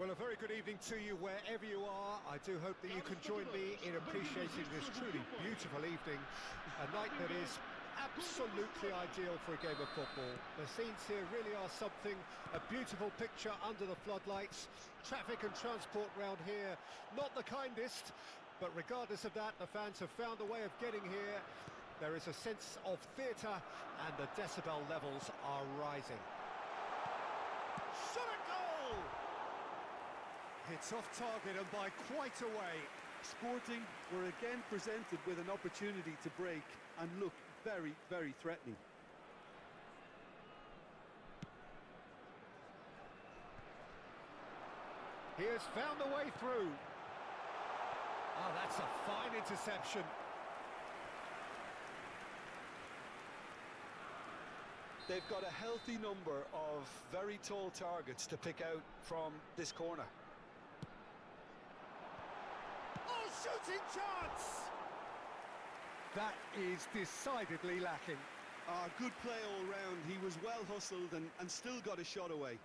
Well, a very good evening to you wherever you are. I do hope that you can join me in appreciating this truly beautiful evening, a night that is absolutely ideal for a game of football. The scenes here really are something, a beautiful picture under the floodlights. Traffic and transport round here, not the kindest, but regardless of that, the fans have found a way of getting here. There is a sense of theatre and the decibel levels are rising. Shot at goal! It's off target and by quite a way. Sporting were again presented with an opportunity to break and look very, very threatening. He has found a way through. Oh, that's a fine interception. They've got a healthy number of very tall targets to pick out from this corner. Oh, shooting chance! That is decidedly lacking. Good play all round. He was well hustled and still got a shot away.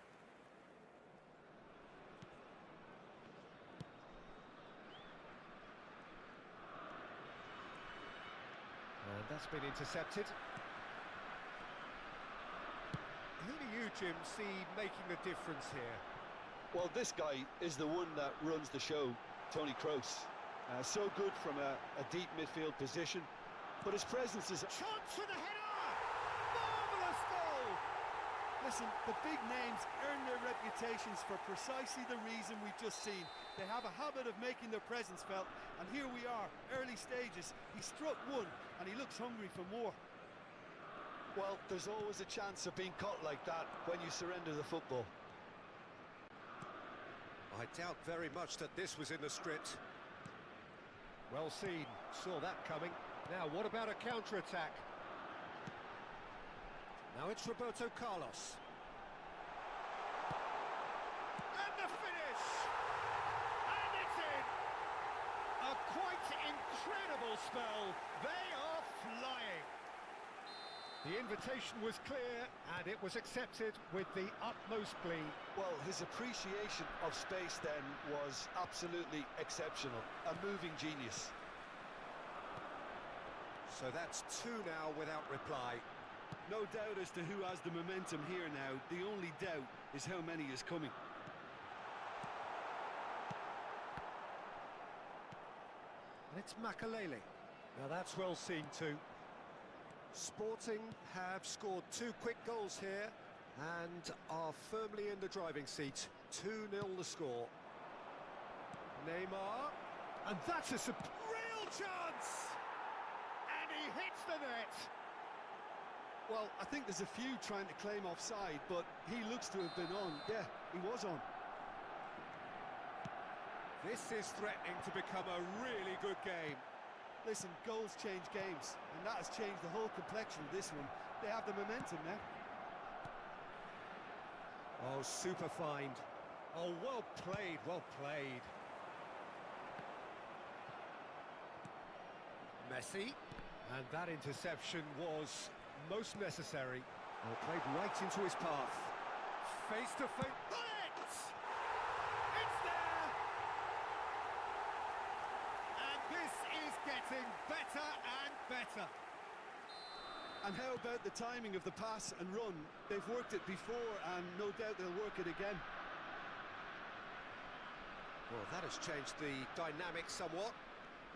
And that's been intercepted. Who do you, Jim, see making the difference here? Well, this guy is the one that runs the show, Toni Kroos. So good from a deep midfield position, but his presence is... Chance for the header! Marvellous goal! Listen, the big names earn their reputations for precisely the reason we've just seen. They have a habit of making their presence felt, and here we are, early stages. He struck one, and he looks hungry for more. Well, there's always a chance of being caught like that when you surrender the football. I doubt very much that this was in the script. Well seen, saw that coming. Now, what about a counter-attack? Now it's Roberto Carlos. And the finish! And it's in! A quite incredible spell. They are flying. The invitation was clear, and it was accepted with the utmost glee. Well, his appreciation of space then was absolutely exceptional. A moving genius. So that's two now without reply. No doubt as to who has the momentum here now. The only doubt is how many is coming. And it's Makalele. Now that's well seen too. Sporting have scored two quick goals here and are firmly in the driving seat. 2-0 the score. Neymar, and that's a real chance! And he hits the net! Well, I think there's a few trying to claim offside, but he looks to have been on. Yeah, he was on. This is threatening to become a really good game. Listen, goals change games, and that has changed the whole complexion of this one. They have the momentum now. Oh, super find. Oh, well played, well played. Messi, and that interception was most necessary. Well, played right into his path. Face to face. It's there! And this is getting better and better. And how about the timing of the pass and run? They've worked it before, and no doubt they'll work it again. Well, that has changed the dynamic somewhat.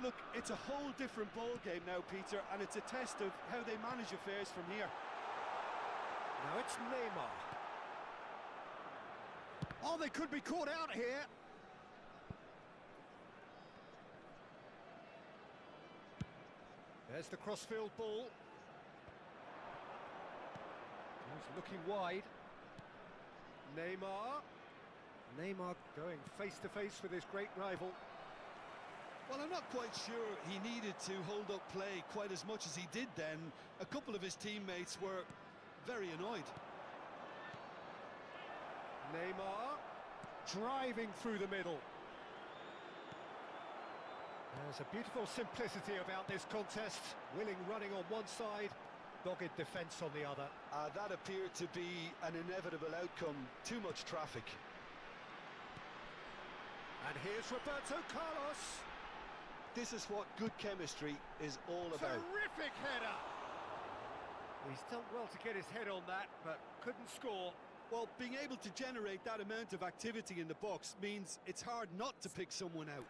Look, it's a whole different ball game now, Peter, and it's a test of how they manage affairs from here. Now it's Neymar. Oh, they could be caught out here. There's the crossfield ball. He's looking wide. Neymar. Neymar going face-to-face with his great rival. Well, I'm not quite sure he needed to hold up play quite as much as he did then. A couple of his teammates were very annoyed. Neymar driving through the middle. There's a beautiful simplicity about this contest. Willing running on one side, dogged defence on the other. That appeared to be an inevitable outcome. Too much traffic. And here's Roberto Carlos. This is what good chemistry is all about. Terrific header! He's done well to get his head on that, but couldn't score. Well, being able to generate that amount of activity in the box means it's hard not to pick someone out.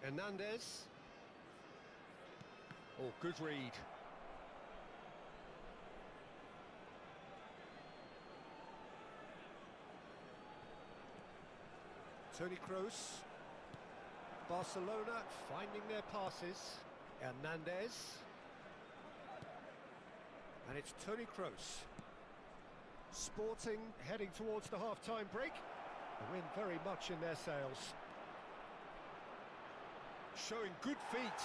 Hernandez. Oh, good read. Toni Kroos. Barcelona finding their passes. Hernandez. And it's Toni Kroos. Sporting heading towards the half-time break. The wind very much in their sails. Showing good feet.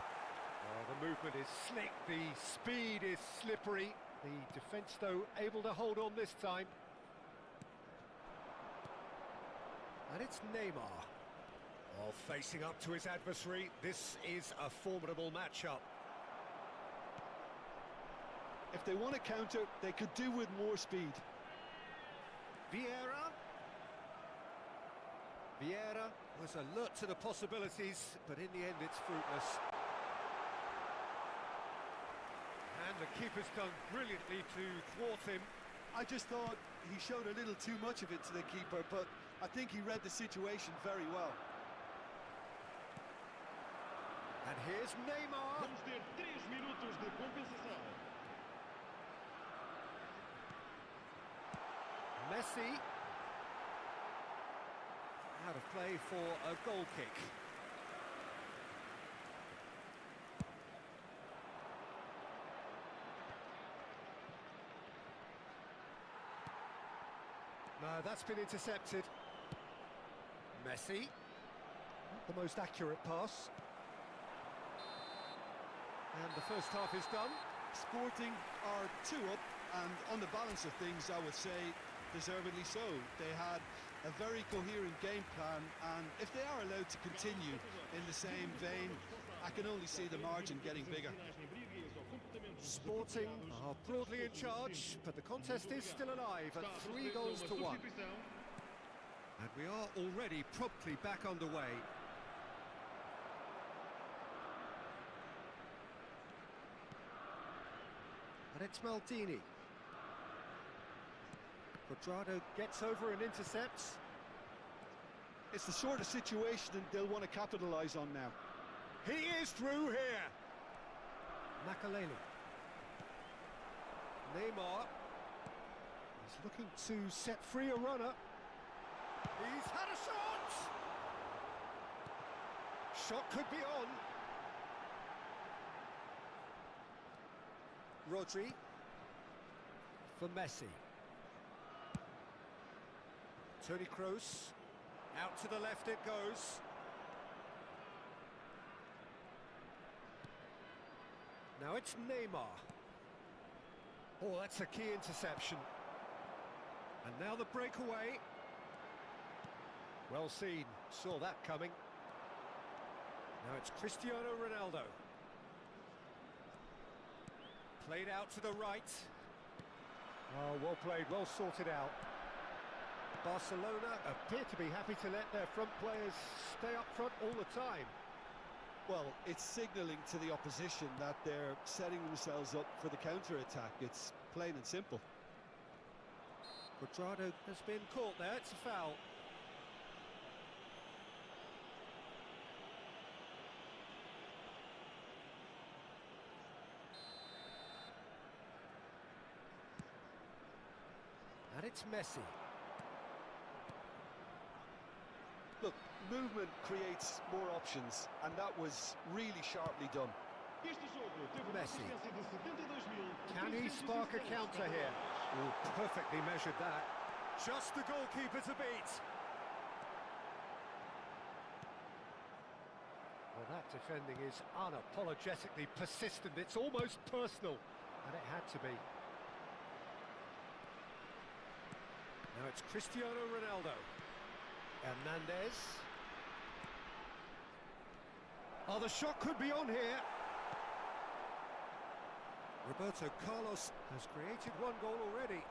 Oh, the movement is slick, the speed is slippery. The defence, though, able to hold on this time. And it's Neymar. Oh, facing up to his adversary. This is a formidable matchup. If they want to counter, they could do with more speed. Vieira. Vieira was alert to the possibilities, but in the end it's fruitless. And the keeper's done brilliantly to thwart him. I just thought he showed a little too much of it to the keeper, but I think he read the situation very well. And here's Neymar. Vamos ter 3 minutos de compensação. Messi. Out of play for a goal kick. No, that's been intercepted. Messi. Not the most accurate pass. And the first half is done. Sporting are 2 up, and on the balance of things, I would say deservedly so. They had a very coherent game plan, and if they are allowed to continue in the same vein, I can only see the margin getting bigger. Sporting are broadly in charge, but the contest is still alive at 3-1. And we are already promptly back underway. And it's Maldini. Quadrado gets over and intercepts. It's the sort of situation that they'll want to capitalise on now. He is through here. Makaleli. Neymar. He's looking to set free a runner. He's had a shot! Shot could be on. Rodri. For Messi. Toni Kroos. Out to the left it goes. Now it's Neymar. Oh, that's a key interception. And now the breakaway. Well seen, saw that coming. Now it's Cristiano Ronaldo. Played out to the right. Oh, well played, well sorted out. Barcelona appear to be happy to let their front players stay up front all the time. Well, it's signalling to the opposition that they're setting themselves up for the counter-attack. It's plain and simple. Quadrado has been caught there, it's a foul. And it's Messi. Look, movement creates more options, and that was really sharply done. Este jogo teve uma Messi. assistência de 72.000. Can he spark a counter here? Oh, perfectly measured that. Just the goalkeeper to beat. Well, that defending is unapologetically persistent. It's almost personal, and it had to be. Now it's Cristiano Ronaldo. Hernandez. Oh, the shot could be on here. Roberto Carlos has created one goal already.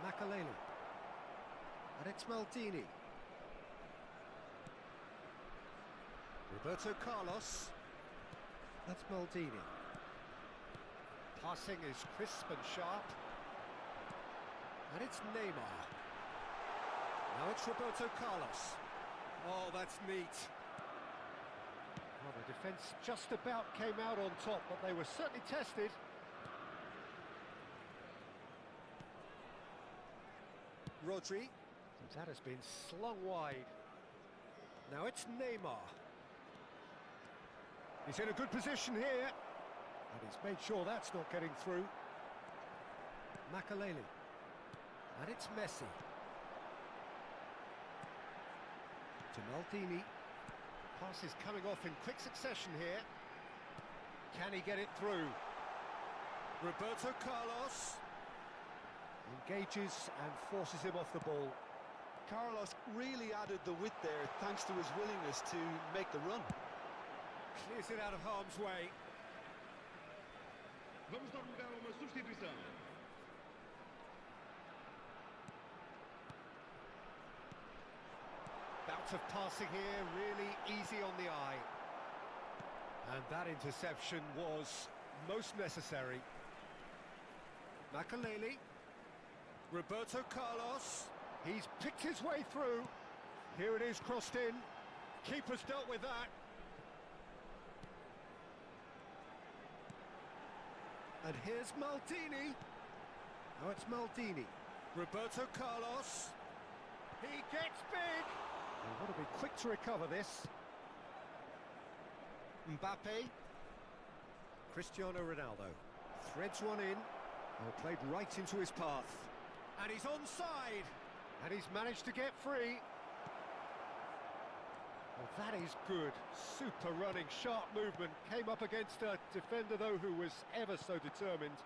Makaleli. And it's Maldini. Roberto Carlos. That's Maldini. Passing is crisp and sharp. And it's Neymar. Now it's Roberto Carlos. Oh, that's neat. Well, the defence just about came out on top, but they were certainly tested. Rodri. That has been slung wide. Now it's Neymar. He's in a good position here. And he's made sure that's not getting through. Makaleli. And it's Messi. To Maldini. Pass is coming off in quick succession here. Can he get it through? Roberto Carlos. Engages and forces him off the ball. Carlos really added the width there thanks to his willingness to make the run. Clears it out of harm's way. Vamos dar lugar a uma substituição. Bout of passing here, really easy on the eye. And that interception was most necessary. Makaleli. Roberto Carlos. He's picked his way through. Here it is, crossed in. Keeper's dealt with that. And here's Maldini. Now it's Maldini. Roberto Carlos. He gets big. They've got to be quick to recover this. Mbappe. Cristiano Ronaldo. Threads one in. Oh, played right into his path. And he's onside. And he's managed to get free. Well, that is good. Super running, sharp movement. Came up against a defender, though, who was ever so determined.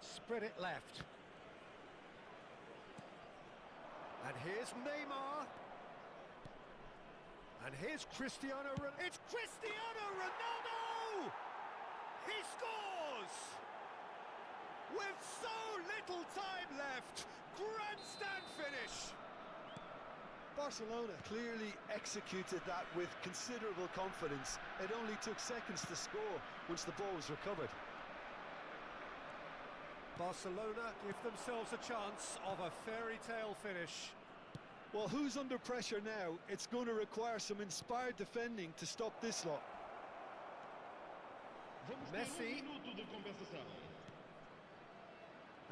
Spread it left. And here's Neymar. And here's Cristiano Ronaldo. It's Cristiano Ronaldo! He scores! With so little time left. Grandstand finish. Barcelona clearly executed that with considerable confidence. It only took seconds to score once the ball was recovered. Barcelona give themselves a chance of a fairy tale finish. Well, who's under pressure now? It's going to require some inspired defending to stop this lot. Vamos ter Messi. minuto de compensação.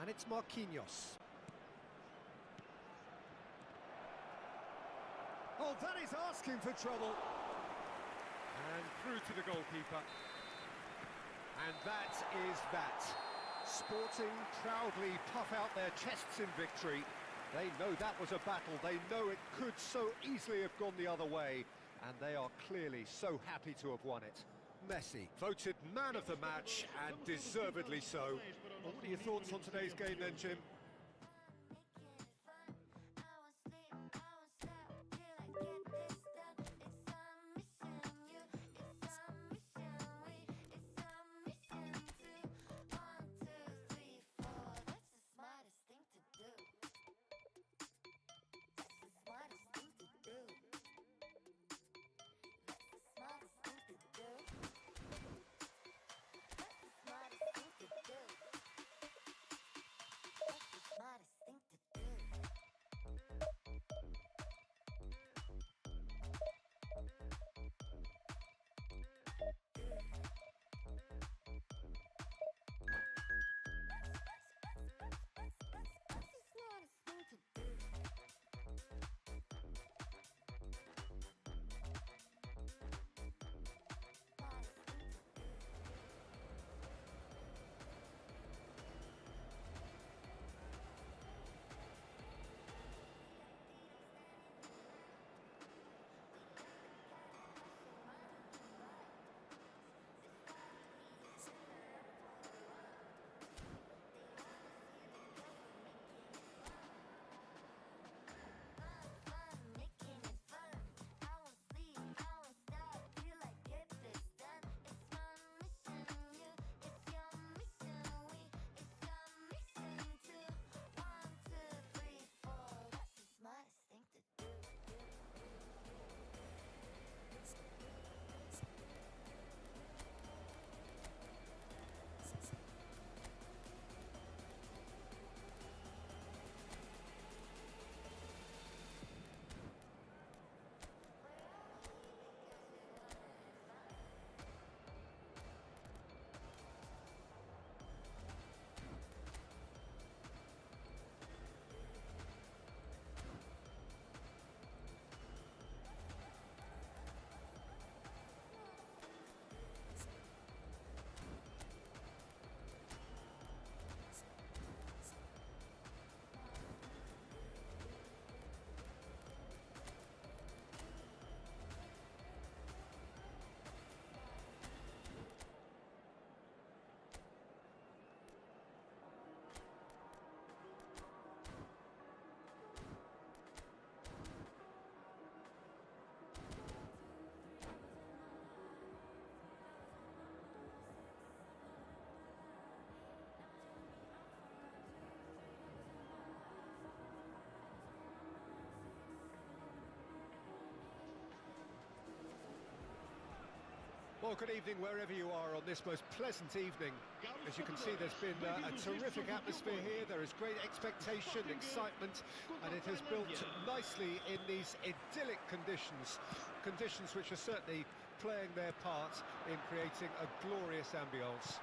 And it's Marquinhos. Oh, that is asking for trouble. And through to the goalkeeper. And that is that. Sporting proudly puff out their chests in victory. They know that was a battle. They know it could so easily have gone the other way. And they are clearly so happy to have won it. Messi, voted man of the match, and deservedly so. Well, what are your thoughts on today's game then, Jim? Well, good evening wherever you are on this most pleasant evening. As you can see, there's been a terrific atmosphere here. There is great expectation, excitement, and it has built nicely in these idyllic conditions. Conditions which are certainly playing their part in creating a glorious ambience.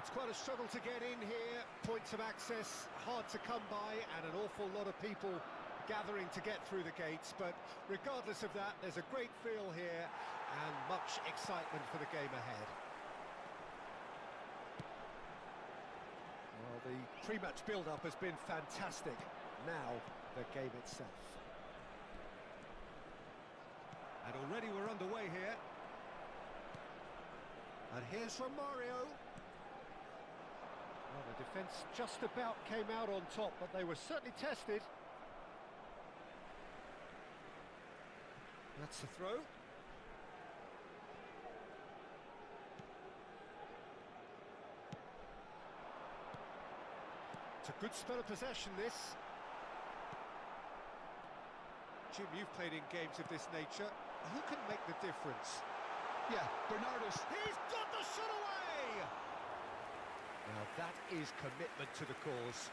It's quite a struggle to get in here, points of access hard to come by, and an awful lot of people gathering to get through the gates, but regardless of that, there's a great feel here and much excitement for the game ahead. Well, the pre-match build-up has been fantastic. Now, the game itself. And already we're underway here. And here's Romario. Well, the defence just about came out on top, but they were certainly tested. That's the throw. It's a good spell of possession, this. Jim, you've played in games of this nature. Who can make the difference? Yeah, Bernardo's. He's got the shot away! Now that is commitment to the cause.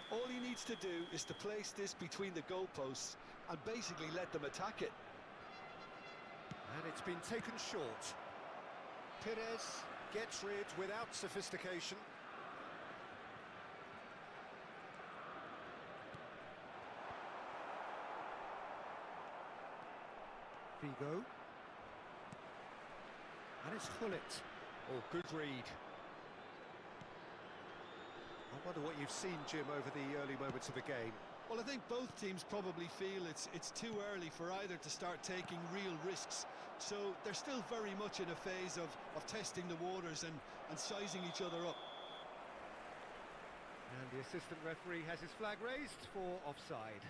All he needs to do is to place this between the goalposts and basically let them attack it. And it's been taken short. Perez gets rid without sophistication. Figo. And it's Hullet. Oh, good read. I wonder what you've seen, Jim, over the early moments of the game. Well, I think both teams probably feel it's too early for either to start taking real risks. So they're still very much in a phase of testing the waters and sizing each other up. And the assistant referee has his flag raised for offside.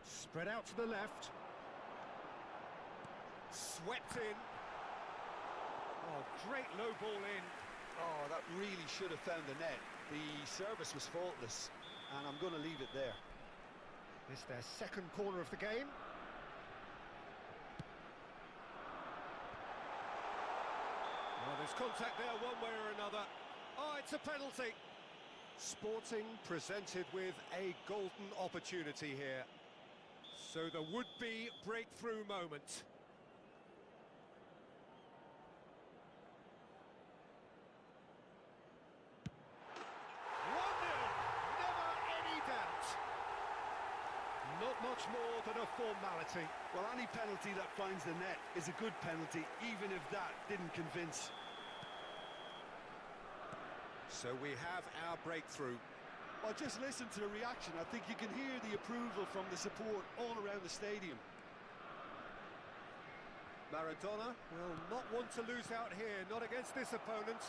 Spread out to the left. Swept in. Oh, great low ball in. Oh, that really should have found the net. The service was faultless, and I'm going to leave it there. It's their second corner of the game. Well, there's contact there one way or another. Oh, it's a penalty. Sporting presented with a golden opportunity here. So the would-be breakthrough moment. 1-0, never any doubt. Not much more than a formality. Well, any penalty that finds the net is a good penalty, even if that didn't convince. So we have our breakthrough. Well, just listen to the reaction. I think you can hear the approval from the support all around the stadium. Maradona will not want to lose out here, not against this opponent.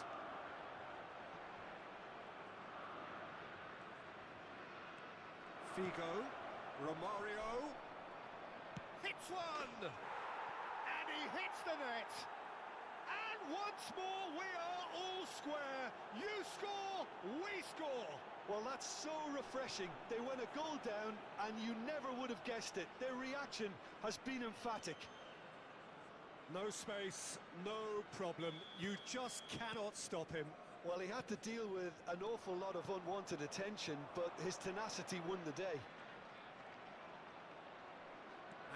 Figo, Romario, hits one! And he hits the net! And once more we are all square. You score, we score! Well, that's so refreshing. They went a goal down and you never would have guessed it. Their reaction has been emphatic. No space, no problem. You just cannot stop him. Well, he had to deal with an awful lot of unwanted attention, but his tenacity won the day.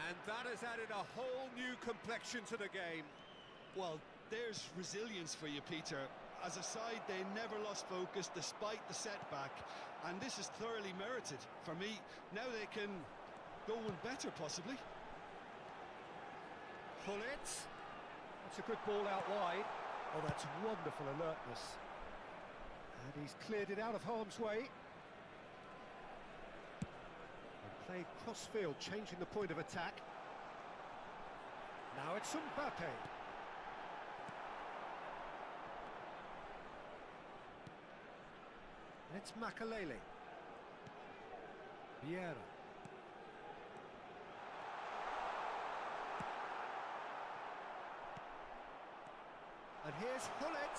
And that has added a whole new complexion to the game. Well, there's resilience for you, Peter. As a side, they never lost focus despite the setback, and this is thoroughly merited. For me, now they can go one better, possibly. Hullet. That's a good ball out wide. Oh, that's wonderful alertness. And he's cleared it out of harm's way. And played cross-field, changing the point of attack. Now it's Mbappe. It's Makalele. Vieira. And here's Hullet.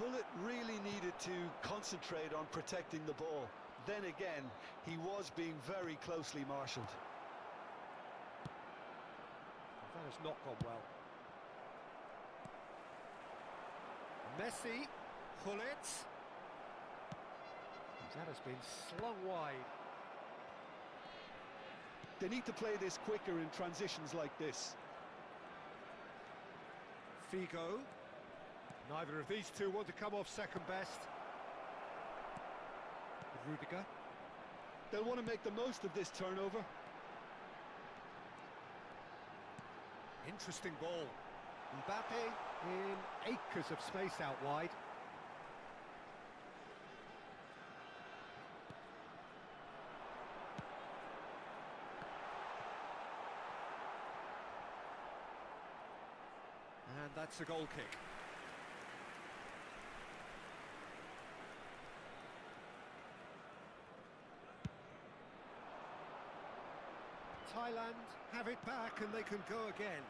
Bullet really needed to concentrate on protecting the ball. Then again, he was being very closely marshalled. That has not gone well. Messi, Gullit. That has been slung wide. They need to play this quicker in transitions like this. Figo. Neither of these two want to come off second best. Rudiger. They'll want to make the most of this turnover. Interesting ball. Mbappe in acres of space out wide. And that's a goal kick. Thailand have it back and they can go again.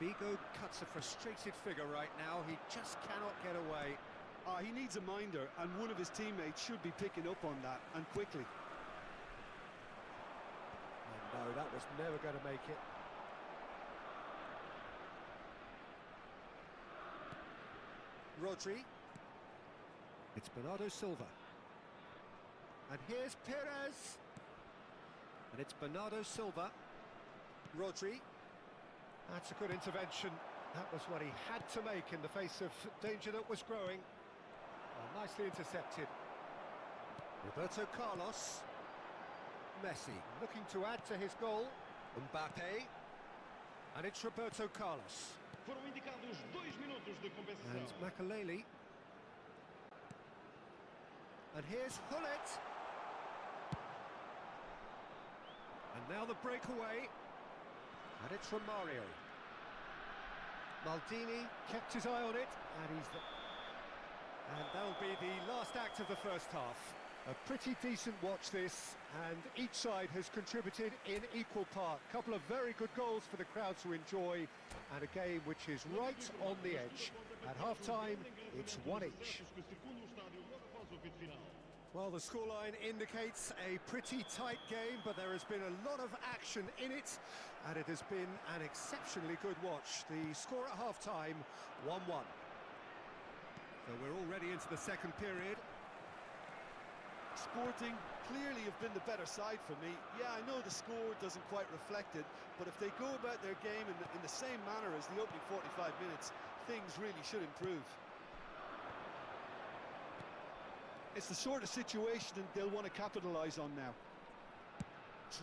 Figo cuts a frustrated figure right now. He just cannot get away. He needs a minder, and one of his teammates should be picking up on that, and quickly. And no, that was never going to make it. Rodri. It's Bernardo Silva. And here's Perez. And it's Bernardo Silva. Rodri. That's a good intervention. That was what he had to make in the face of danger that was growing. Nicely intercepted. Roberto Carlos. Messi looking to add to his goal. Mbappe. And it's Roberto Carlos. Foram indicados 2 minutos de compensação. And Makaleli. And here's Gullit. And now the breakaway. And it's Romario. Maldini kept his eye on it, and that'll be the last act of the first half. A pretty decent watch this, and each side has contributed in equal part. Couple of very good goals for the crowd to enjoy, and a game which is right on the edge. At half-time, it's 1 each. Well, the scoreline indicates a pretty tight game, but there has been a lot of action in it, and it has been an exceptionally good watch. The score at half-time, 1-1. So we're already into the second period. Sporting clearly have been the better side for me. Yeah, I know the score doesn't quite reflect it, but if they go about their game in the same manner as the opening 45 minutes, things really should improve. It's the sort of situation they'll want to capitalise on now.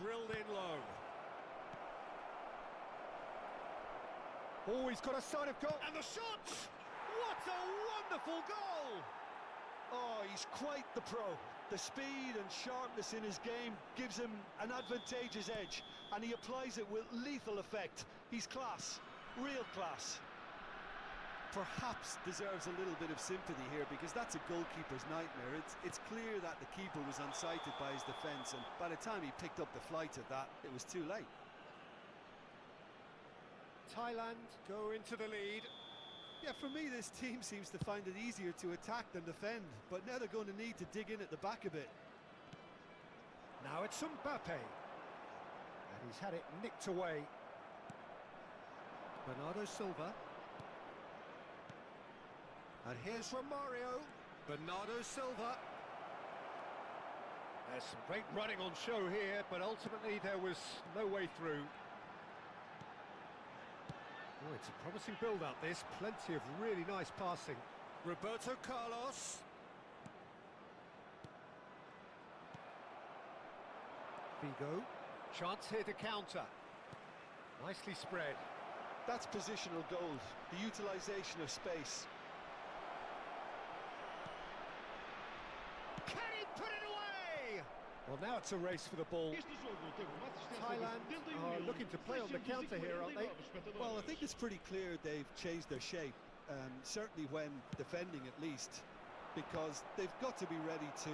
Drilled in low. Oh, he's got a sign of goal. And the shot! What a wonderful goal! Oh, he's quite the pro. The speed and sharpness in his game gives him an advantageous edge, and he applies it with lethal effect. He's class, real class. Perhaps deserves a little bit of sympathy here, because that's a goalkeeper's nightmare. It's clear that the keeper was unsighted by his defence, and by the time he picked up the flight of that, it was too late. Thailand go into the lead. Yeah, for me, this team seems to find it easier to attack than defend, but now they're going to need to dig in at the back a bit. Now it's Mbappe. And he's had it nicked away. Bernardo Silva. And here's Romario. Bernardo Silva. There's some great running on show here, but ultimately there was no way through. Oh, it's a promising build-up, this. Plenty of really nice passing. Roberto Carlos. Figo. Chance here to counter. Nicely spread. That's positional gold, the utilisation of space. Can he put it away? Well, now it's a race for the ball. Thailand are looking to play on the counter here, aren't they? Well, I think it's pretty clear they've changed their shape, certainly when defending at least, because they've got to be ready to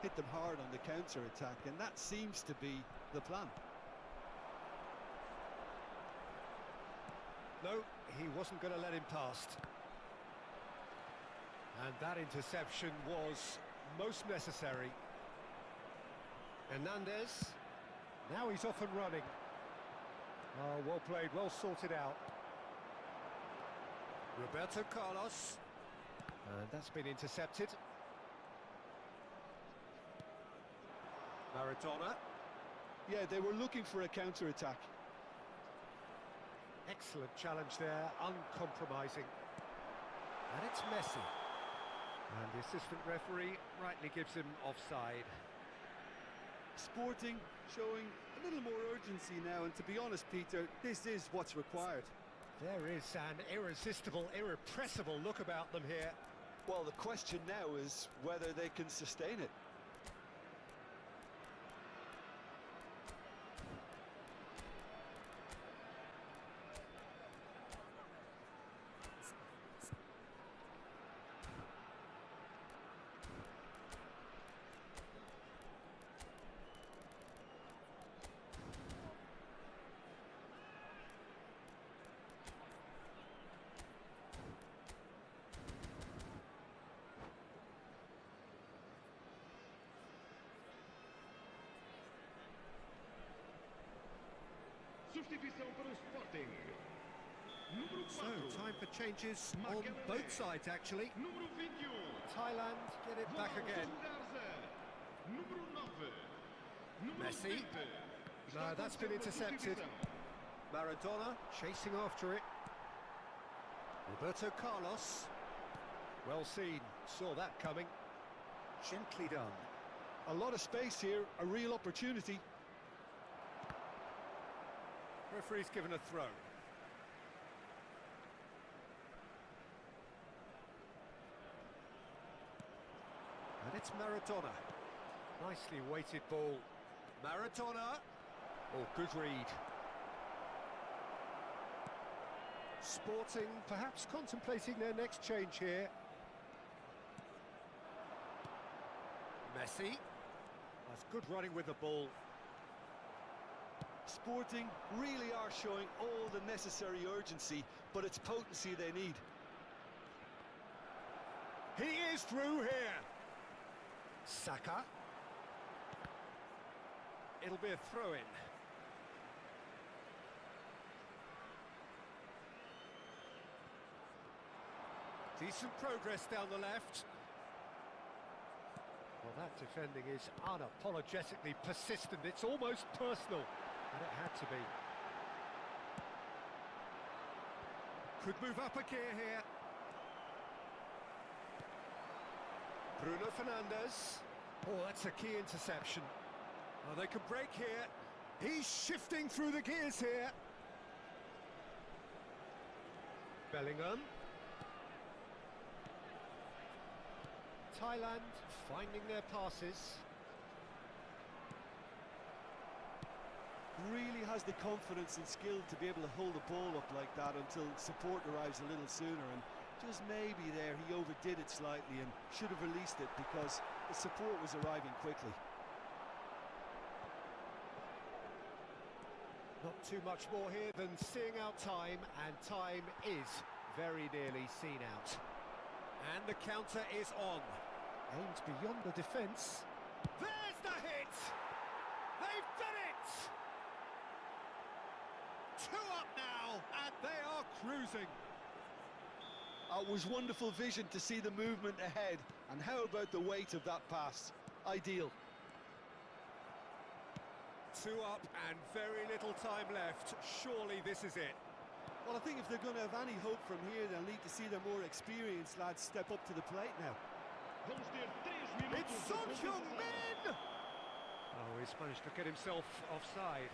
hit them hard on the counter-attack, and that seems to be the plan. No, he wasn't going to let him past. And that interception was most necessary. Hernandez. Now he's off and running. Oh, well played, well sorted out. Roberto Carlos. And that's been intercepted. Maradona. Yeah, they were looking for a counter-attack. Excellent challenge there, uncompromising. And it's Messi. And the assistant referee rightly gives him offside. Sporting showing a little more urgency now, and to be honest, Peter, this is what's required. There is an irresistible, irrepressible look about them here. Well, the question now is whether they can sustain it. Substituição para o Sporting. Número 4. So, time for changes on both sides, actually. Número 21. Thailand get it back again. Número 9. Número Messi. 20. No, that's been intercepted. Maradona chasing after it. Roberto Carlos. Well seen, saw that coming. Gently done. A lot of space here, a real opportunity. Referee's given a throw. And it's Maradona. Nicely weighted ball. Maradona. Oh, good read. Sporting perhaps contemplating their next change here. Messi. That's good running with the ball. Sporting really are showing all the necessary urgency, but it's potency they need. He is through here. Saka. It'll be a throw-in. Decent progress down the left. Well, that defending is unapologetically persistent. It's almost personal. And it had to be. Could move up a gear here. Bruno Fernandes. Oh, that's a key interception. Oh, they could break here. He's shifting through the gears here. Bellingham. Thailand finding their passes. Really has the confidence and skill to be able to hold the ball up like that until support arrives a little sooner, and just maybe there he overdid it slightly and should have released it because the support was arriving quickly. Not too much more here than seeing out time, and time is very nearly seen out. And the counter is on. Aimed beyond the defence. There's the hit! They've done it! 2 up now, and they are cruising. It was wonderful vision to see the movement ahead, and how about the weight of that pass? Ideal. 2 up and very little time left. Surely this is it. Well, I think if they're going to have any hope from here, they'll need to see their more experienced lads step up to the plate now. Vamos ter 3 minutos. It's Son Heung-min! Oh, he's managed to get himself offside.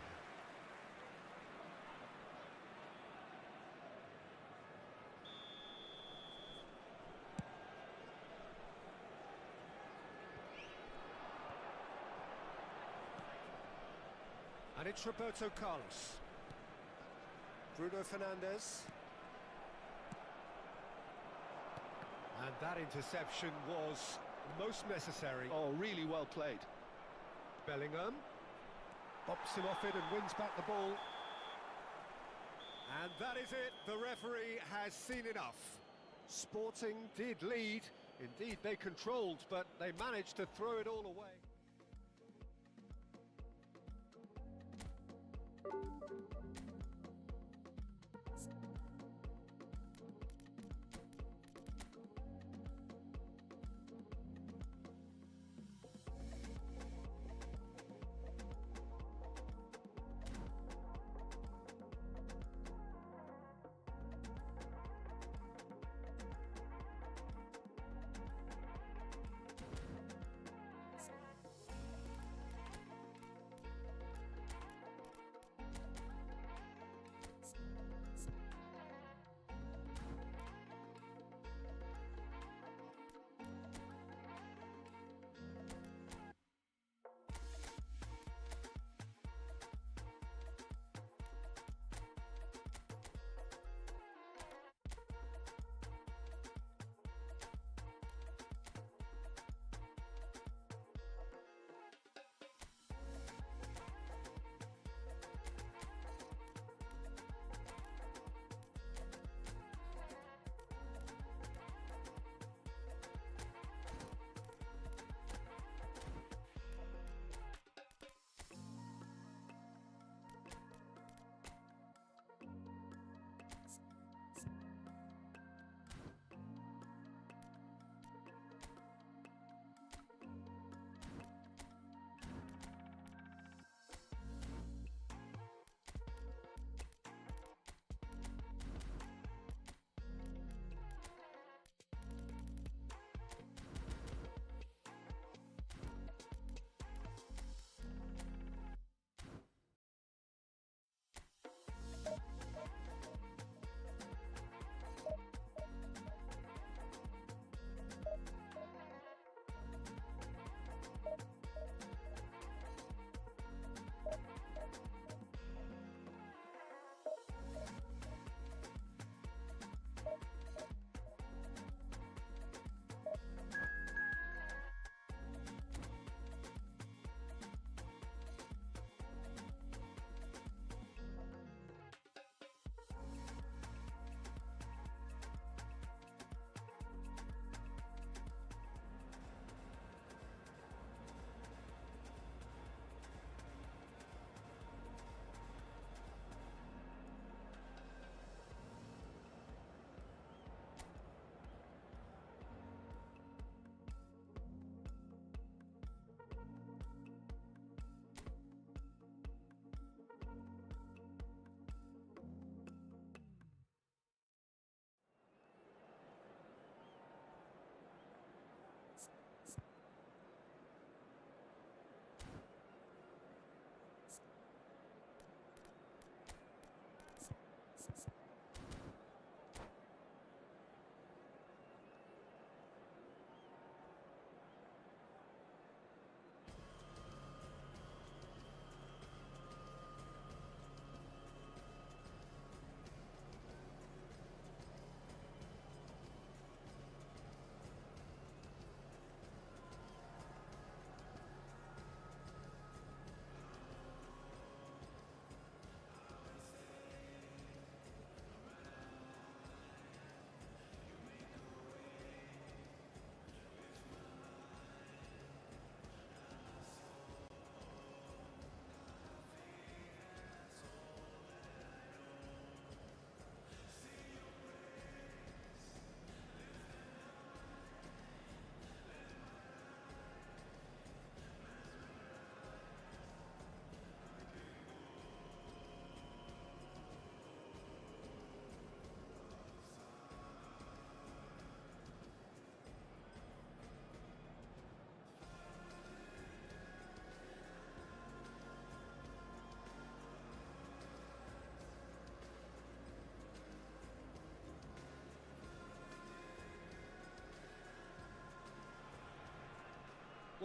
And it's Roberto Carlos. Bruno Fernandes. And that interception was most necessary. Oh, really well played. Bellingham. Bops him off it and wins back the ball. And that is it. The referee has seen enough. Sporting did lead, Indeed, they controlled, but they managed to throw it all away.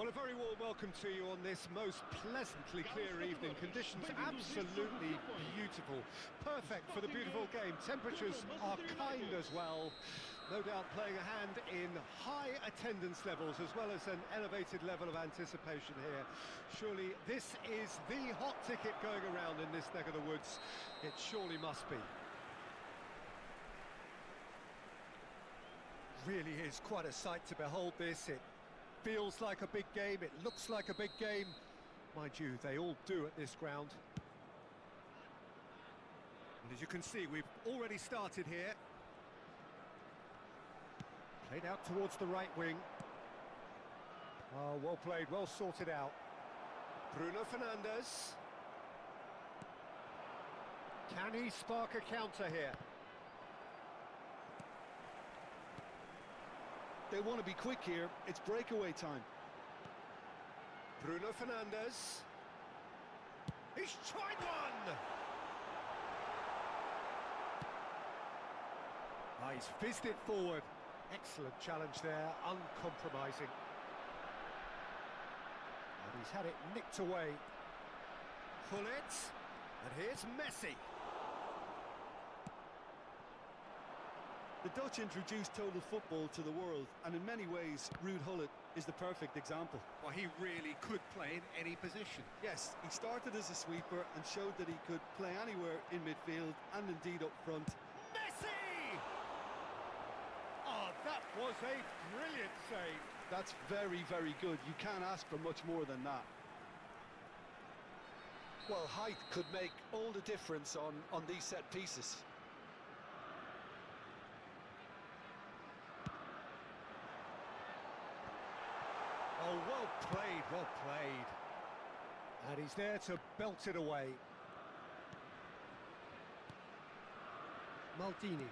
Well, a very warm welcome to you on this most pleasantly clear evening. Conditions absolutely beautiful. Perfect for the beautiful game. Temperatures are kind as well. No doubt playing a hand in high attendance levels as well as an elevated level of anticipation here. Surely this is the hot ticket going around in this neck of the woods. It surely must be. Really is quite a sight to behold this. It feels like a big game, it looks like a big game. Mind you, they all do at this ground. And as you can see, we've already started here. Played out towards the right wing. Oh, well played, well sorted out. Bruno Fernandes. Can he spark a counter here? They want to be quick here. It's breakaway time. Bruno Fernandes. He's tried one! Ah, he's fizzed it forward. Excellent challenge there, uncompromising. And he's had it nicked away. Pull it. And here's Messi. The Dutch introduced total football to the world, and in many ways, Ruud Gullit is the perfect example. Well, he really could play in any position. Yes, he started as a sweeper and showed that he could play anywhere in midfield and indeed up front. Messi! Oh, that was a brilliant save. That's very, very good. You can't ask for much more than that. Well, height could make all the difference on these set pieces. Oh, well played, well played. And he's there to belt it away. Maldini.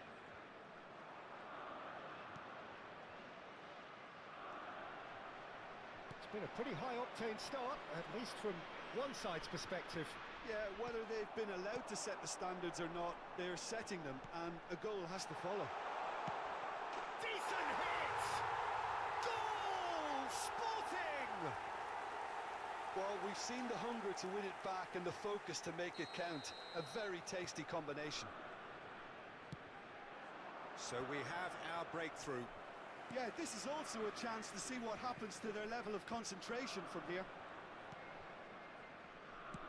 It's been a pretty high-octane start, at least from one side's perspective. Yeah, whether they've been allowed to set the standards or not, they're setting them, and a goal has to follow. Decent hit! Goal! Sporting! Well, we've seen the hunger to win it back and the focus to make it count. A very tasty combination. So we have our breakthrough. Yeah, this is also a chance to see what happens to their level of concentration from here.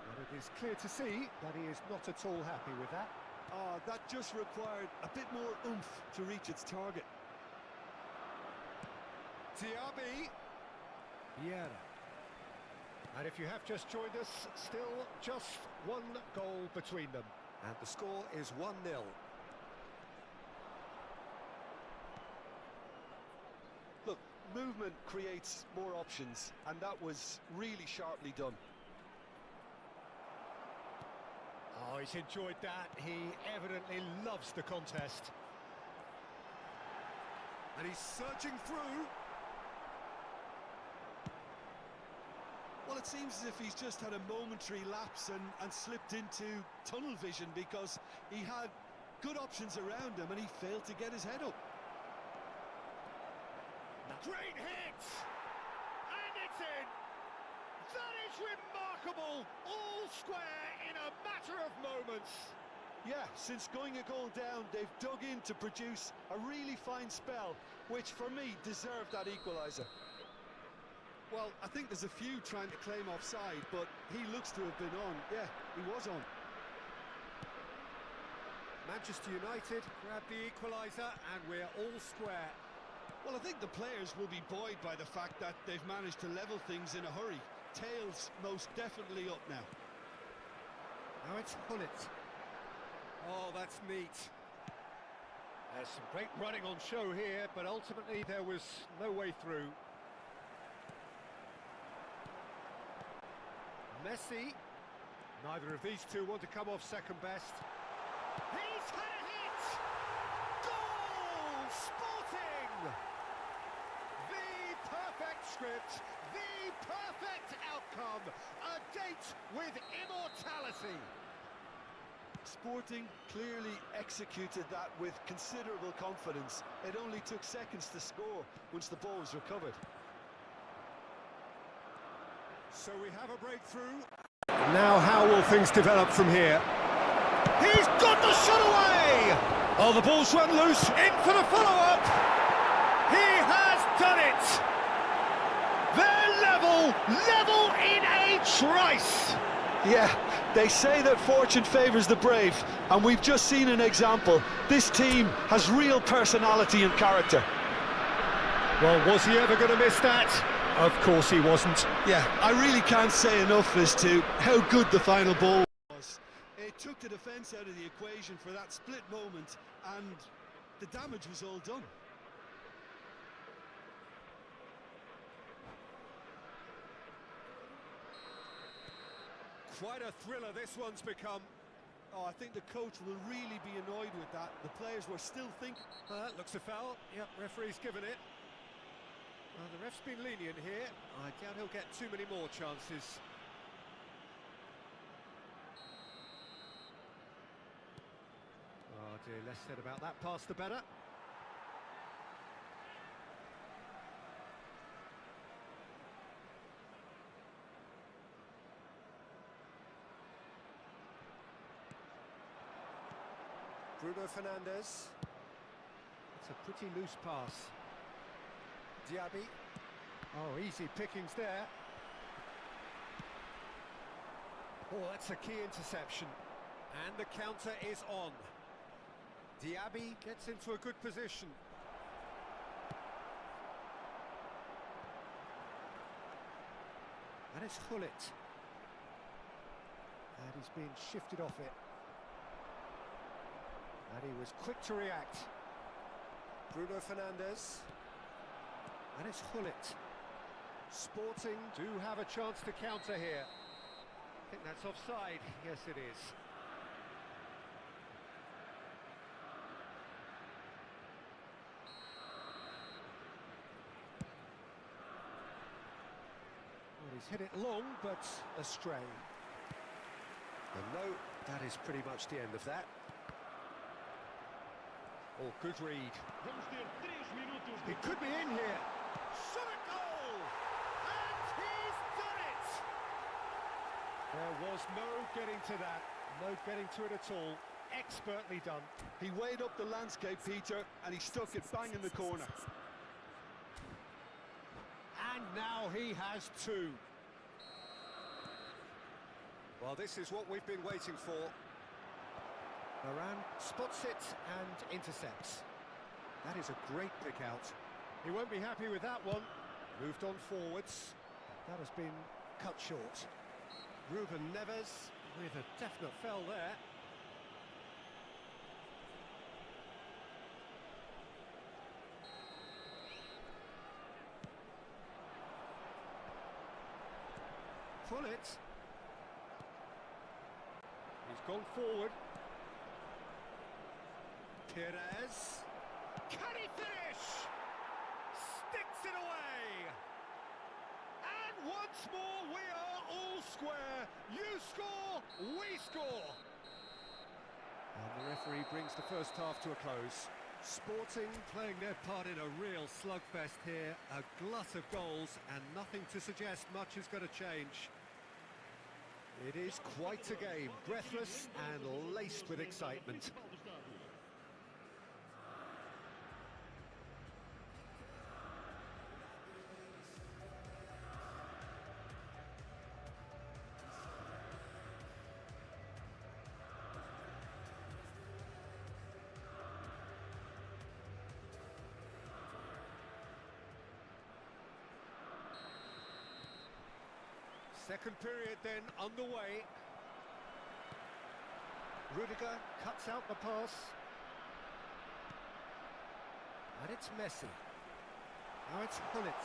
But it is clear to see that he is not at all happy with that. That just required a bit more oomph to reach its target. Diaby. Vieira. And if you have just joined us, still just one goal between them. And the score is 1-0. Look, movement creates more options, and that was really sharply done. Oh, he's enjoyed that. He evidently loves the contest. And he's surging through. Well, it seems as if he's just had a momentary lapse and slipped into tunnel vision, because he had good options around him and he failed to get his head up. Great hit! And it's in! That is remarkable! All square in a matter of moments. Yeah, since going a goal down, they've dug in to produce a really fine spell, which for me deserved that equaliser. Well, I think there's a few trying to claim offside, but he looks to have been on. Yeah, he was on. Manchester United grab the equaliser and we're all square. Well, I think the players will be buoyed by the fact that they've managed to level things in a hurry. Tails most definitely up now. Now it's Gullit. Oh, that's neat. There's some great running on show here, but ultimately there was no way through. Messi. Neither of these two want to come off second best. He's had a hit! Goal! Sporting! The perfect script, the perfect outcome, a date with immortality. Sporting clearly executed that with considerable confidence. It only took seconds to score once the ball was recovered. So we have a breakthrough. Now how will things develop from here? He's got the shot away! Oh, the ball's run loose, in for the follow-up! He has done it! They're level in a trice! Yeah, they say that fortune favours the brave, and we've just seen an example. This team has real personality and character. Well, was he ever going to miss that? Of course he wasn't. Yeah, I really can't say enough as to how good the final ball was. It took the defence out of the equation for that split moment, and the damage was all done. Quite a thriller this one's become. Oh, I think the coach will really be annoyed with that. The players were still thinking... Looks a foul. Yep, referee's given it. Well, the ref's been lenient here. I doubt he'll get too many more chances. Oh dear, less said about that pass the better. Bruno Fernandes. It's a pretty loose pass. Diaby. Oh, easy pickings there. Oh, that's a key interception. And the counter is on. Diaby gets into a good position. And it's Hullet. And he's being shifted off it. And he was quick to react. Bruno Fernandes. And it's Hullet. Sporting do have a chance to counter here. I think that's offside. Yes, it is. Well, he's hit it long, but astray. And no, that is pretty much the end of that. Oh, good read. Vamos ter 3 minutos de... It could be in here. Shot a goal! And he's done it! There was no getting to that. No getting to it at all. Expertly done. He weighed up the landscape, Peter, and he stuck it bang in the corner. And now he has two. Well, this is what we've been waiting for. Moran spots it and intercepts. That is a great pick out. He won't be happy with that one. Moved on forwards. That has been cut short. Ruben Neves with a definite foul there. Hullet. He's gone forward. Perez. Can he finish? Sticks it away. And once more we are all square. You score, we score. And the referee brings the first half to a close. Sporting playing their part in a real slugfest here. A glut of goals and nothing to suggest much is going to change. It is quite a game, breathless and laced with excitement. Second period then underway. Rudiger cuts out the pass. And it's Messi. Now it's Hullet.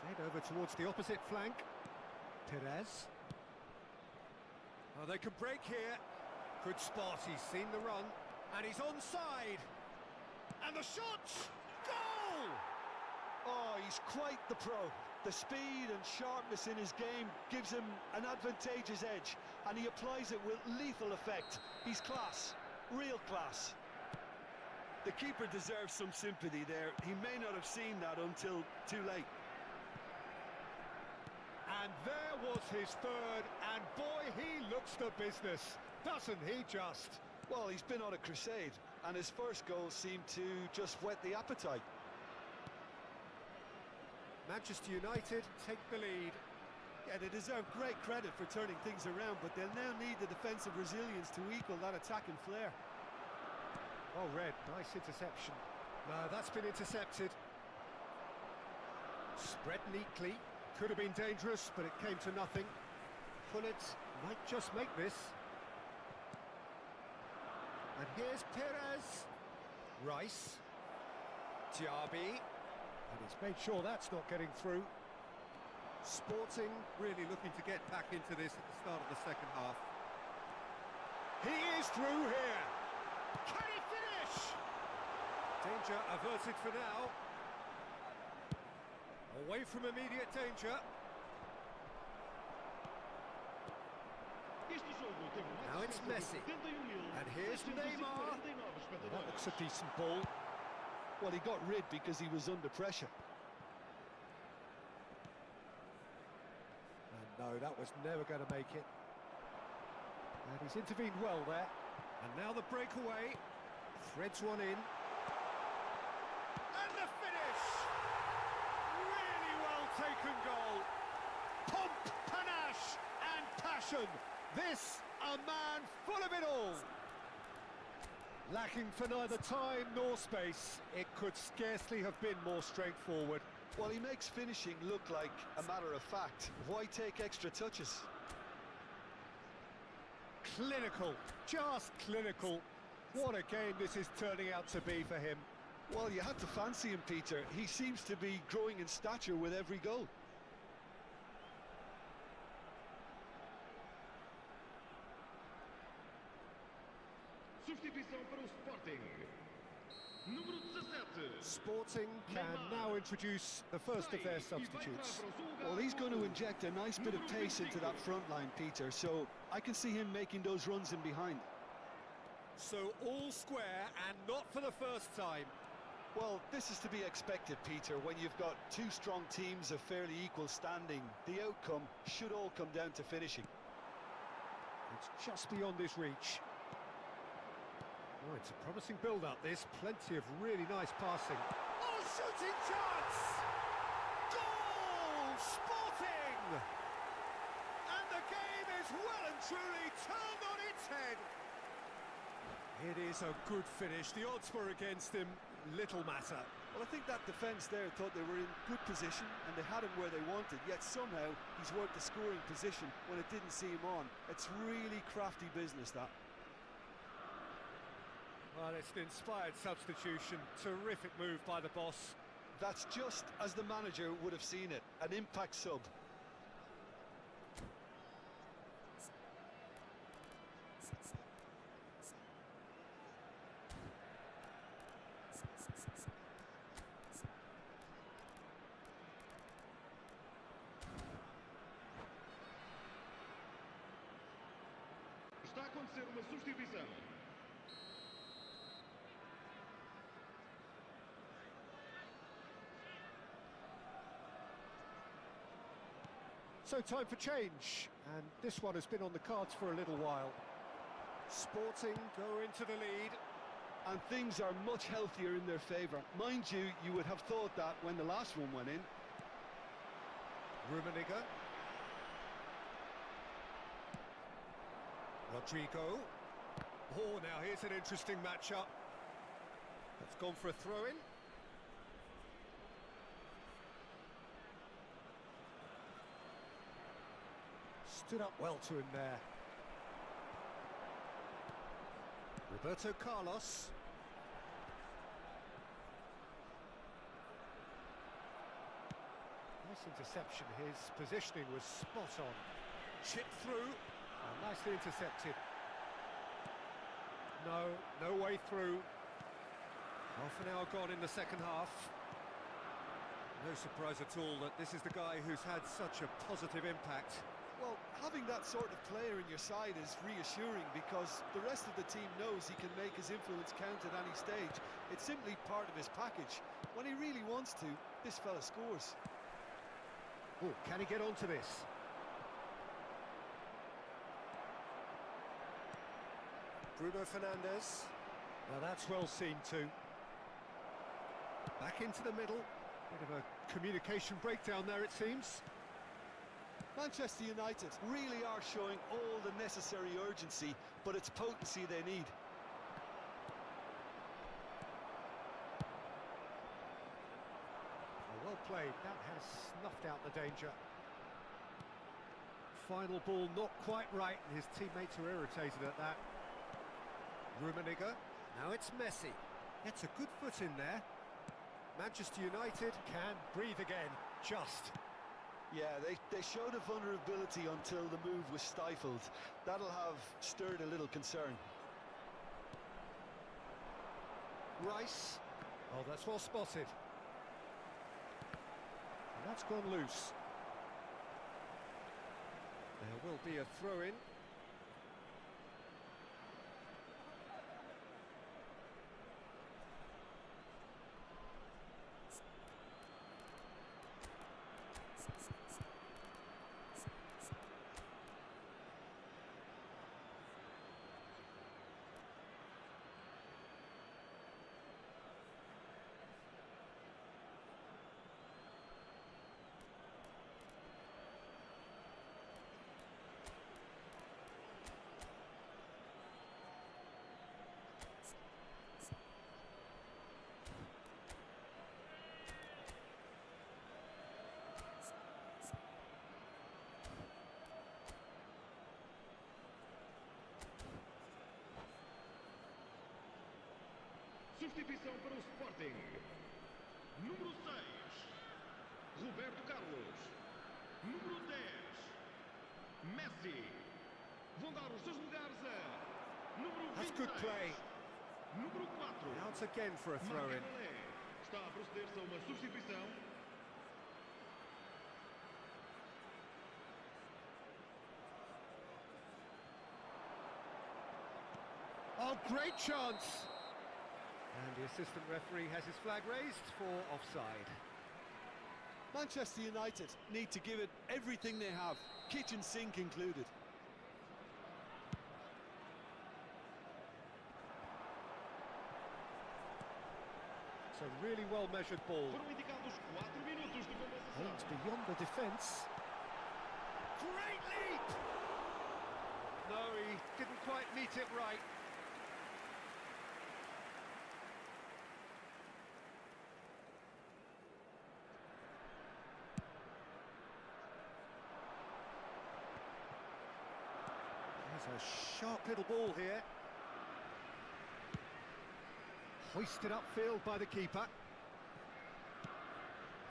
Played over towards the opposite flank. Perez. Oh, they could break here. Good spot, he's seen the run. And he's onside. And the shot! Goal! Oh, he's quite the pro. The speed and sharpness in his game gives him an advantageous edge, and he applies it with lethal effect. He's class, real class. The keeper deserves some sympathy there. He may not have seen that until too late. And there was his third, and boy, he looks the business, doesn't he just? Well, he's been on a crusade, and his first goal seemed to just whet the appetite. Manchester United take the lead. Yeah, they deserve great credit for turning things around, but they'll now need the defensive resilience to equal that attacking flair. Oh, Red, nice interception. No, that's been intercepted. Spread neatly. Could have been dangerous, but it came to nothing. Pullet might just make this. And here's Perez. Rice. Diaby. And he's made sure that's not getting through. Sporting Really looking to get back into this at the start of the second half. He is through here. Can he finish? Danger averted for now. Away from immediate danger. Now it's Messi. And here's Neymar. That looks a decent ball. Well, he got rid because he was under pressure. And no, that was never going to make it. And he's intervened well there. And now the breakaway. Threads one in. And the finish! Really well taken goal. Pomp, panache and passion. This, a man full of it all. Lacking for neither time nor space, it could scarcely have been more straightforward. Well, he makes finishing look like a matter of fact. Why take extra touches? Clinical, just clinical. What a game this is turning out to be for him. Well, you had to fancy him, Peter. He seems to be growing in stature with every goal. Substituição para o Sporting. Número 17. Sporting can now introduce the first of their substitutes. Well, he's going to inject a nice bit of pace into that front line, Peter, so I can see him making those runs in behind. So all square and not for the first time. Well, this is to be expected, Peter, when you've got two strong teams of fairly equal standing. The outcome should all come down to finishing. It's just beyond his reach. Oh, it's a promising build-up, this. Plenty of really nice passing. Oh, shooting chance! Goal! Sporting! And the game is well and truly turned on its head. It is a good finish. The odds were against him. Little matter. Well, I think that defence there thought they were in good position and they had him where they wanted, yet somehow he's worked the scoring position when it didn't see him on. It's really crafty business, that. Well, it's an inspired substitution. Terrific move by the boss. That's just as the manager would have seen it, an impact sub. Está a acontecer uma substituição. So time for change, and this one has been on the cards for a little while. Sporting go into the lead. And things are much healthier in their favour. Mind you, you would have thought that when the last one went in. Rummenigge. Rodrigo. Oh, now here's an interesting matchup. That's gone for a throw-in. Stood up well to him there. Roberto Carlos. Nice interception. His positioning was spot on. Chipped through. Nicely intercepted. No way through. Half an hour gone in the second half. No surprise at all that this is the guy who's had such a positive impact. Well, having that sort of player in your side is reassuring because the rest of the team knows he can make his influence count at any stage. It's simply part of his package. When he really wants to, this fella scores. Oh, can he get onto this? Bruno Fernandes. Now that's well seen too. Back into the middle. Bit of a communication breakdown there, it seems. Manchester United really are showing all the necessary urgency, but it's potency they need. played. That has snuffed out the danger. Final ball not quite right, and his teammates are irritated at that. Rummenigge. Now it's Messi. Gets a good foot in there. Manchester United can breathe again. Just. Yeah, they showed a vulnerability until the move was stifled. That'll have stirred a little concern. Rice. Oh, that's well spotted. And that's gone loose. There will be a throw-in. Substituição para o Sporting. Número 6, Roberto Carlos. Número 10, Messi. Vão dar os seus lugares a número 26. That's good play. Número 4. Out again for a throw-in. Está a proceder-se a uma substituição. Oh, great chance! And the assistant referee has his flag raised for offside. Manchester United need to give it everything they have, kitchen sink included. It's a really well-measured ball. Foram indicados 4 minutos de compensação. Aims beyond the defence. Great leap! No, he didn't quite meet it right. There's a sharp little ball here. Hoisted upfield by the keeper.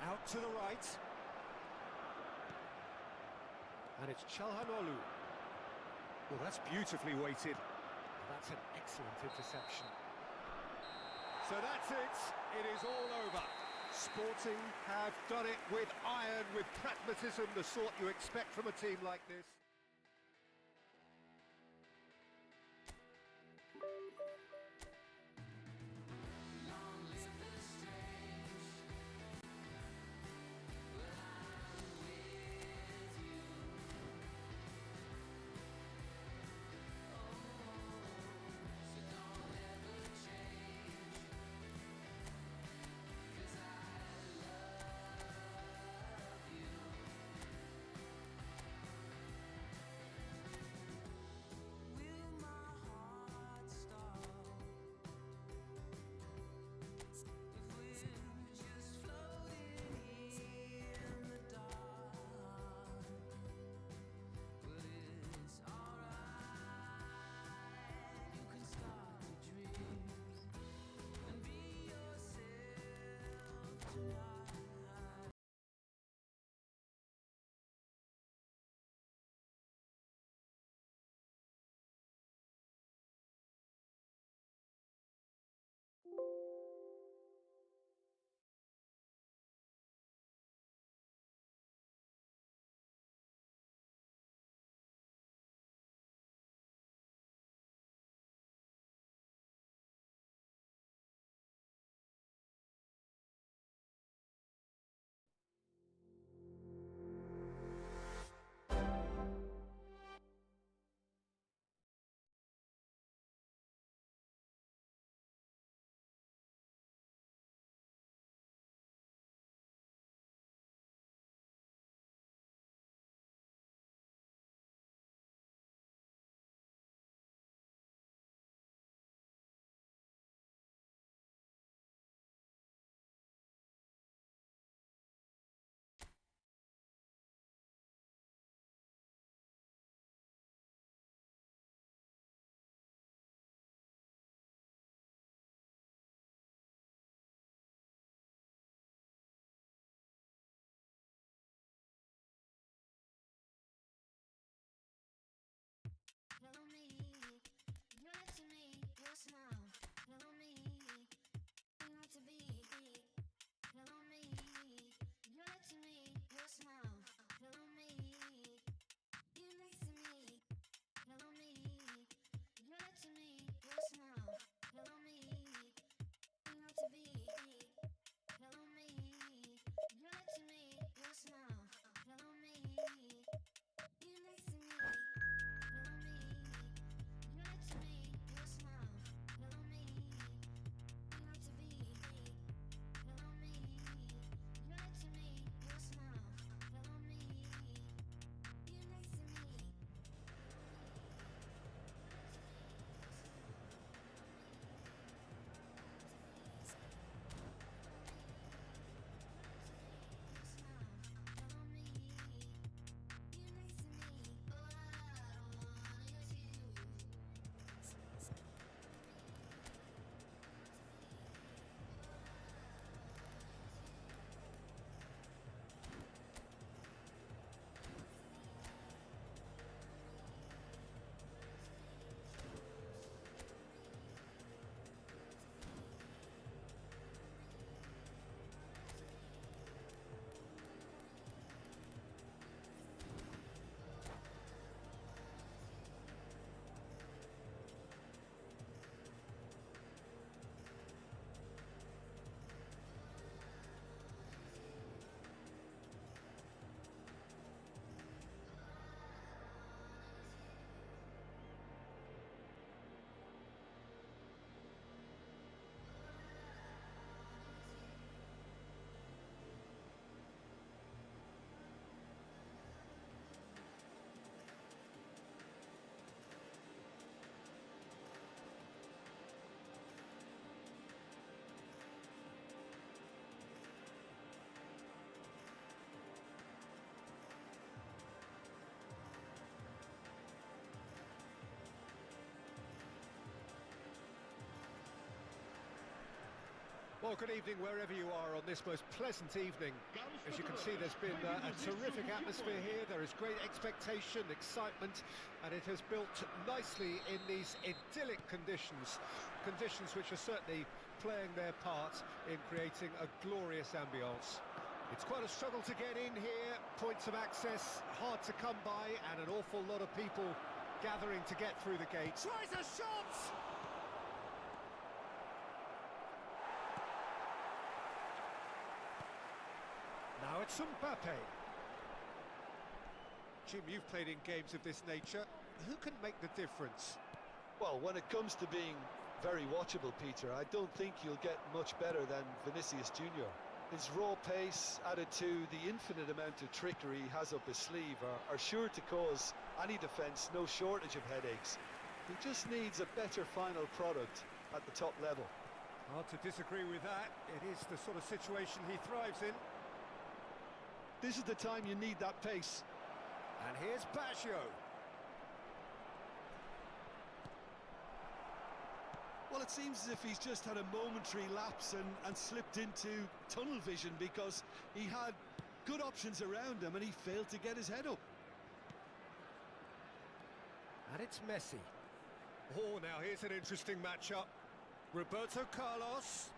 Out to the right. And it's Çalhanoğlu. Well, that's beautifully weighted. That's an excellent interception. So that's it. It is all over. Sporting have done it with iron, with pragmatism, the sort you expect from a team like this. Well, good evening wherever you are on this most pleasant evening. As you can see, there's been a terrific atmosphere here. There is great expectation, excitement, and it has built nicely in these idyllic conditions. Conditions which are certainly playing their part in creating a glorious ambience. It's quite a struggle to get in here, points of access hard to come by, and an awful lot of people gathering to get through the gate. Tries a shot! Now it's Mbappe. Jim, you've played in games of this nature. Who can make the difference? Well, when it comes to being very watchable, Peter, I don't think you'll get much better than Vinicius Junior. His raw pace, added to the infinite amount of trickery he has up his sleeve, are sure to cause any defence no shortage of headaches. He just needs a better final product at the top level. Hard to disagree with that. It is the sort of situation he thrives in. This is the time you need that pace. And here's Baggio. Well, it seems as if he's just had a momentary lapse and slipped into tunnel vision, because he had good options around him and he failed to get his head up. And it's Messi. Oh, now here's an interesting matchup. Roberto Carlos.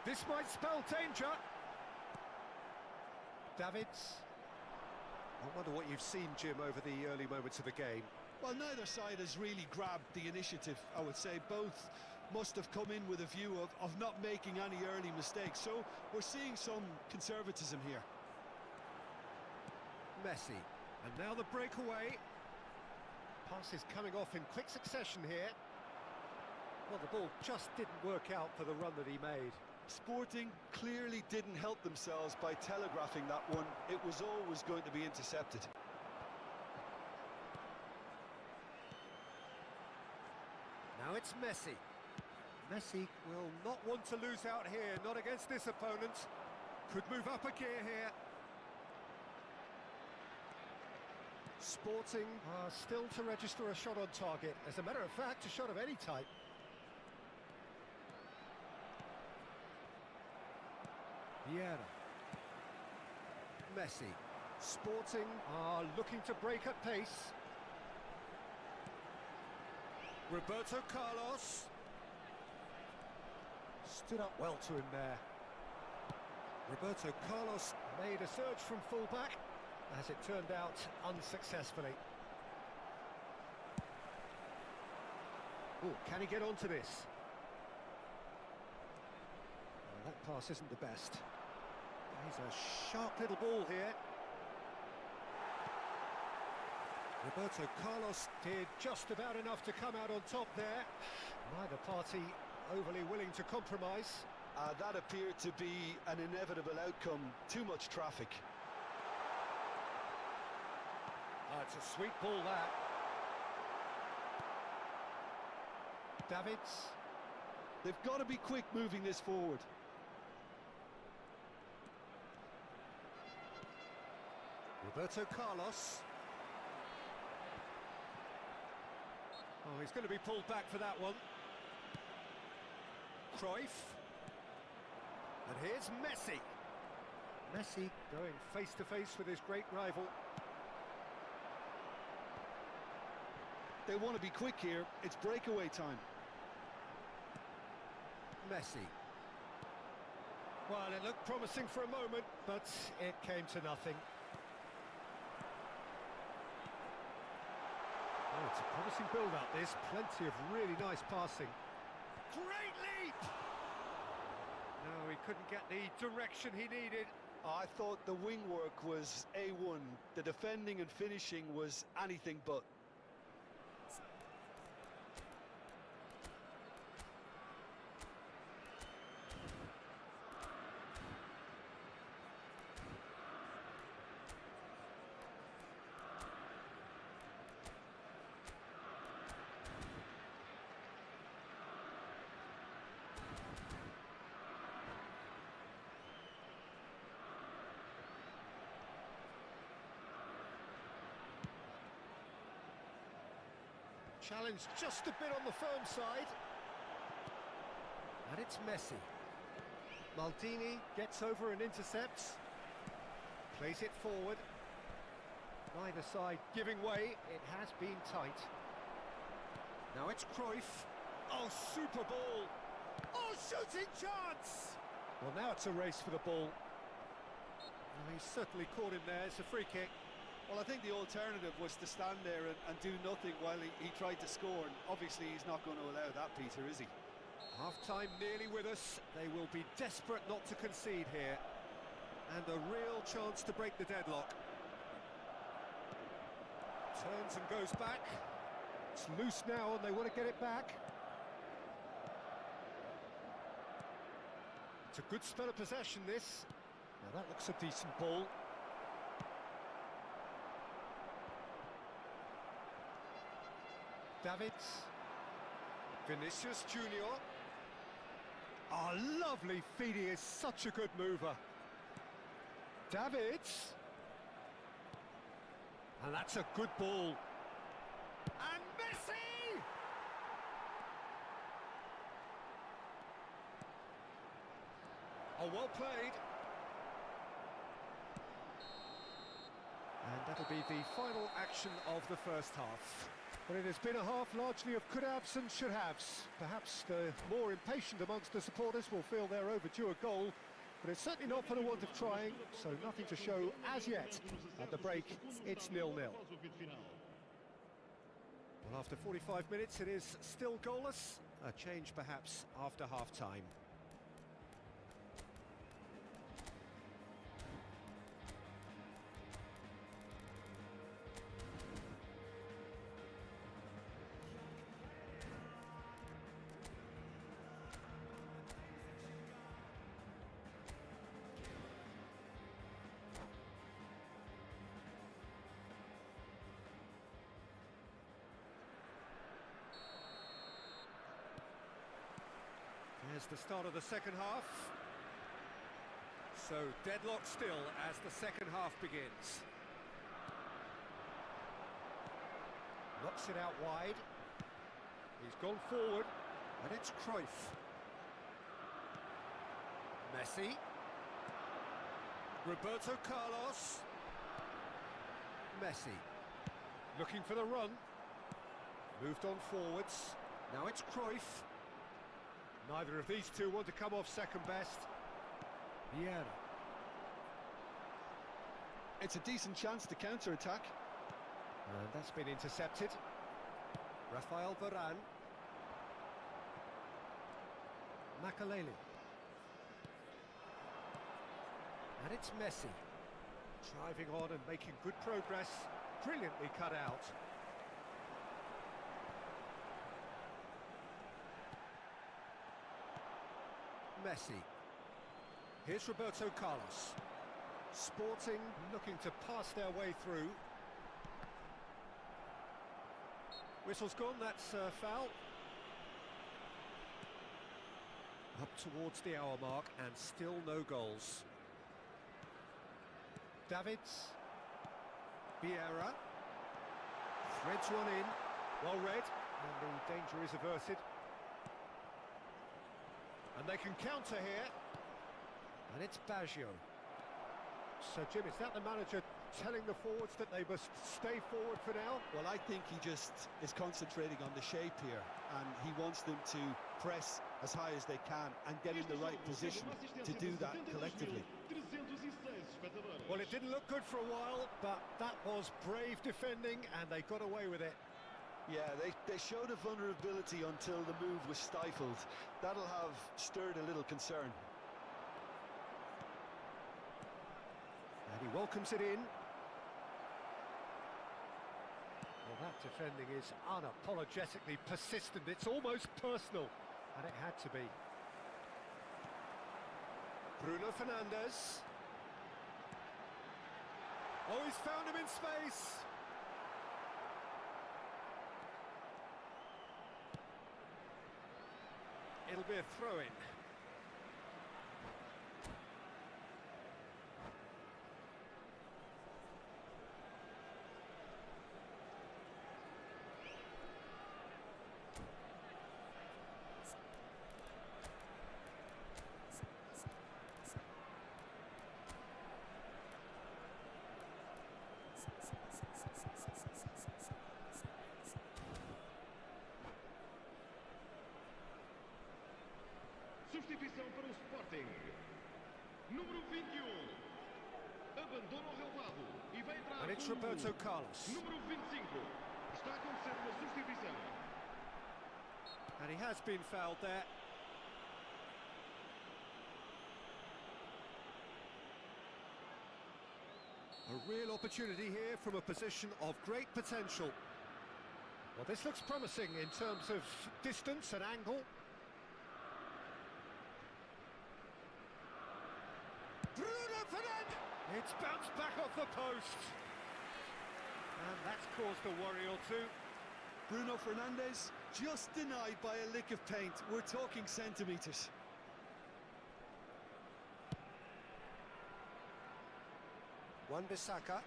This might spell danger. Davids. I wonder what you've seen, Jim, over the early moments of the game. Well, neither side has really grabbed the initiative, I would say. Both must have come in with a view of not making any early mistakes. So we're seeing some conservatism here. Messi. And now the breakaway. Pass is coming off in quick succession here. Well, the ball just didn't work out for the run that he made. Sporting clearly didn't help themselves by telegraphing that one. It was always going to be intercepted. Now it's Messi. Messi will not want to lose out here, not against this opponent. Could move up a gear here. Sporting are still to register a shot on target. As a matter of fact, a shot of any type. Vieira. Messi. Sporting are looking to break at pace. Roberto Carlos. Stood up well to him there. Roberto Carlos made a surge from fullback, as it turned out unsuccessfully. Oh, can he get onto this? Oh, that pass isn't the best. He's a sharp little ball here. Roberto Carlos did just about enough to come out on top there. Neither party overly willing to compromise. That appeared to be an inevitable outcome. Too much traffic. It's a sweet ball, that. Davids. They've got to be quick moving this forward. Roberto Carlos. Oh, he's going to be pulled back for that one. Cruyff. And here's Messi. Messi going face to face with his great rival. They want to be quick here. It's breakaway time. Messi. Well, it looked promising for a moment, but it came to nothing. Oh, it's a promising build-up, this. Plenty of really nice passing. Great leap! No, he couldn't get the direction he needed. I thought the wing work was A1. The defending and finishing was anything but. Challenge just a bit on the firm side. And it's Messi. Maldini gets over and intercepts. Plays it forward. Neither side giving way. It has been tight. Now it's Cruyff. Oh, super ball. Oh, shooting chance! Well, now it's a race for the ball. Well, he's certainly caught him there. It's a free kick. Well, I think the alternative was to stand there and do nothing while he tried to score, and obviously he's not going to allow that, Peter, is he? Half-time nearly with us. They will be desperate not to concede here. And a real chance to break the deadlock. Turns and goes back. It's loose now and they want to get it back. It's a good spell of possession, this. Now that looks a decent ball. Davids. Vinicius Junior. Oh, lovely feed. He is such a good mover. Davids. And that's a good ball. And Messi! Oh, well played. And that'll be the final action of the first half. But it has been a half largely of could-haves and should-haves. Perhaps the more impatient amongst the supporters will feel they're overdue a goal, but it's certainly not for the want of trying, so nothing to show as yet. At the break, it's 0-0. Well, after 45 minutes, it is still goalless. A change, perhaps, after half-time. Here's the start of the second half. So deadlock still as the second half begins. Knocks it out wide. He's gone forward, and it's Cruyff. Messi. Roberto Carlos. Messi. Looking for the run. Moved on forwards. Now it's Cruyff. Neither of these two want to come off second best. Vieira. It's a decent chance to counter-attack. And that's been intercepted. Rafael Varane. Makaleli. And it's Messi. Driving on and making good progress. Brilliantly cut out. Messi. Here's Roberto Carlos. Sporting looking to pass their way through. Whistle's gone, that's a foul. Up towards the hour mark and still no goals. Davids. Vieira. Threads one in. Well read. And the danger is averted. And they can counter here. And it's Baggio. So, Jim, is that the manager telling the forwards that they must stay forward for now? Well, I think he just is concentrating on the shape here, and he wants them to press as high as they can and get in the right position to do that collectively. Well, it didn't look good for a while, but that was brave defending, and they got away with it. Yeah, they showed a vulnerability until the move was stifled. That'll have stirred a little concern. And he welcomes it in. Well, that defending is unapologetically persistent. It's almost personal, and it had to be. Bruno Fernandes. Oh, he's found him in space. It'll be a throw-in. Sporting. Número 21. Abandona o relvado e vai entrar And it's o Roberto Carlos. número 25. Está a acontecer uma substituição. And he has been fouled there. A real opportunity here from a position of great potential. Well, this looks promising in terms of distance and angle. Bruno Fernandes! It's bounced back off the post. And that's caused a worry or two. Bruno Fernandes just denied by a lick of paint. We're talking centimetres. Wan-Bissaka.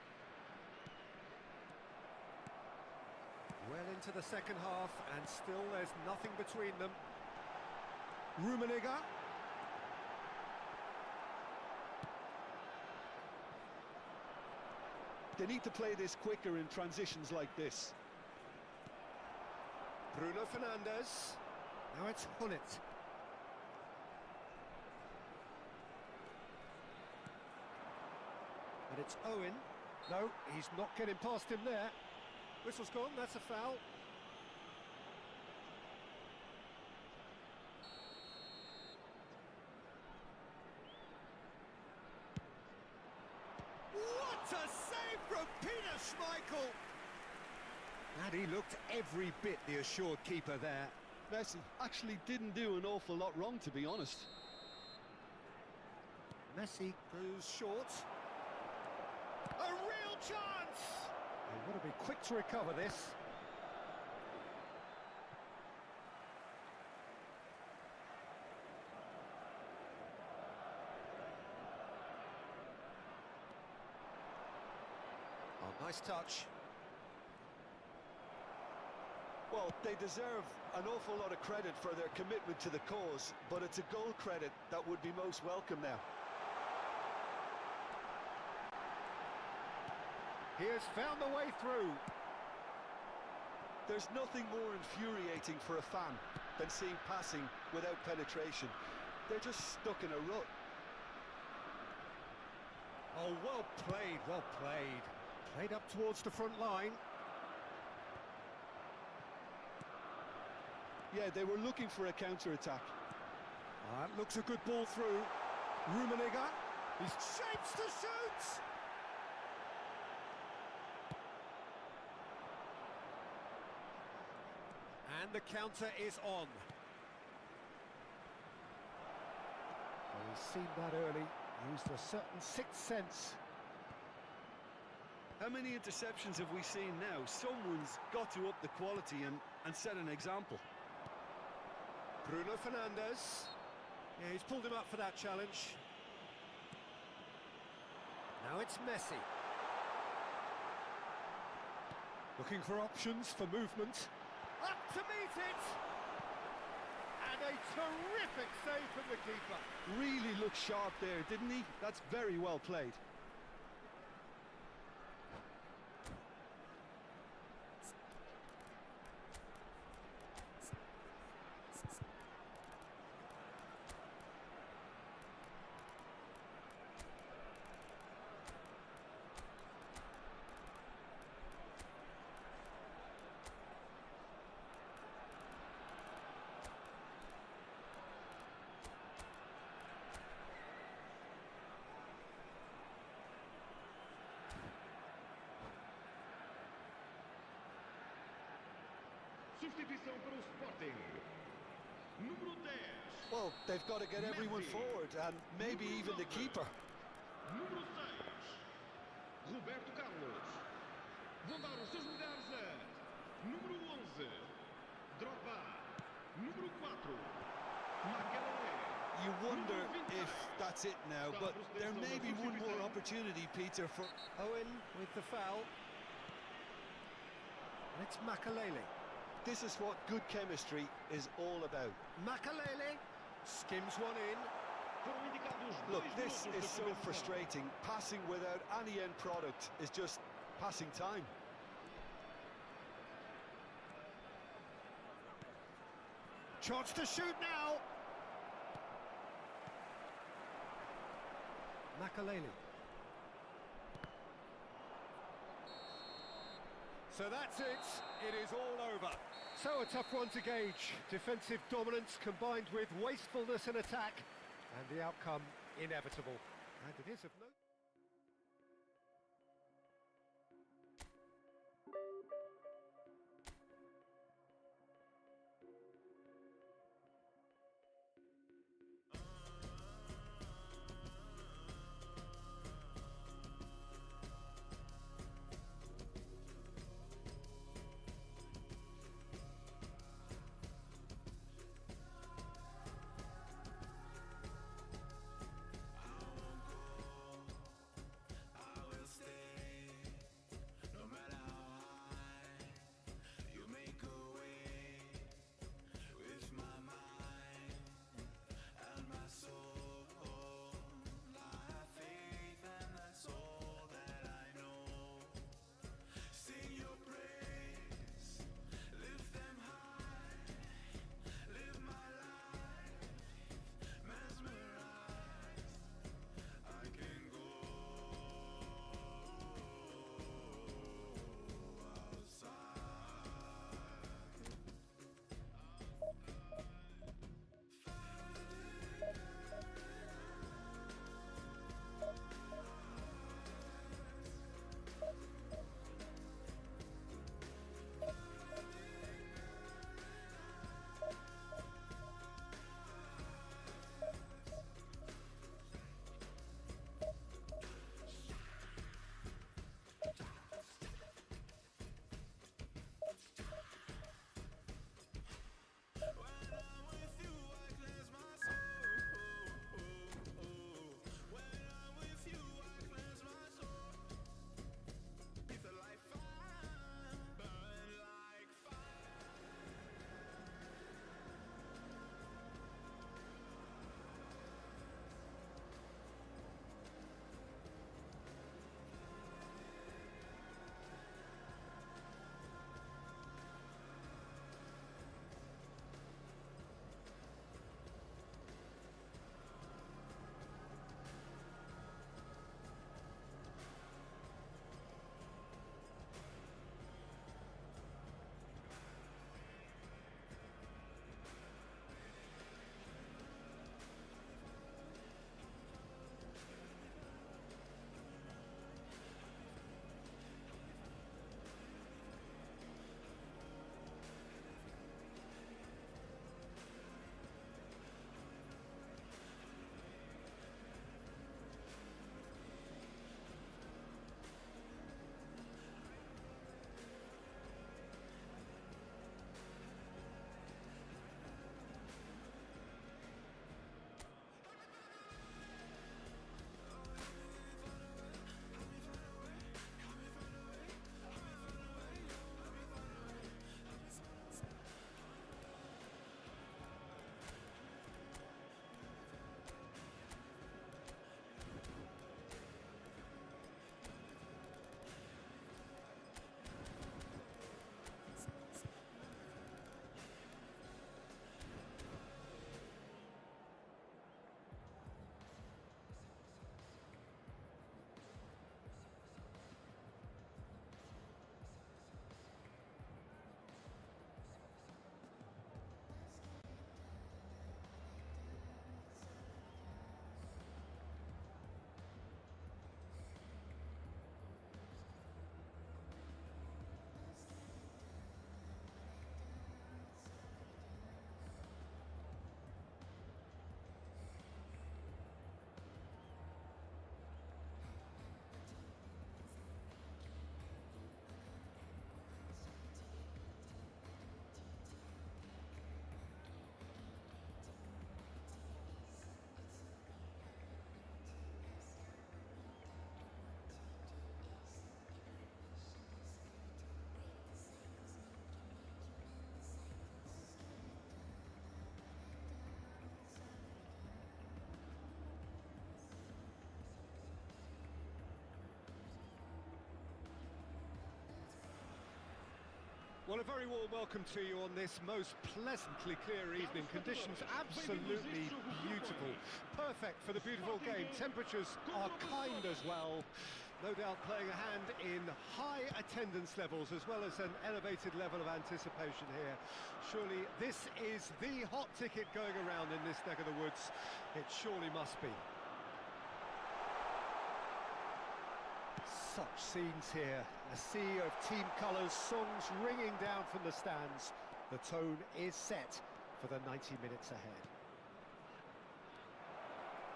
Well into the second half, and still there's nothing between them. Rummenigge. They need to play this quicker in transitions like this. Bruno Fernandes. Now it's Hullet. And it's Owen. No, he's not getting past him there. Whistle's gone, that's a foul. What a save from Peter Schmeichel! And he looked every bit the assured keeper there. Messi actually didn't do an awful lot wrong, to be honest. Messi goes short. A real chance! They've got to be quick to recover this. Oh, nice touch. Well, they deserve an awful lot of credit for their commitment to the cause, but it's a goal credit that would be most welcome now. He has found the way through. There's nothing more infuriating for a fan than seeing passing without penetration. They're just stuck in a rut. Oh, well played, well played. Played up towards the front line. Yeah, they were looking for a counter-attack. That looks a good ball through. Rummenigge. He's shapes to shoot! And the counter is on. Well, he's seen that early. Used a certain sixth sense. How many interceptions have we seen now? Someone's got to up the quality and set an example. Bruno Fernandes. Yeah, he's pulled him up for that challenge. Now it's Messi. Looking for options for movement. Up to meet it! And a terrific save from the keeper. Really looked sharp there, didn't he? That's very well played. Substituição para o Sporting. Número 10. Well, they've got to get everyone Messi. forward, and maybe even the keeper. Número 6. Roberto Carlos. Vão dar os seus lugares a número 11. Drogba. Número 4. Magalhães. You wonder if that's it now, but there may be one more opportunity, Peter, for... Owen with the foul. And it's Makalele. This is what good chemistry is all about. Makalele skims one in. Foram indicados Look, dois this minutos is de so compensação. frustrating. Passing without any end product is just passing time. Chance to shoot now. Makaleli. So that's it. It is all over. So a tough one to gauge. Defensive dominance combined with wastefulness in attack, and the outcome inevitable. And it is of no... Well, a very warm welcome to you on this most pleasantly clear evening. Conditions absolutely beautiful. Perfect for the beautiful game. Temperatures are kind as well. No doubt playing a hand in high attendance levels as well as an elevated level of anticipation here. Surely this is the hot ticket going around in this neck of the woods. It surely must be. Such scenes here, a sea of team colours, songs ringing down from the stands. The tone is set for the 90 minutes ahead.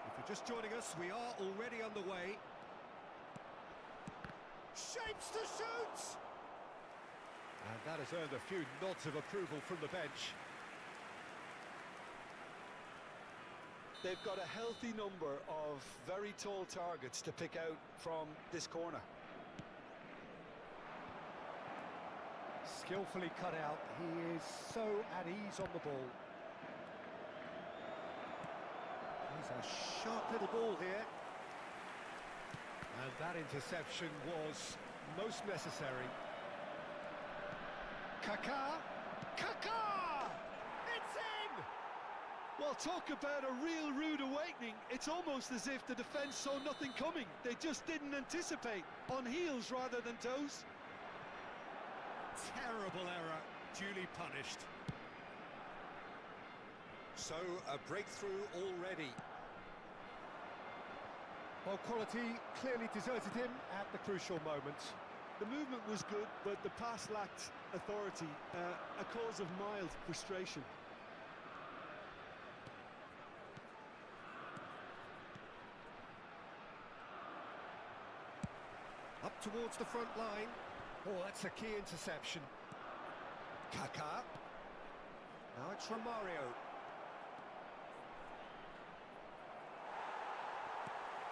If you're just joining us, we are already underway. Shapes to shoot! And that has earned a few nods of approval from the bench. They've got a healthy number of very tall targets to pick out from this corner. Skillfully cut out, he is so at ease on the ball. He's a sharp little ball here. And that interception was most necessary. Kaká! Kaká! It's in! Well, talk about a real rude awakening. It's almost as if the defence saw nothing coming. They just didn't anticipate. On heels rather than toes. Terrible error, duly punished. So, a breakthrough already. Well, quality clearly deserted him at the crucial moment. The movement was good, but the pass lacked authority, a cause of mild frustration. Up towards the front line. Oh, that's a key interception. Kaká. Now it's Romario.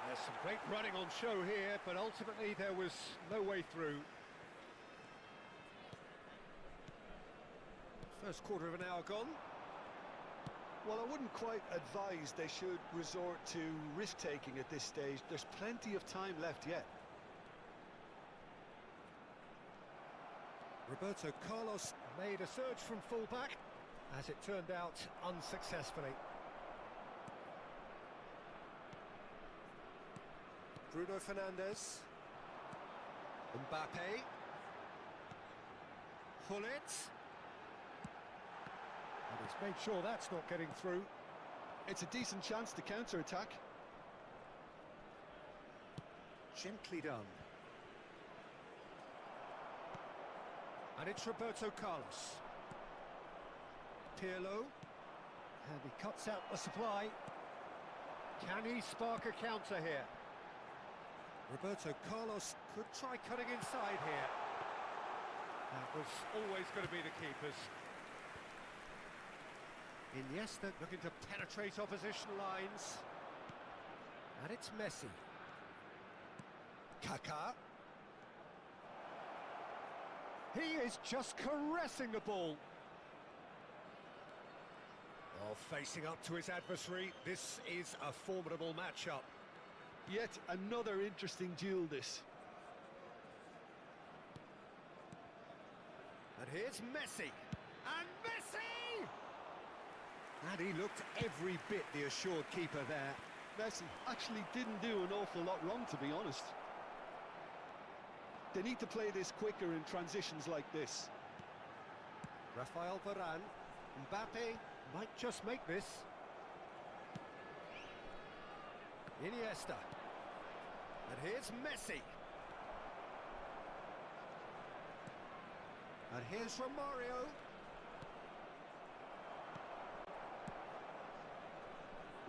There's some great running on show here, but ultimately there was no way through. First quarter of an hour gone. Well, I wouldn't quite advise they should resort to risk-taking at this stage. There's plenty of time left yet. Roberto Carlos made a surge from full-back, as it turned out unsuccessfully. Bruno Fernandes. Mbappe. Hullet. And he's made sure that's not getting through. It's a decent chance to counter-attack. Gently done. And it's Roberto Carlos. Pirlo. And he cuts out the supply. Can he spark a counter here? Roberto Carlos could try cutting inside here. That was always going to be the keepers. Iniesta looking to penetrate opposition lines. And it's Messi. Kaká. He is just caressing the ball. Oh, facing up to his adversary, this is a formidable matchup. Yet another interesting duel, this. And here's Messi. And Messi! And he looked every bit the assured keeper there. Messi actually didn't do an awful lot wrong, to be honest. They need to play this quicker in transitions like this. Rafael Varane. Mbappe might just make this. Iniesta. And here's Messi. And here's Romario.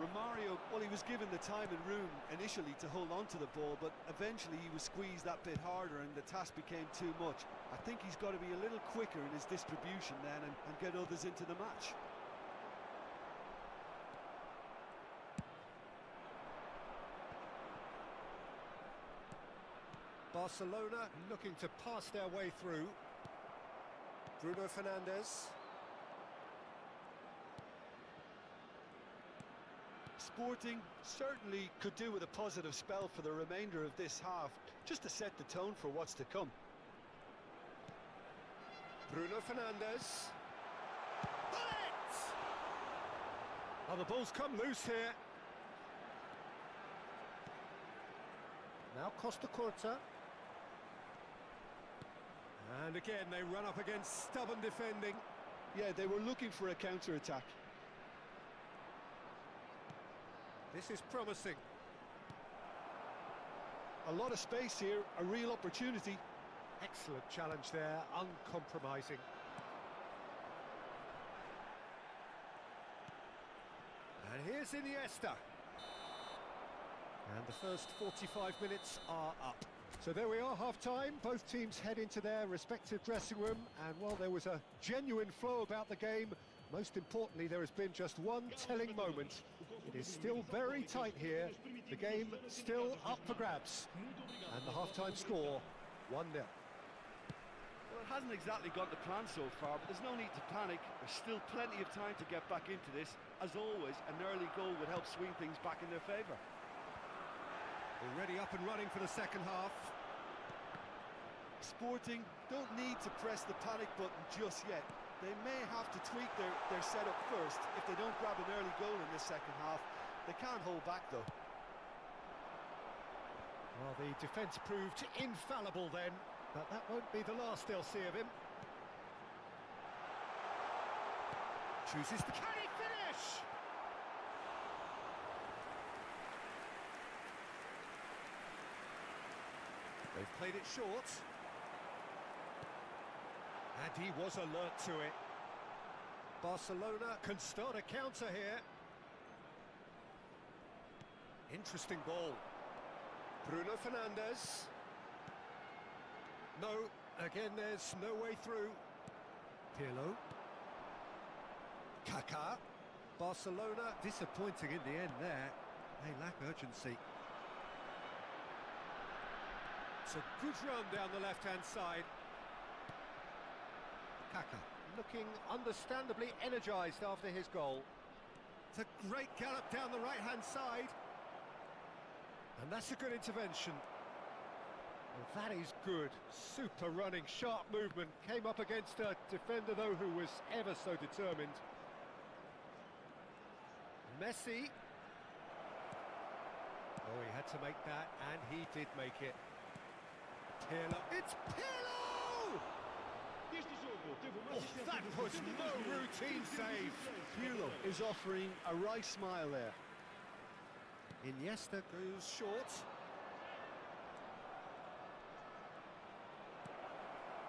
Romario, well, he was given the time and room initially to hold on to the ball, but eventually he was squeezed that bit harder and the task became too much. I think he's got to be a little quicker in his distribution then and get others into the match. Barcelona looking to pass their way through. Bruno Fernandes. Sporting certainly could do with a positive spell for the remainder of this half, just to set the tone for what's to come. Bruno Fernandes. Bullet! Oh, the ball's come loose here. Now Costa Curta. And again, they run up against stubborn defending. Yeah, they were looking for a counter-attack. This is promising. A lot of space here, a real opportunity. Excellent challenge there, uncompromising. And here's Iniesta. And the first 45 minutes are up. So there we are, half-time. Both teams head into their respective dressing room. And while there was a genuine flow about the game, most importantly, there has been just one telling moment. It is still very tight here. The game still up for grabs. And the half-time score, 1-0. Well, it hasn't exactly gone to plan so far, but there's no need to panic. There's still plenty of time to get back into this. As always, an early goal would help swing things back in their favour. Already up and running for the second half. Sporting don't need to press the panic button just yet. They may have to tweak their setup first if they don't grab an early goal in this second half. They can't hold back though. Well, the defence proved infallible then, but that won't be the last they'll see of him. Chooses the... Can he finish? They've played it short. And he was alert to it. Barcelona can start a counter here. Interesting ball. Bruno Fernandes. No, again there's no way through. Pirlo. Kaká. Barcelona disappointing in the end there. They lack urgency. It's a good run down the left-hand side. Kaká looking understandably energised after his goal. It's a great gallop down the right-hand side. And that's a good intervention. Well, that is good. Super running, sharp movement. Came up against a defender, though, who was ever so determined. Messi. Oh, he had to make that, and he did make it. Pirlo. It's Pirlo! Oh, that was no routine save. Pirlo is offering a wry smile there. Iniesta goes short.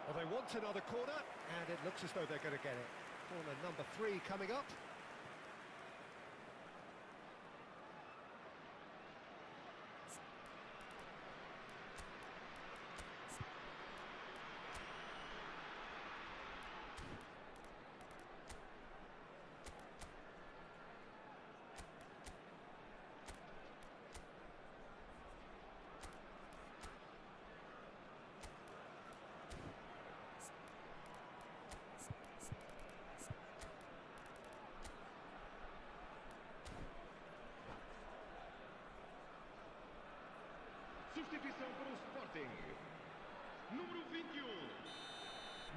Well, they want another corner, and it looks as though they're going to get it. Corner number 3 coming up. Substituição para o Sporting. Número 21.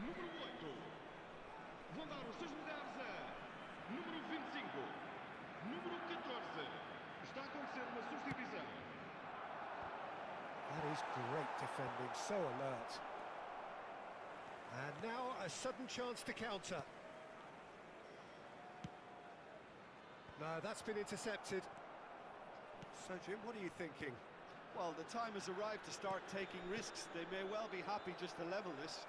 Número 8. Vão dar os seus lugares a número 25. Número 14. Está a acontecer uma substituição. That is great defending, so alert. And now a sudden chance to counter. No, that's been intercepted. So, Jim, what are you thinking? Well, the time has arrived to start taking risks. They may well be happy just to level this.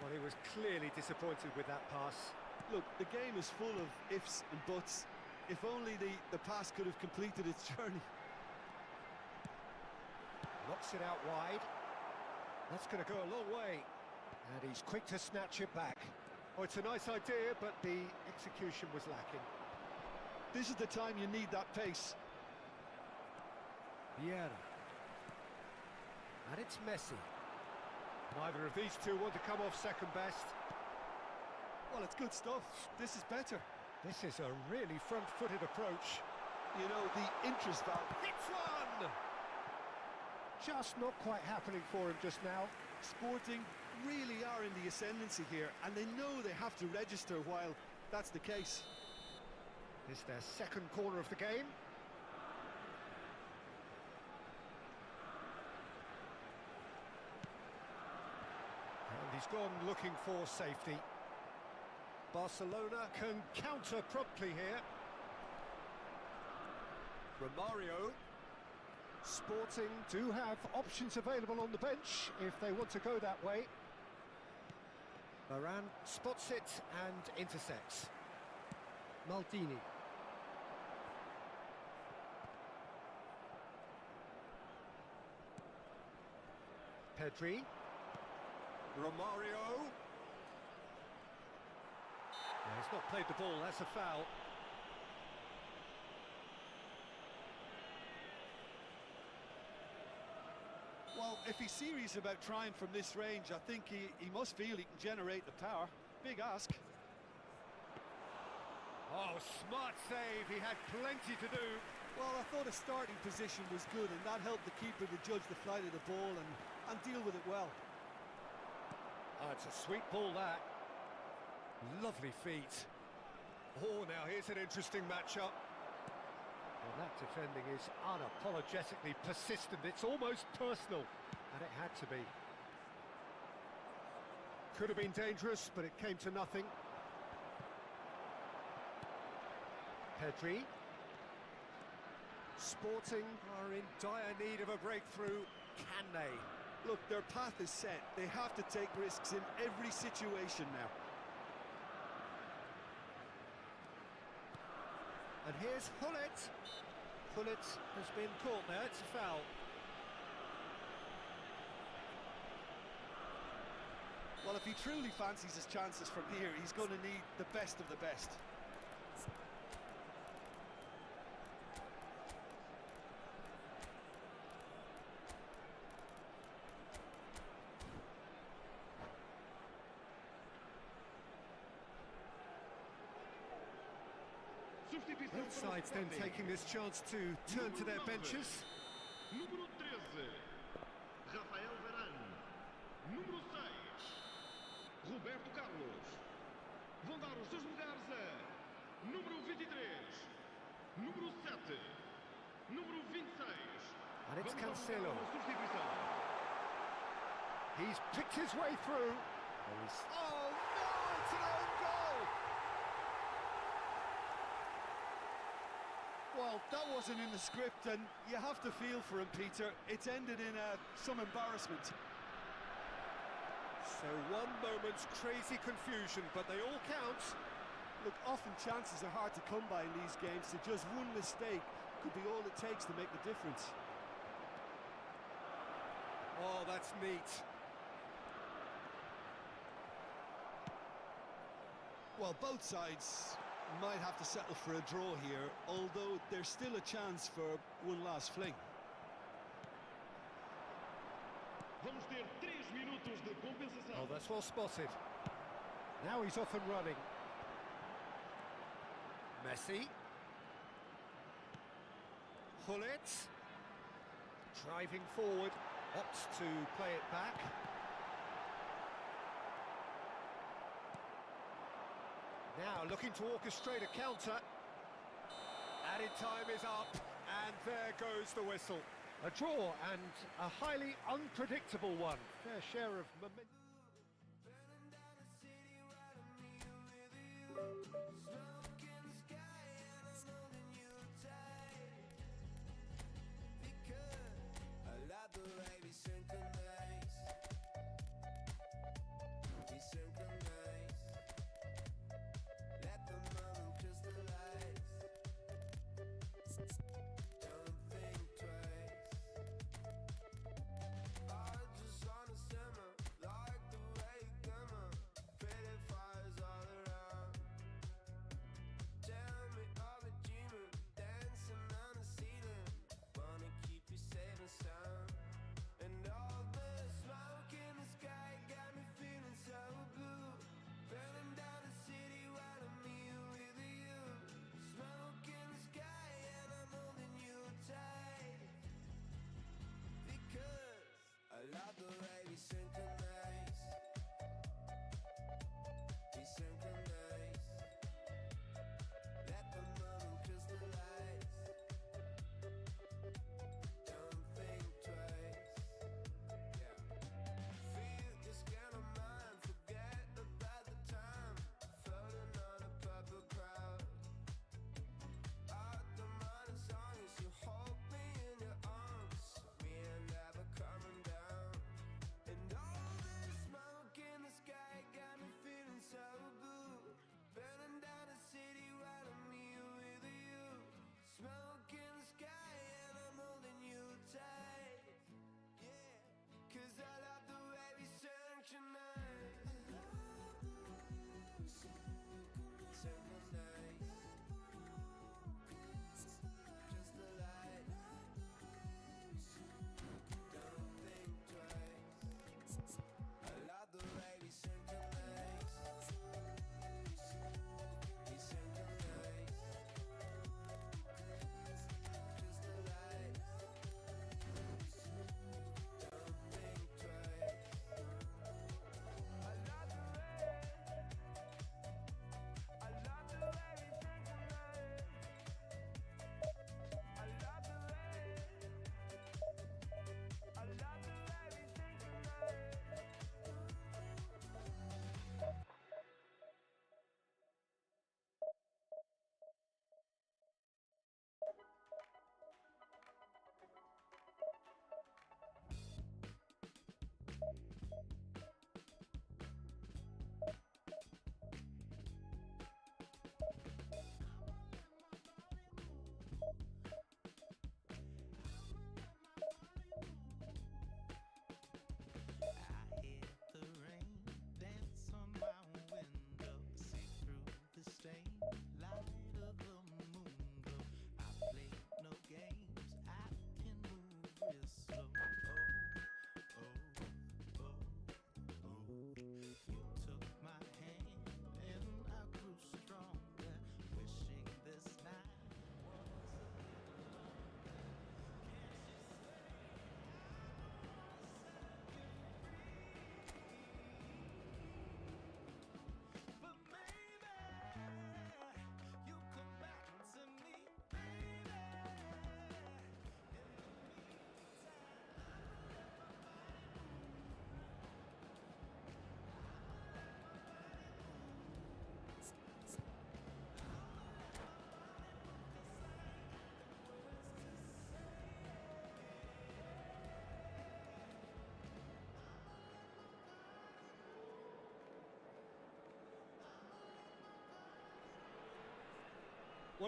Well, he was clearly disappointed with that pass. Look, the game is full of ifs and buts. If only the pass could have completed its journey. Knocks it out wide. That's going to go a long way. And he's quick to snatch it back. Oh, it's a nice idea, but the execution was lacking. This is the time you need that pace. Vieira. And it's Messi. Neither of these two want to come off second best. Well, it's good stuff. This is better. This is a really front-footed approach. You know, the interest value. Hits one! Just not quite happening for him just now. Sporting really are in the ascendancy here, and they know they have to register while that's the case. It's their second corner of the game. And he's gone looking for safety. Barcelona can counter promptly here. Romario. Sporting do have options available on the bench if they want to go that way. Varane spots it and intercepts. Maldini. Pedri. Romario. No, he's not played the ball, that's a foul. Well, if he's serious about trying from this range, I think he must feel he can generate the power. Big ask. Oh, smart save, he had plenty to do. Well, I thought his starting position was good, and that helped the keeper to judge the flight of the ball and deal with it well. Oh, it's a sweet ball, that. Lovely feet. Oh, now here's an interesting matchup. Well, that defending is unapologetically persistent. It's almost personal, and it had to be. Could have been dangerous, but it came to nothing. Pedri. Sporting are in dire need of a breakthrough. Can they? Look, their path is set. They have to take risks in every situation now. And here's Hullet. Hullet has been caught there, it's a foul. Well, if he truly fancies his chances from here, he's going to need the best of the best. Both sides then taking this chance to turn to their benches. Número 13, Rafael Varane. Número 6, Roberto Carlos. Vão dar os seus lugares a número 23, número 7, número 26. And it's Vamos Cancelo. a uma substituição. He's picked his way through. Oh no, it's an own goal! Well, that wasn't in the script, and you have to feel for him, Peter. It's ended in some embarrassment. So one moment's crazy confusion, but they all count. Look, often chances are hard to come by in these games, so just one mistake could be all it takes to make the difference. Oh, that's neat. Well, both sides might have to settle for a draw here, although there's still a chance for one last fling. Vamos ter 3 minutos de compensação. Oh, that's well spotted. Now he's off and running. Messi. Hullet. Driving forward, opts to play it back. Now looking to orchestrate a counter. Added time is up, and there goes the whistle. A draw and a highly unpredictable one. Fair share of momentum.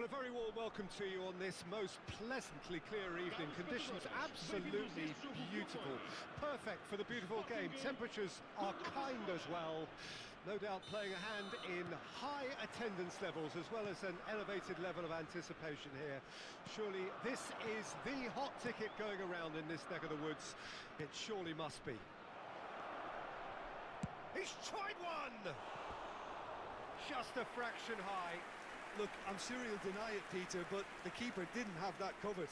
Well, a very warm welcome to you on this most pleasantly clear evening. Conditions absolutely beautiful. Perfect for the beautiful game. Temperatures are kind as well. No doubt playing a hand in high attendance levels as well as an elevated level of anticipation here. Surely this is the hot ticket going around in this neck of the woods. It surely must be. He's tried one! Just a fraction high. Look, I'm sure he'll deny it, Peter, but the keeper didn't have that covered.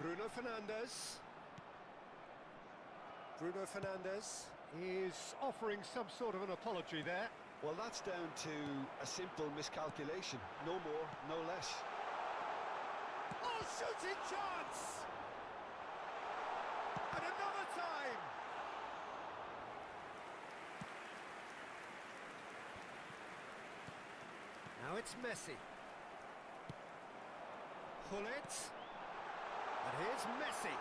Bruno Fernandes. Bruno Fernandes is offering some sort of an apology there. Well, that's down to a simple miscalculation. No more, no less. Oh, shooting chance! And another time! Now it's Messi. Gullit. And here's Messi.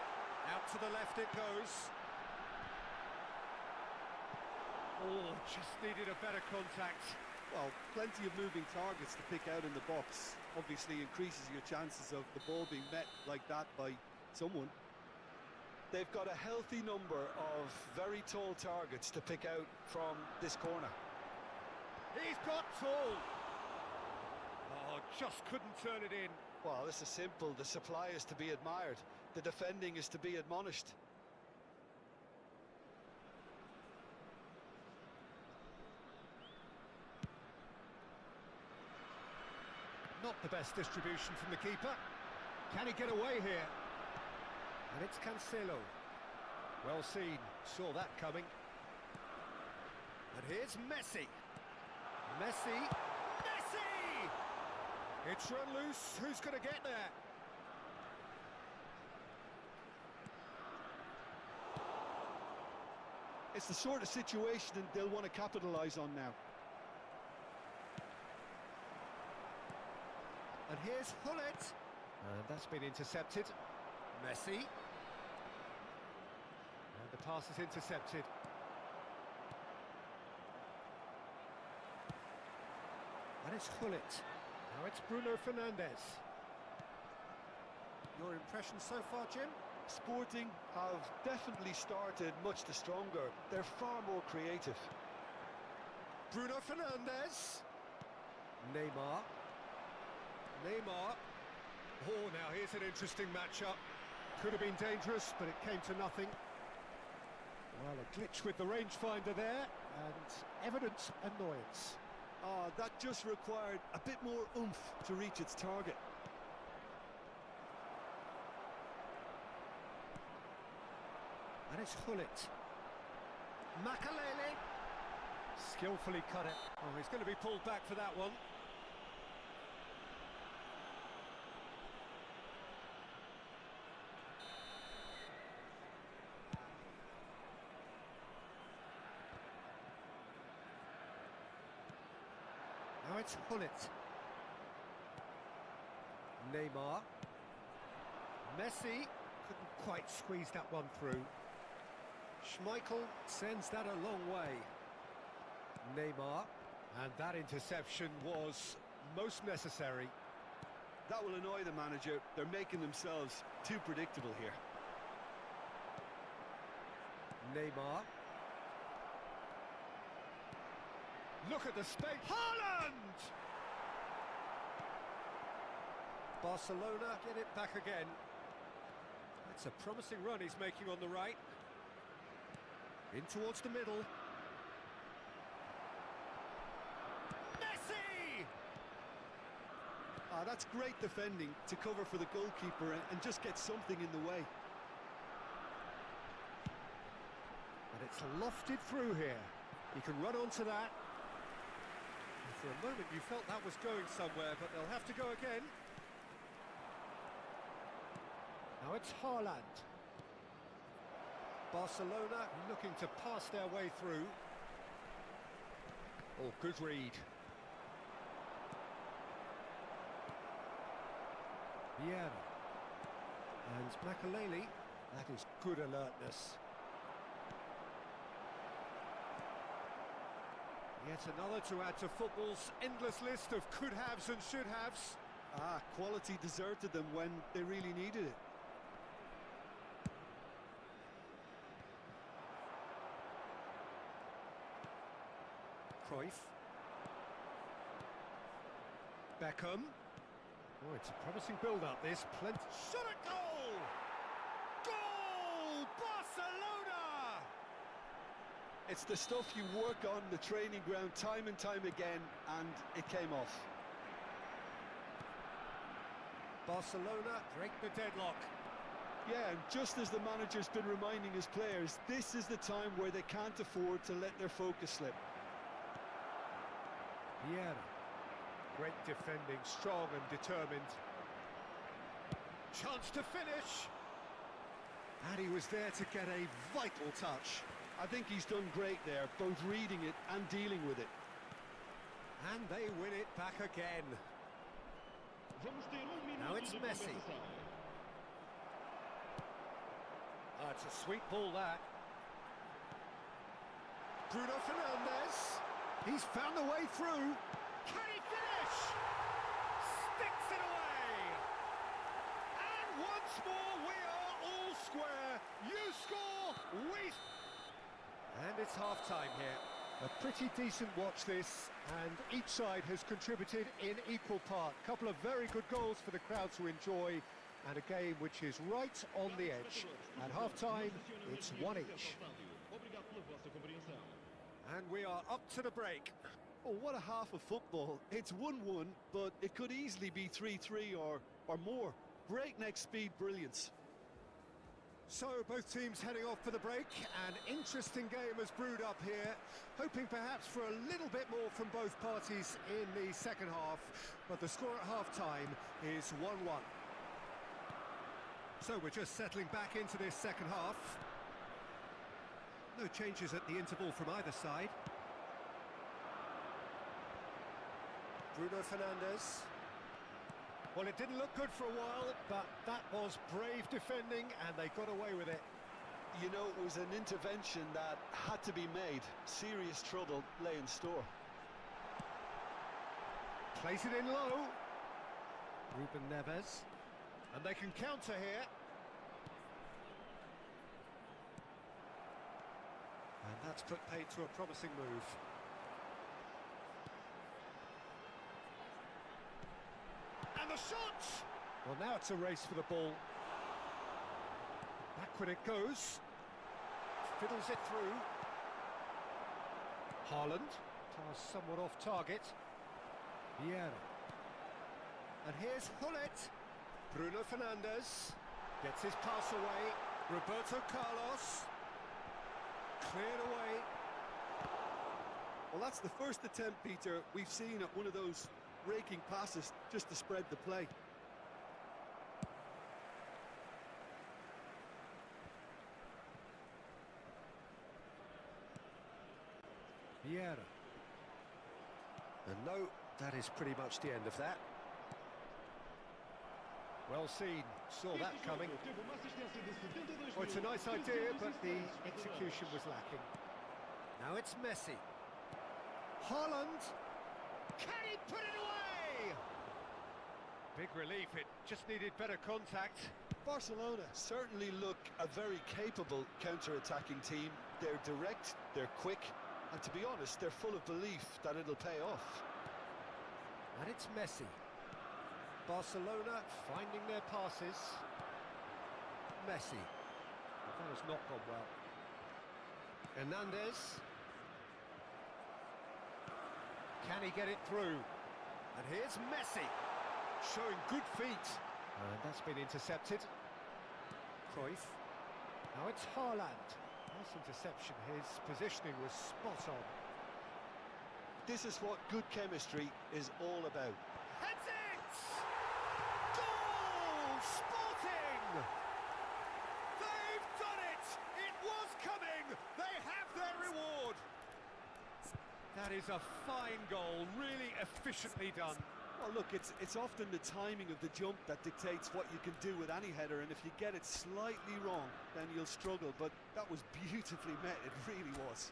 Out to the left it goes. Oh, just needed a better contact. Well, plenty of moving targets to pick out in the box. Obviously increases your chances of the ball being met like that by someone. They've got a healthy number of very tall targets to pick out from this corner. He's got tall. Oh, just couldn't turn it in. Well, this is simple. The supply is to be admired. The defending is to be admonished. Not the best distribution from the keeper. Can he get away here? And it's Cancelo. Well seen. Saw that coming. And here's Messi. Messi. Messi! It's run loose. Who's going to get there? It's the sort of situation that they'll want to capitalise on now. And here's Gullit. And that's been intercepted. Messi. And the pass is intercepted. And it's Gullit. Now it's Bruno Fernandes. Your impression so far, Jim? Sporting have definitely started much the stronger. They're far more creative. Bruno Fernandes. Neymar. Neymar. Oh, now here's an interesting matchup. Could have been dangerous, but it came to nothing. Well, a glitch with the rangefinder there, and evident annoyance. That just required a bit more oomph to reach its target. And it's Gullit. Makalele. Skillfully cut it. Oh, he's going to be pulled back for that one. Now it's Gullit. Neymar. Messi couldn't quite squeeze that one through. Schmeichel sends that a long way. Neymar. And that interception was most necessary. That will annoy the manager. They're making themselves too predictable here. Neymar. Look at the space. Haaland! Barcelona get it back again. It's a promising run he's making on the right. In towards the middle. Messi! That's great defending to cover for the goalkeeper and just get something in the way. And it's lofted through here. He can run onto that. And for a moment you felt that was going somewhere, but they'll have to go again. Now it's Haaland. Barcelona looking to pass their way through. Oh, good read. Vieira. And Makalele. That is good alertness. Yet another to add to football's endless list of could-haves and should-haves. Quality deserted them when they really needed it. Cruyff. Beckham. Oh, it's a promising build-up, this. Plenty. Shot at goal! Goal! Barcelona! It's the stuff you work on the training ground time and time again, and it came off. Barcelona break the deadlock. Yeah, and just as the manager's been reminding his players, this is the time where they can't afford to let their focus slip. Vieira. Great defending, strong and determined. Chance to finish. And he was there to get a vital touch. I think he's done great there, both reading it and dealing with it. And they win it back again. Now it's Messi. It's a sweet ball, that. Bruno Fernandes. He's found a way through. Can he finish? Sticks it away. And once more we are all square. You score, we... And it's half-time here. A pretty decent watch this, and each side has contributed in equal part. A couple of very good goals for the crowd to enjoy, and a game which is right on the edge. At half-time, it's one each. And we are up to the break. Oh, what a half of football. It's 1-1, but it could easily be 3-3 or more. Breakneck speed brilliance. So both teams heading off for the break. An interesting game has brewed up here, hoping perhaps for a little bit more from both parties in the second half, but the score at half-time is 1-1. So we're just settling back into this second half. No changes at the interval from either side. Bruno Fernandes. Well, it didn't look good for a while, but that was brave defending, and they got away with it. You know, it was an intervention that had to be made. Serious trouble lay in store. Plays it in low. Ruben Neves. And they can counter here. And that's put paid to a promising move. And the shot! Well, now it's a race for the ball. Backward it goes. Fiddles it through. Haaland. Pass somewhat off target. Vieira. And here's Hullet. Bruno Fernandes. Gets his pass away. Roberto Carlos. Cleared away. Well, that's the first attempt, Peter, we've seen at one of those raking passes just to spread the play. Vieira. And no, that is pretty much the end of that. Well seen, saw that coming. Well, it's a nice idea, but the execution was lacking. Now it's Messi. Haaland. Can he put it away? Big relief, it just needed better contact. Barcelona certainly look a very capable counter-attacking team. They're direct, they're quick, and to be honest, they're full of belief that it'll pay off. And it's Messi. Barcelona finding their passes. Messi. Well, that has not gone well. Hernandez. Can he get it through? And here's Messi, showing good feet. And that's been intercepted. Cruyff. Now it's Haaland. Nice interception. His positioning was spot on. This is what good chemistry is all about. Heads it! Goal! Sporting! They've done it! It was coming! They have their reward! That is a fine goal, really efficiently done. Well, look, it's often the timing of the jump that dictates what you can do with any header, and if you get it slightly wrong, then you'll struggle, but that was beautifully met, it really was.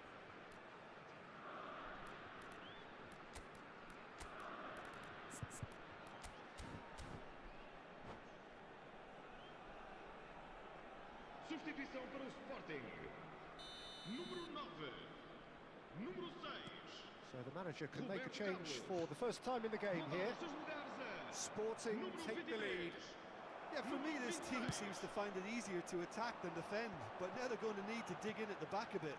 Substituição para o Sporting. Número 9. Número 6. So the manager can make a change for the first time in the game here. Sporting take the lead. Yeah, for me this team seems to find it easier to attack than defend, but now they're going to need to dig in at the back a bit.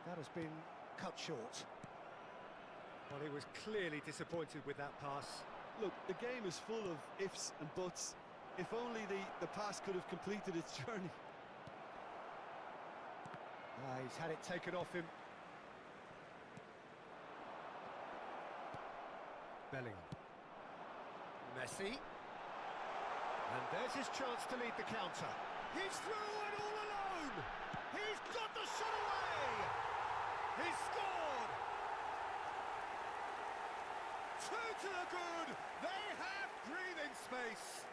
That has been cut short. Well, he was clearly disappointed with that pass. Look, the game is full of ifs and buts. If only the pass could have completed its journey. He's had it taken off him. Bellingham. Messi. And there's his chance to lead the counter. He's through and all alone! He's got the shot away! He's scored! 2 to the good! They have breathing space!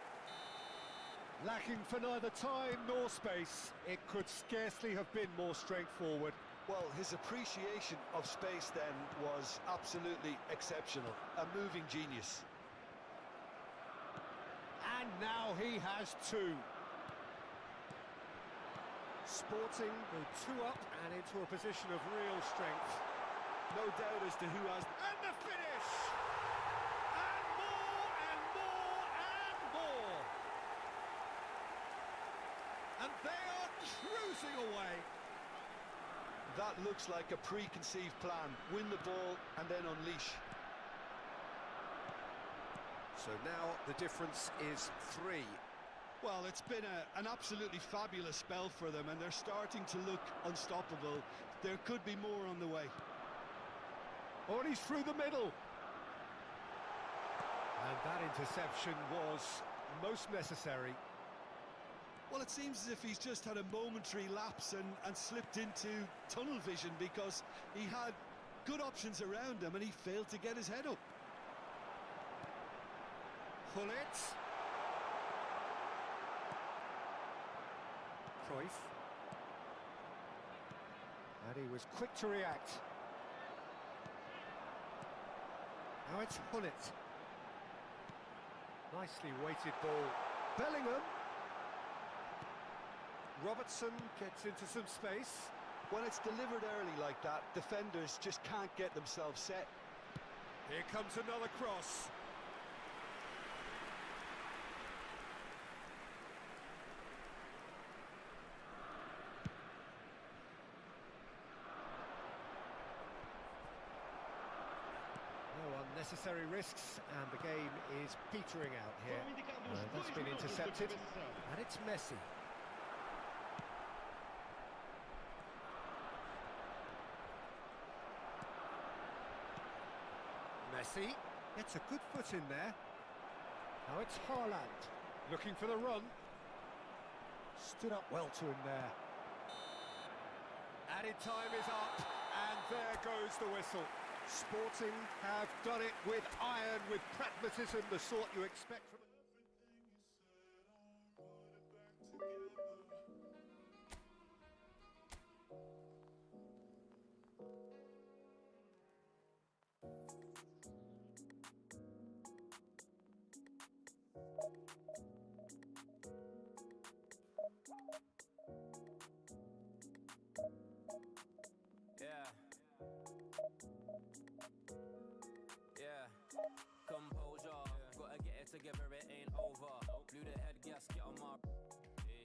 Lacking for neither time nor space, it could scarcely have been more straightforward. Well, his appreciation of space then was absolutely exceptional. A moving genius. And now he has 2. Sporting go 2 up and into a position of real strength. No doubt as to who has... And the finish! And more and more and more! And they are cruising away. That looks like a preconceived plan. Win the ball and then unleash. So now the difference is 3. Well, it's been an absolutely fabulous spell for them, and they're starting to look unstoppable. There could be more on the way. Oh, and he's through the middle. And that interception was most necessary. Well, it seems as if he's just had a momentary lapse and slipped into tunnel vision, because he had good options around him and he failed to get his head up. Pull it. Cruyff. And he was quick to react. Now it's Hullet. Nicely weighted ball. Bellingham. Robertson gets into some space. When it's delivered early like that, defenders just can't get themselves set. Here comes another cross. No unnecessary risks, and the game is petering out here. That's been intercepted, and it's Messi. Messi gets a good foot in there. Now it's Haaland, looking for the run. Stood up well to him there. Added time is up, and there goes the whistle. Sporting have done it with iron, with pragmatism, the sort you expect from... Composure, gotta get it together, it ain't over. Blew the head gasket on my...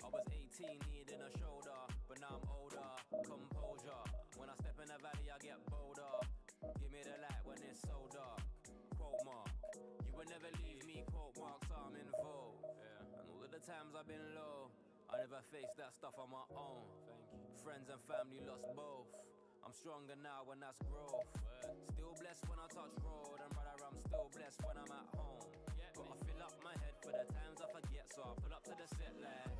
I was 18, needing a shoulder, but now I'm older. Composure, when I step in the valley, I get bolder. Give me the light when it's so dark. Quote mark, you will never leave me, quote marks, I'm in vogue. And all of the times I've been low, I never faced that stuff on my own. Friends and family lost both. I'm stronger now when that's growth. Still blessed when I touch road, and brother, I'm still blessed when I'm at home. Gotta fill up my head for the times I forget, so I pull up to the set like...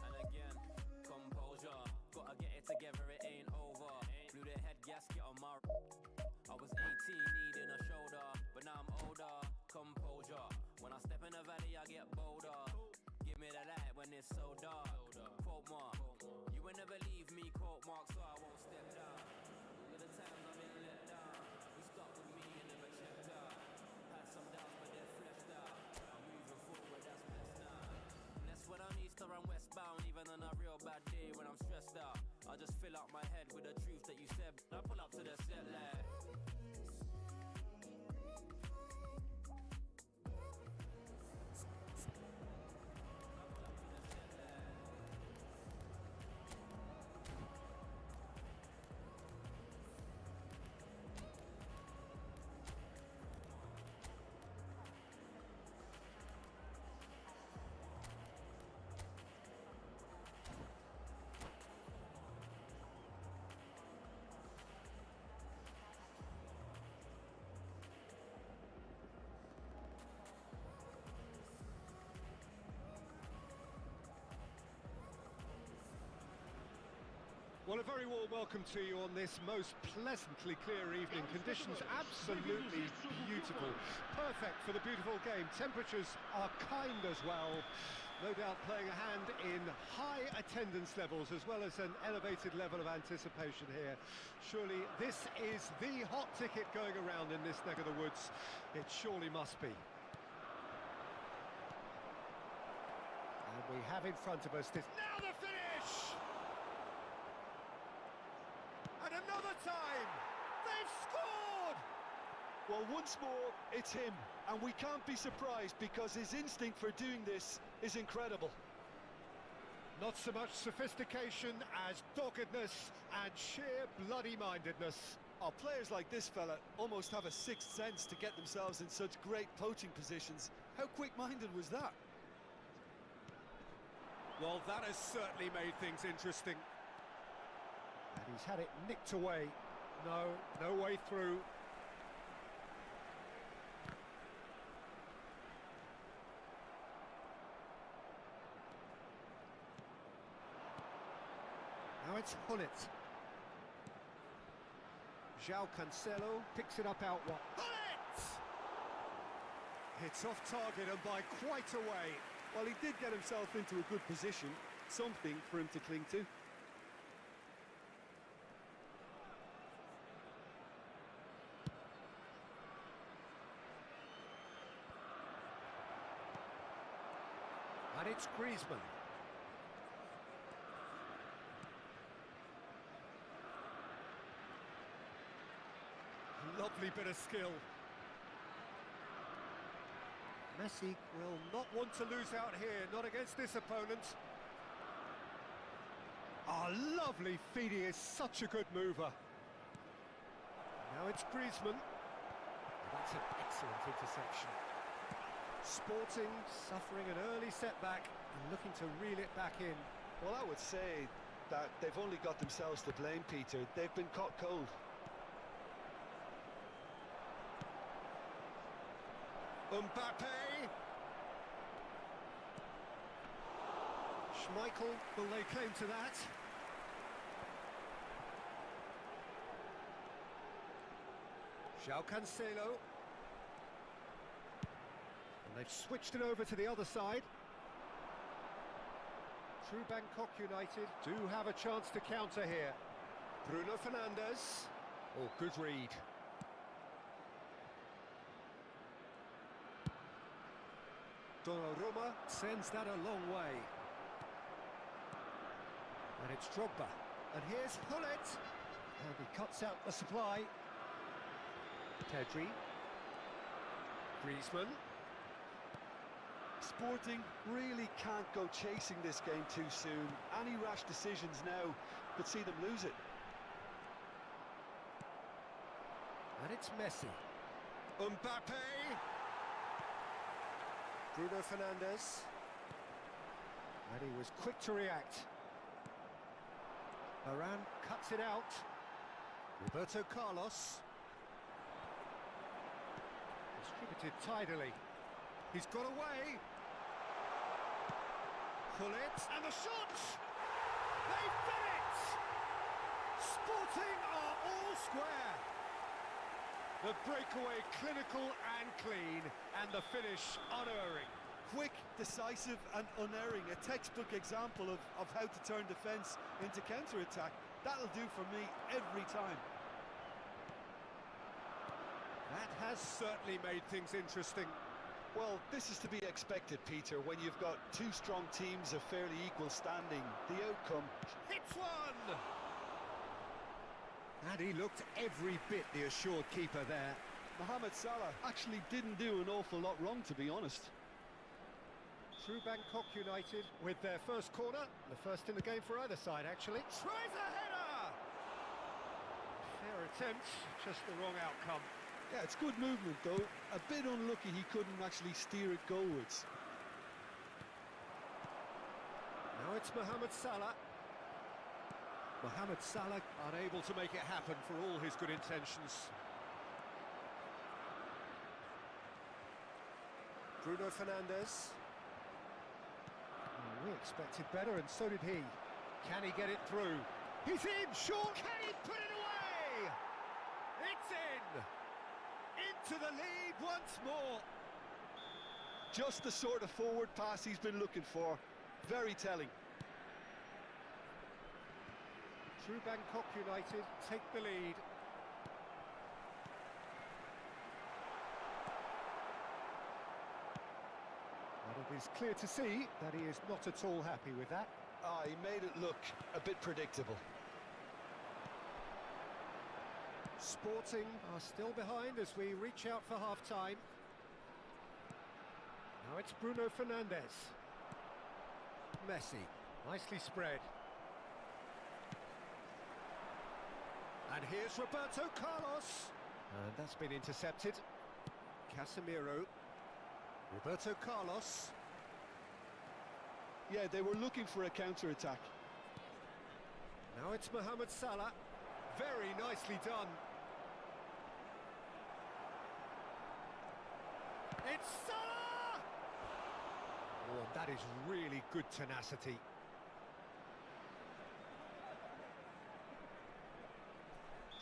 And again, composure, gotta get it together, it ain't over. Blew the head gasket on my... I was 18, needing a shoulder, but now I'm older. Composure, when I step in the valley, I get bolder. Give me the light when it's it's so dark. Quote mark, you will never leave me, quote mark, so I won't step down. All of the times I've been let down, you stuck with me and never checked out. Had some doubts but they're fleshed out. I'm moving forward, that's best now. And that's when I'm east or I'm westbound, even on a real bad day when I'm stressed out. I just fill up my head with the truth that you said. I pull up to the set like Well, a very warm welcome to you on this most pleasantly clear evening. Conditions absolutely beautiful. Perfect for the beautiful game. Temperatures are kind as well. No doubt playing a hand in high attendance levels as well as an elevated level of anticipation here. Surely this is the hot ticket going around in this neck of the woods. It surely must be. And we have in front of us this... Now the finish! And another time, they've scored! Well, once more, it's him, and we can't be surprised because his instinct for doing this is incredible. Not so much sophistication as doggedness and sheer bloody-mindedness. Our players like this fella almost have a sixth sense to get themselves in such great poaching positions. How quick-minded was that? Well, that has certainly made things interesting. And he's had it nicked away. No way through. Now it's Hullet. João Cancelo picks it up out wide. Hullet! It's off target and by quite a way. Well, he did get himself into a good position. Something for him to cling to. And it's Griezmann. Lovely bit of skill. Messi will not want to lose out here, not against this opponent. Ah, lovely feed, he is such a good mover. Now it's Griezmann. That's an excellent interception. Sporting suffering an early setback and looking to reel it back in. Well, I would say that they've only got themselves to blame, Peter. They've been caught cold. Mbappe! Schmeichel, will they claim to that? João Cancelo. And they've switched it over to the other side. True Bangkok United do have a chance to counter here. Bruno Fernandes. Oh, good read. Donnarumma sends that a long way. And it's Drogba. And here's Hullet. And he cuts out the supply. Pedri. Griezmann. Sporting really can't go chasing this game too soon. Any rash decisions now could see them lose it. And it's Messi. Mbappe. Bruno Fernandes. And he was quick to react. Varane cuts it out. Roberto Carlos. Distributed tidily. He's got away. Hullet, and the shot! They've done it! Sporting are all square. The breakaway clinical and clean, and the finish unerring. quick, decisive and unerring. A textbook example of how to turn defence into counter-attack. That'll do for me every time. That has certainly made things interesting. Well, this is to be expected, Peter, when you've got two strong teams of fairly equal standing. The outcome... Hits one! And he looked every bit the assured keeper there. Mohamed Salah actually didn't do an awful lot wrong, to be honest. Through Bangkok United with their first corner, the first in the game for either side, actually. Tries a header! Fair attempt, just the wrong outcome. Yeah, it's good movement, though. A bit unlucky he couldn't actually steer it goalwards. Now it's Mohamed Salah. Mohamed Salah unable to make it happen for all his good intentions. Bruno Fernandes. We expected better, and so did he. Can he get it through? He's in, short! Can he put it away? It's in! Into the lead once more. Just the sort of forward pass he's been looking for. Very telling. Through Bangkok United take the lead. But it is clear to see that he is not at all happy with that. He made it look a bit predictable. Sporting are still behind as we reach out for half-time. Now it's Bruno Fernandes. Messi, nicely spread. And here's Roberto Carlos. And that's been intercepted. Casemiro. Roberto Carlos. Yeah, they were looking for a counter-attack. Now it's Mohamed Salah. Very nicely done. It's Salah! Oh, that is really good tenacity.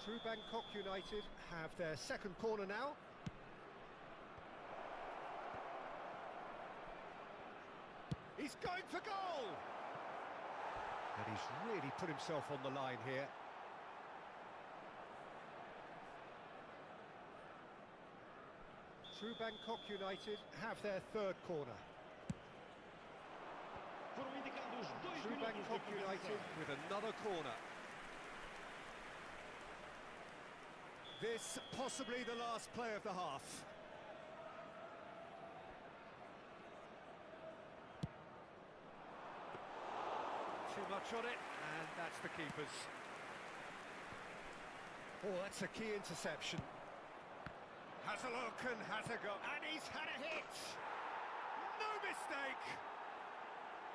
Through Bangkok United have their second corner now. He's going for goal! And he's really put himself on the line here. Through Bangkok United have their third corner. Through Bangkok United with another corner. This possibly the last play of the half. Too much on it, and that's the keeper's. Oh, that's a key interception. Has a look and has a go, and he's had a hit! No mistake!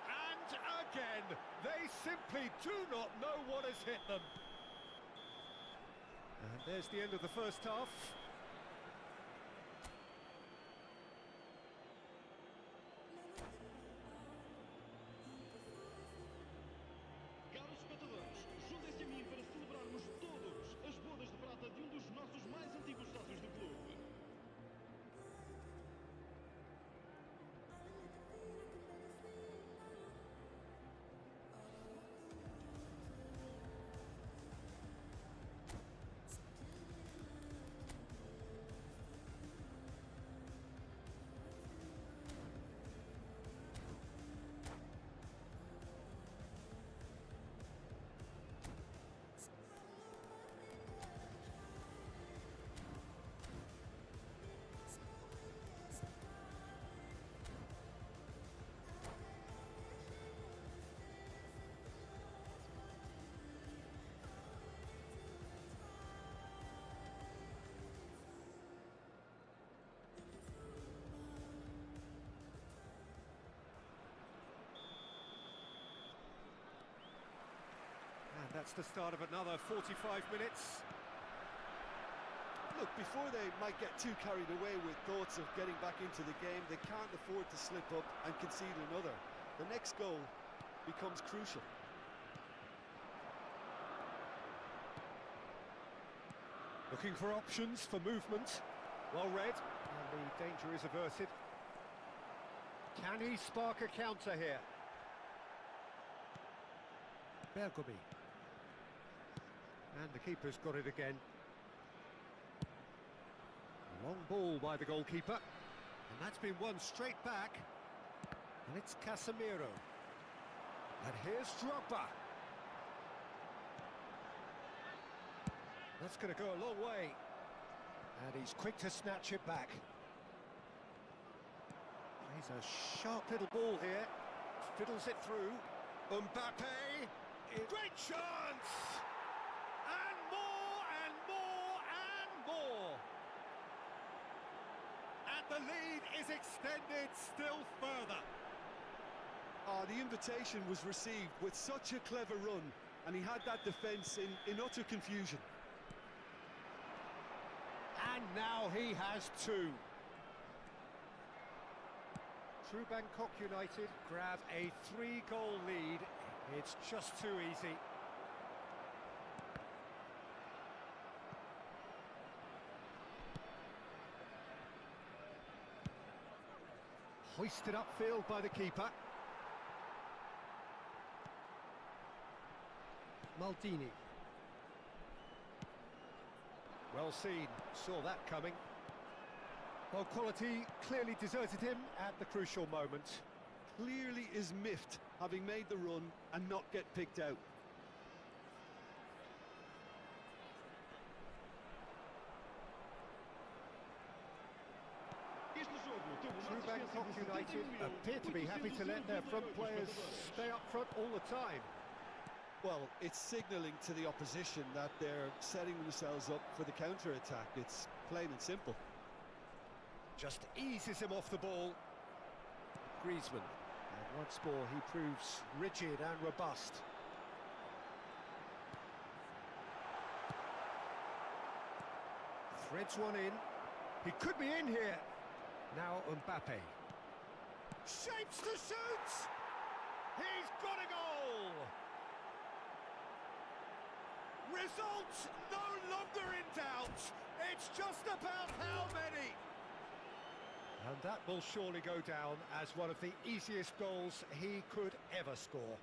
And again, they simply do not know what has hit them. And there's the end of the first half. Caros espectadores, juntem-se a mim para celebrarmos todos as bodas de prata de um dos nossos mais antigos sócios do clube. And that's the start of another 45 minutes. Look, before they might get too carried away with thoughts of getting back into the game, they can't afford to slip up and concede another. The next goal becomes crucial. Looking for options for movement. Well read, and the danger is averted. Can he spark a counter here? Bergomi. And the keeper's got it again. Long ball by the goalkeeper. And that's been won straight back. And it's Casemiro. And here's Drogba. That's going to go a long way. And he's quick to snatch it back. He's a sharp little ball here. Fiddles it through. Mbappe. Great chance! And more, and more, and more! And the lead is extended still further. The invitation was received with such a clever run, and he had that defence in utter confusion. And now he has two. True Bangkok United grab a 3-goal lead. It's just too easy. Hoisted upfield by the keeper. Maldini. Well seen, saw that coming. Well, quality clearly deserted him at the crucial moment. Clearly is miffed, having made the run and not get picked out. True Bangkok United appear to be happy to let their front players stay up front all the time. Well, it's signalling to the opposition that they're setting themselves up for the counter-attack. It's plain and simple. Just eases him off the ball. Griezmann. And once more he proves rigid and robust. Threads one in. He could be in here. Now Mbappe. Shapes to shoot! He's got a goal! Result no longer in doubt. It's just about how many. And that will surely go down as one of the easiest goals he could ever score.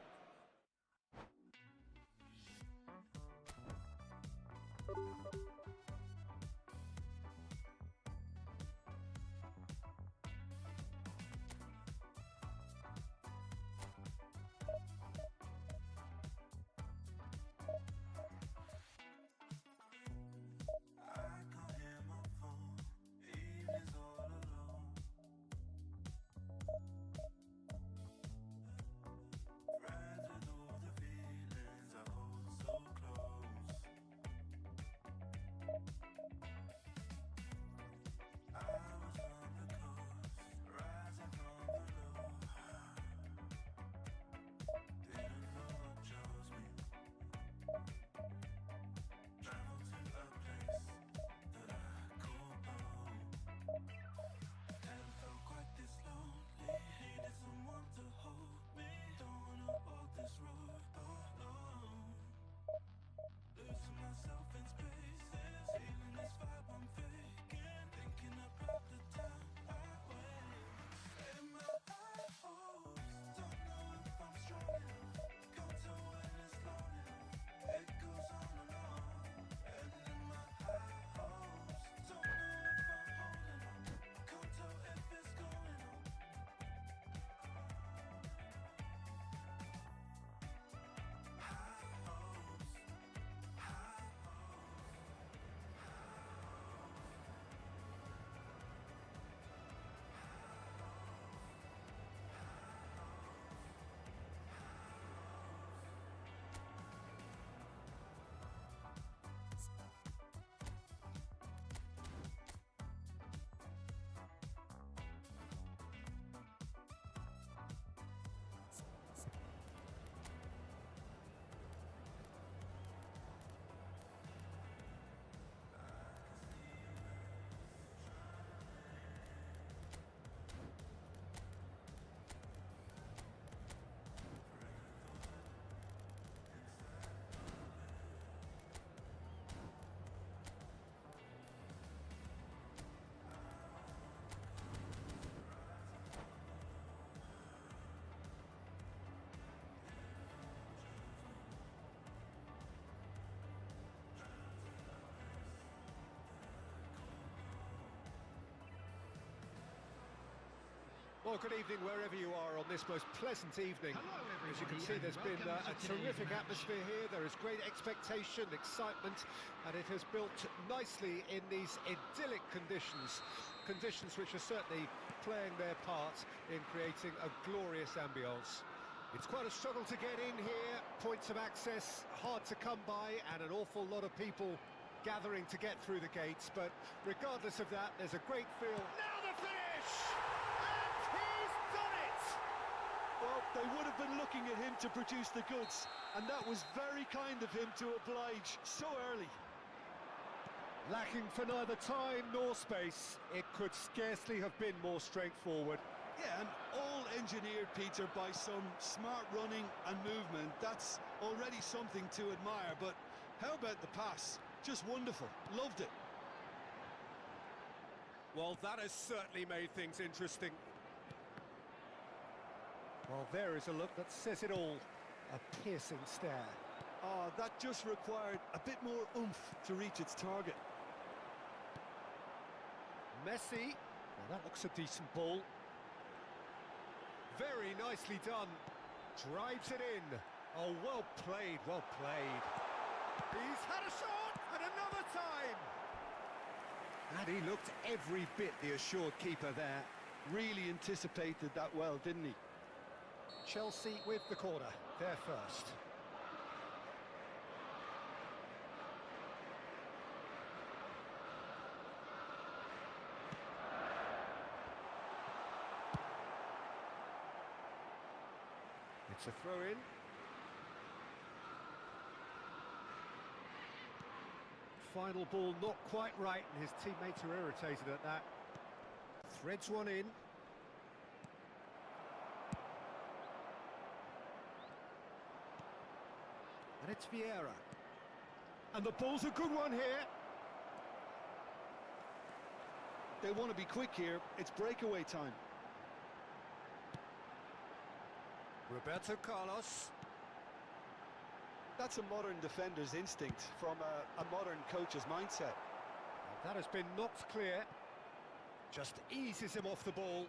Well, good evening wherever you are on this most pleasant evening. As you can see, there's been a terrific atmosphere here. There is great expectation, excitement, and it has built nicely in these idyllic conditions. Conditions which are certainly playing their part in creating a glorious ambience. It's quite a struggle to get in here. Points of access hard to come by, and an awful lot of people gathering to get through the gates. But regardless of that, there's a great feel. Now the finish! Well, they would have been looking at him to produce the goods, and that was very kind of him to oblige so early. Lacking for neither time nor space, it could scarcely have been more straightforward. Yeah, and all engineered, Peter, by some smart running and movement. That's already something to admire, but how about the pass? Just wonderful. Loved it. Well, that has certainly made things interesting. Well, there is a look that says it all. A piercing stare. Oh, that just required a bit more oomph to reach its target. Messi. Well, that looks a decent ball. Very nicely done. Drives it in. Oh, well played, well played. He's had a shot, and another time. And he looked every bit the assured keeper there. Really anticipated that well, didn't he? Chelsea with the corner, there first. It's a throw-in. Final ball not quite right, and his teammates are irritated at that. Threads one in. And it's Vieira. And the ball's a good one here. They want to be quick here. It's breakaway time. Roberto Carlos. That's a modern defender's instinct from a modern coach's mindset. That has been knocked clear. Just eases him off the ball.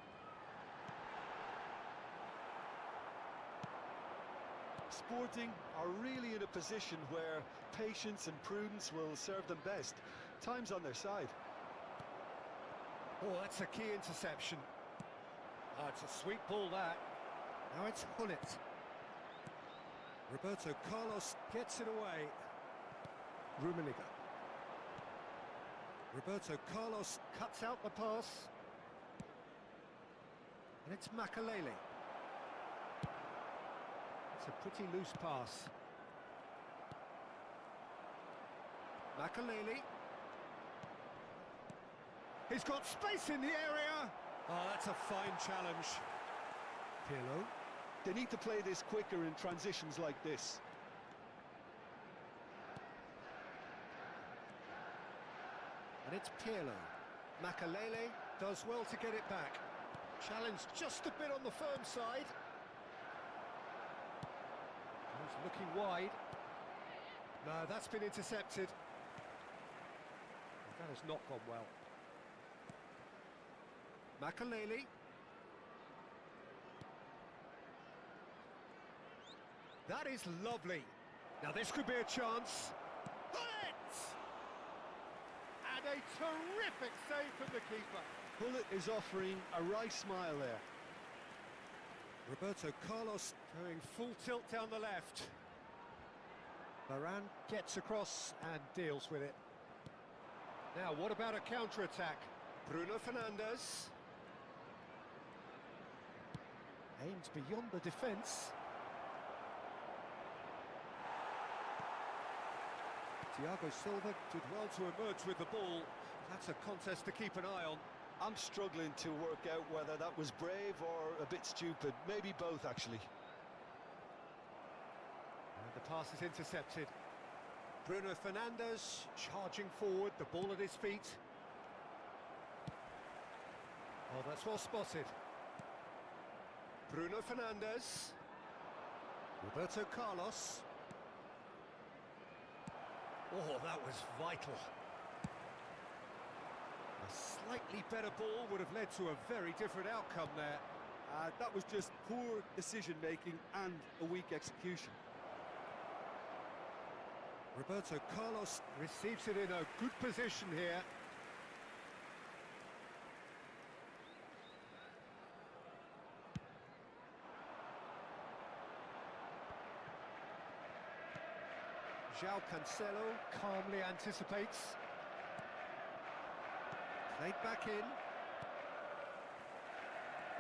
Sporting are really in a position where patience and prudence will serve them best. Time's on their side. Oh, that's a key interception. Oh, it's a sweet ball, that. Now it's Hullet. Roberto Carlos gets it away. Rummenigge. Roberto Carlos cuts out the pass. And it's Makalele. It's a pretty loose pass. Makalele. He's got space in the area. Oh, that's a fine challenge. Pirlo. They need to play this quicker in transitions like this. And it's Pirlo. Makalele does well to get it back. Challenged just a bit on the firm side. He's looking wide. No, that's been intercepted. That has not gone well. Makalele. That is lovely. Now this could be a chance. Hullet! And a terrific save from the keeper. Hullet is offering a wry smile there. Roberto Carlos going full tilt down the left. Varane gets across and deals with it. Now, what about a counter-attack? Bruno Fernandes. Aimed beyond the defence. Thiago Silva did well to emerge with the ball. That's a contest to keep an eye on. I'm struggling to work out whether that was brave or a bit stupid. Maybe both, actually. And the pass is intercepted. Bruno Fernandes charging forward, the ball at his feet. Oh, that's well spotted. Bruno Fernandes. Roberto Carlos. Oh, that was vital. A slightly better ball would have led to a very different outcome there. That was just poor decision-making and a weak execution. Roberto Carlos receives it in a good position here. João Cancelo calmly anticipates. Played back in.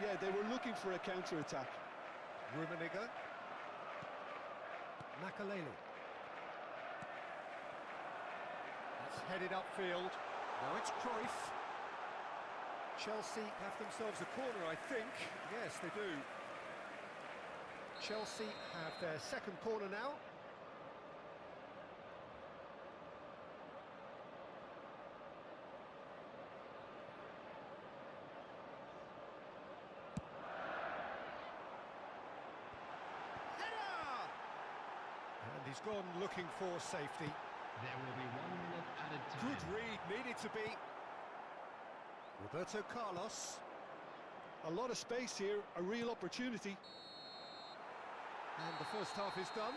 Yeah, they were looking for a counter-attack. Rummenigge. Makalele. That's headed upfield. Now it's Cruyff. Chelsea have themselves a corner, I think. Yes, they do. Chelsea have their second corner now. And he's gone looking for safety. There will be 1 minute added time. Good read, needed to be. Roberto Carlos. A lot of space here, a real opportunity. And the first half is done.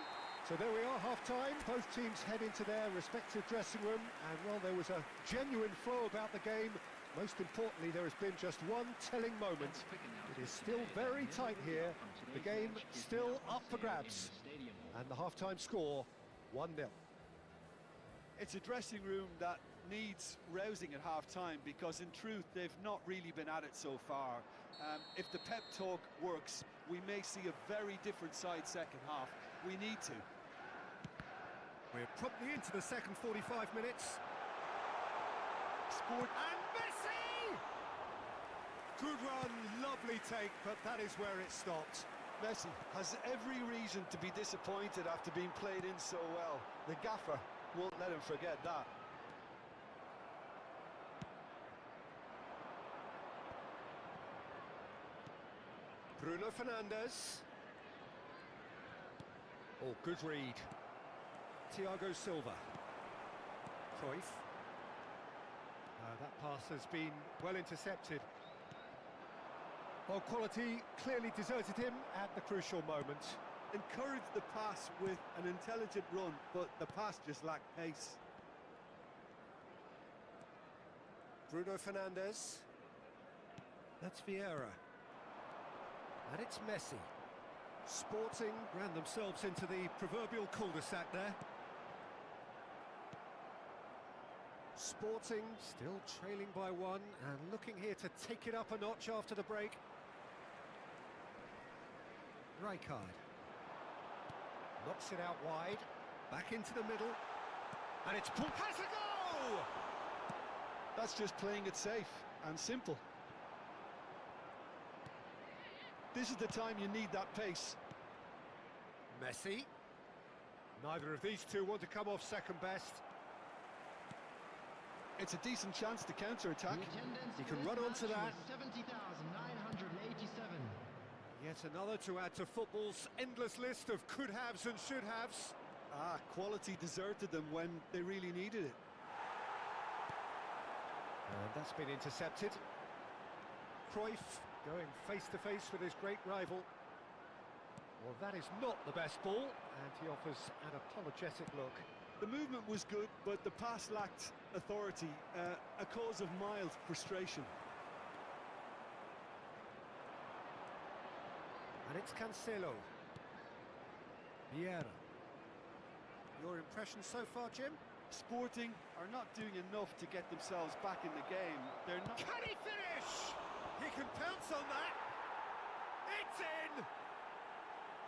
So there we are, half-time. Both teams head into their respective dressing room. And, well, there was a genuine flow about the game. Most importantly, there has been just one telling moment. It is still very tight here. The game still up for grabs. And the half-time score, 1-0. It's a dressing room that needs rousing at half-time because, in truth, they've not really been at it so far. If the pep talk works, we may see a very different side second half. We need to. We're promptly into the second 45 minutes. Sport And Messi! Good run, lovely take, but that is where it stopped. Messi has every reason to be disappointed after being played in so well. The gaffer won't let him forget that. Bruno Fernandes. Oh, good read. Thiago Silva. Cruyff. That pass has been well intercepted. Well, quality clearly deserted him at the crucial moment. encouraged the pass with an intelligent run, but the pass just lacked pace. Bruno Fernandes. That's Vieira. And it's Messi. Sporting ran themselves into the proverbial cul-de-sac there. Sporting still trailing by one and looking here to take it up a notch after the break. Rijkaard knocks it out wide, back into the middle, and it's pulled. Has a goal! That's just playing it safe and simple. This is the time you need that pace. Messi. Neither of these two want to come off second best. It's a decent chance to counter-attack. He can run onto that. 70,987. Yet another to add to football's endless list of could-haves and should-haves. Quality deserted them when they really needed it. And that's been intercepted. Cruyff going face-to-face with his great rival. Well, that is not the best ball, and he offers an apologetic look. The movement was good, but the pass lacked authority, a cause of mild frustration. And it's Cancelo. Vieira. Your impression so far, Jim? Sporting are not doing enough to get themselves back in the game. They're not... Can he finish? He can pounce on that. It's in!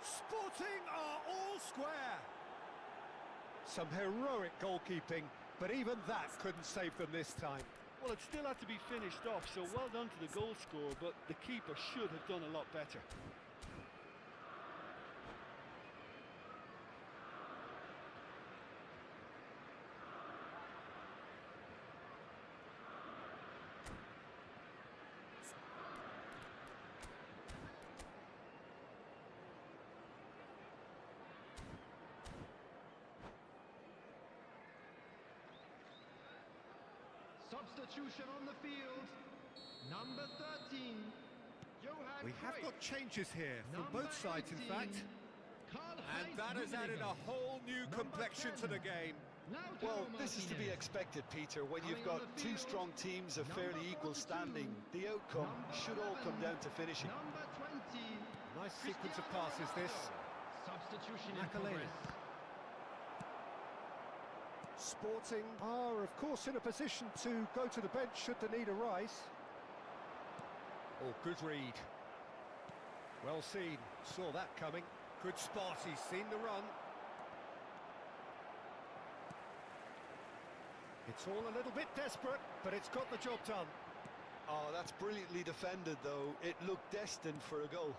Sporting are all square. Some heroic goalkeeping, but even that couldn't save them this time. Well, it still had to be finished off, so well done to the goal scorer, but the keeper should have done a lot better. Substitution on the field. Number 13, Johan We have got changes here from both sides, in fact. And that has added a whole new complexion to the game. Well, this is to be expected, Peter. When you've got two strong teams of fairly equal standing, the outcome should all come down to finishing. Nice sequence of passes, this. Substitution in Makaleli. progress. Sporting are, of course, in a position to go to the bench should the need arise. Oh, good read. Well seen. Saw that coming. Good spot. He's seen the run. It's all a little bit desperate, but it's got the job done. Oh, that's brilliantly defended, though. It looked destined for a goal.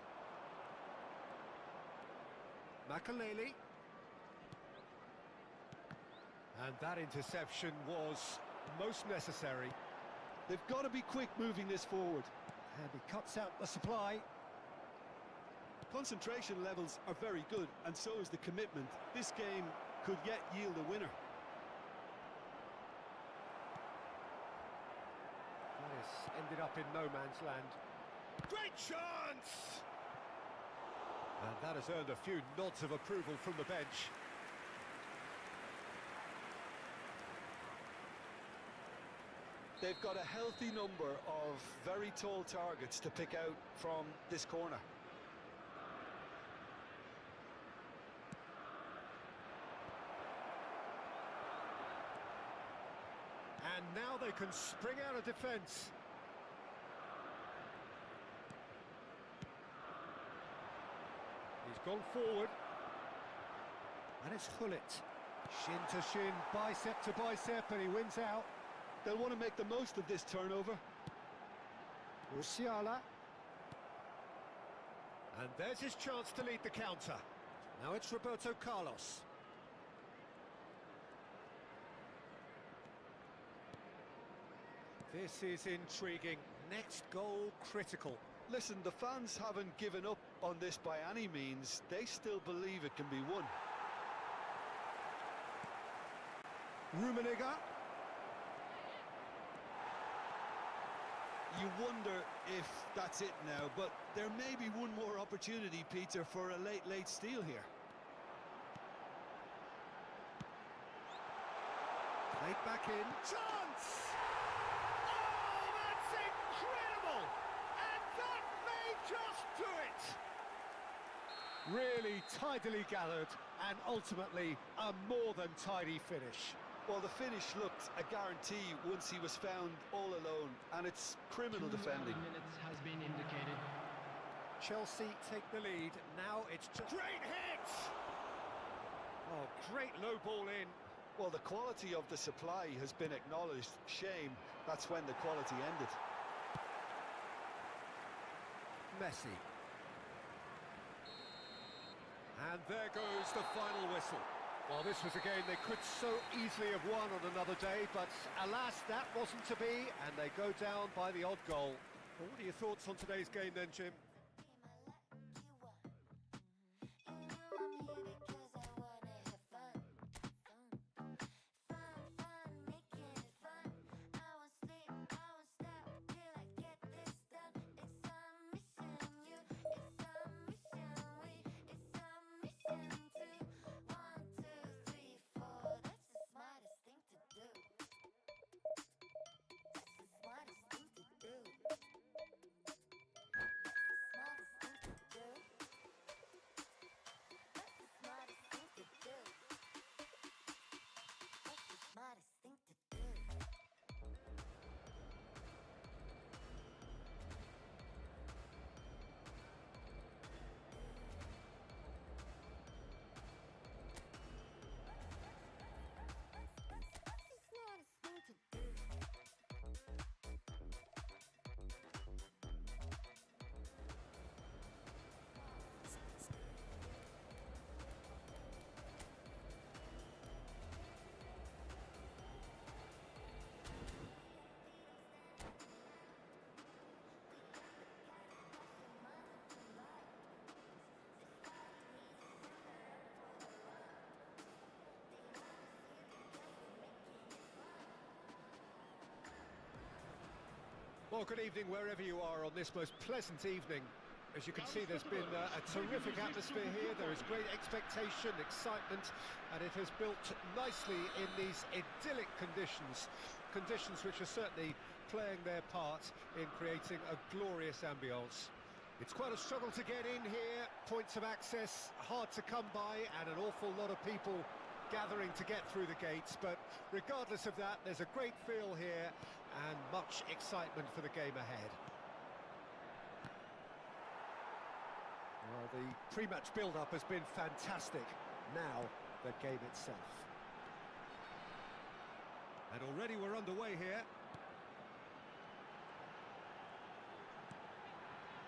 Makaleli. And that interception was most necessary. They've got to be quick moving this forward. And he cuts out the supply. Concentration levels are very good, and so is the commitment. This game could yet yield a winner. This ended up in no man's land. Great chance! And that has earned a few nods of approval from the bench. They've got a healthy number of very tall targets to pick out from this corner. And now they can spring out of defence. He's gone forward. And it's Hullet. Shin to shin, bicep to bicep, and he wins out. They'll want to make the most of this turnover. Musiala. And there's his chance to lead the counter. Now it's Roberto Carlos. This is intriguing. Next goal critical. Listen, the fans haven't given up on this by any means. They still believe it can be won. Rummenigge. You wonder if that's it now, but there may be one more opportunity, Peter, for a late steal here. Played back in. Chance! Oh, that's incredible! And that may just do it! Really tidily gathered, and ultimately a more than tidy finish. Well, the finish looked a guarantee once he was found all alone, and it's criminal defending. Minutes has been indicated. Chelsea take the lead. Now it's just... Great hit! Oh, great low ball in. Well, the quality of the supply has been acknowledged. Shame that's when the quality ended. Messi. And there goes the final whistle. Well, this was a game they could so easily have won on another day, but alas, that wasn't to be, and they go down by the odd goal. Well, what are your thoughts on today's game then, Jim? Well, good evening wherever you are on this most pleasant evening. As you can see, there's been a terrific atmosphere here. There is great expectation, excitement, and it has built nicely in these idyllic conditions. Conditions which are certainly playing their part in creating a glorious ambience. It's quite a struggle to get in here, points of access hard to come by, and an awful lot of people gathering to get through the gates, but regardless of that, there's a great feel here and much excitement for the game ahead. Well, the pre-match build-up has been fantastic. Now, the game itself. And already we're underway here.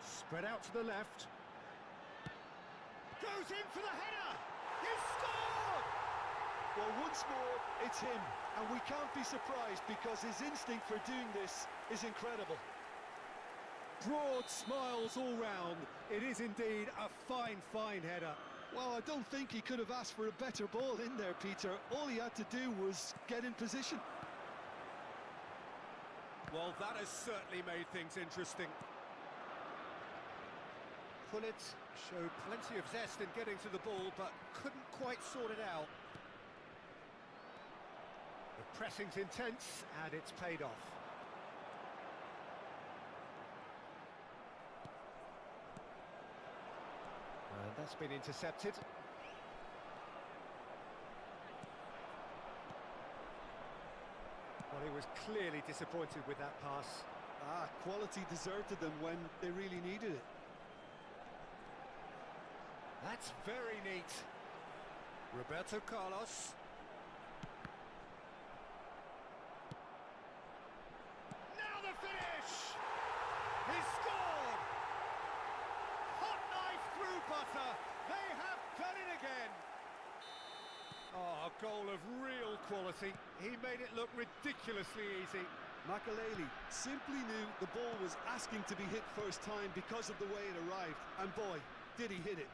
Spread out to the left. Goes in for the header! He's scored! Well, once more, it's him, and we can't be surprised because his instinct for doing this is incredible. Broad smiles all round. It is indeed a fine, fine header. Well, I don't think he could have asked for a better ball in there, Peter. All he had to do was get in position. Well, that has certainly made things interesting. Pullet showed plenty of zest in getting to the ball, but couldn't quite sort it out. The pressing's intense, and it's paid off. And that's been intercepted. Well, he was clearly disappointed with that pass. Quality deserted them when they really needed it. That's very neat. Roberto Carlos. Now the finish! He scored! Hot knife through butter. They have done it again. Oh, a goal of real quality. He made it look ridiculously easy. Makelele simply knew the ball was asking to be hit first time because of the way it arrived. And boy, did he hit it.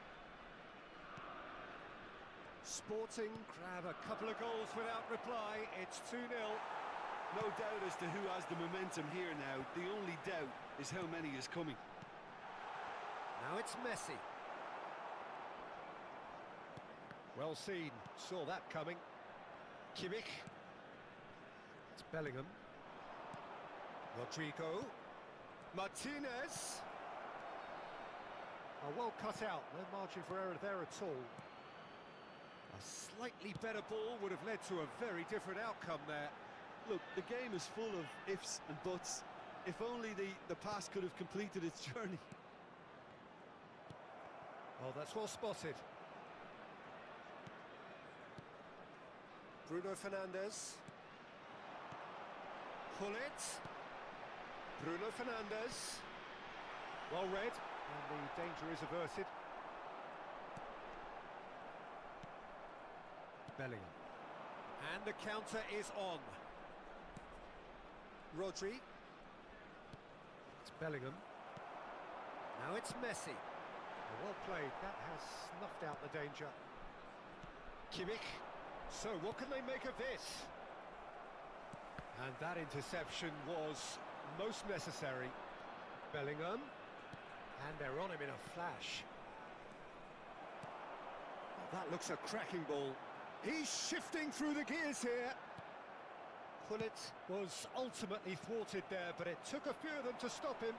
Sporting grab a couple of goals without reply. It's 2-0. No doubt as to who has the momentum here now. The only doubt is how many is coming. Now it's Messi. Well seen. Saw that coming. Kimmich. It's Bellingham. Rodrigo. Martinez. Oh, well cut out. No margin for error there at all. A slightly better ball would have led to a very different outcome there. Look, the game is full of ifs and buts. If only the pass could have completed its journey. Oh, that's well spotted. Bruno Fernandes. Pullet. Bruno Fernandes. Well read, and the danger is averted. Bellingham. And the counter is on. Rodri. It's Bellingham. Now it's Messi. Well played. That has snuffed out the danger. Kimmich. So what can they make of this? And that interception was most necessary. Bellingham. And they're on him in a flash. Oh, that looks a cracking ball. He's shifting through the gears here. Pullet was ultimately thwarted there, but it took a few of them to stop him.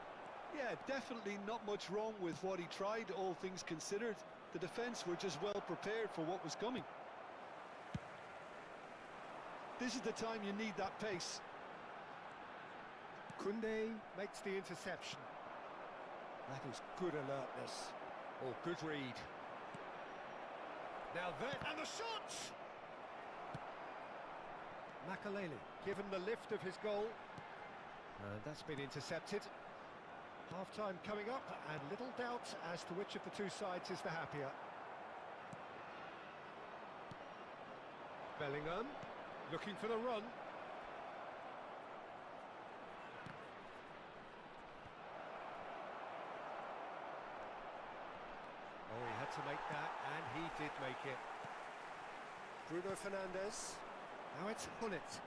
Yeah, definitely not much wrong with what he tried, all things considered. The defence were just well prepared for what was coming. This is the time you need that pace. Koundé makes the interception. That is good alertness. Oh, good read. Now there, and the shot! Makelele given the lift of his goal. And that's been intercepted. Half-time coming up, and little doubt as to which of the two sides is the happier. Bellingham, looking for the run. Oh, he had to make that, and he did make it. Bruno Fernandes. Now it's Pullet.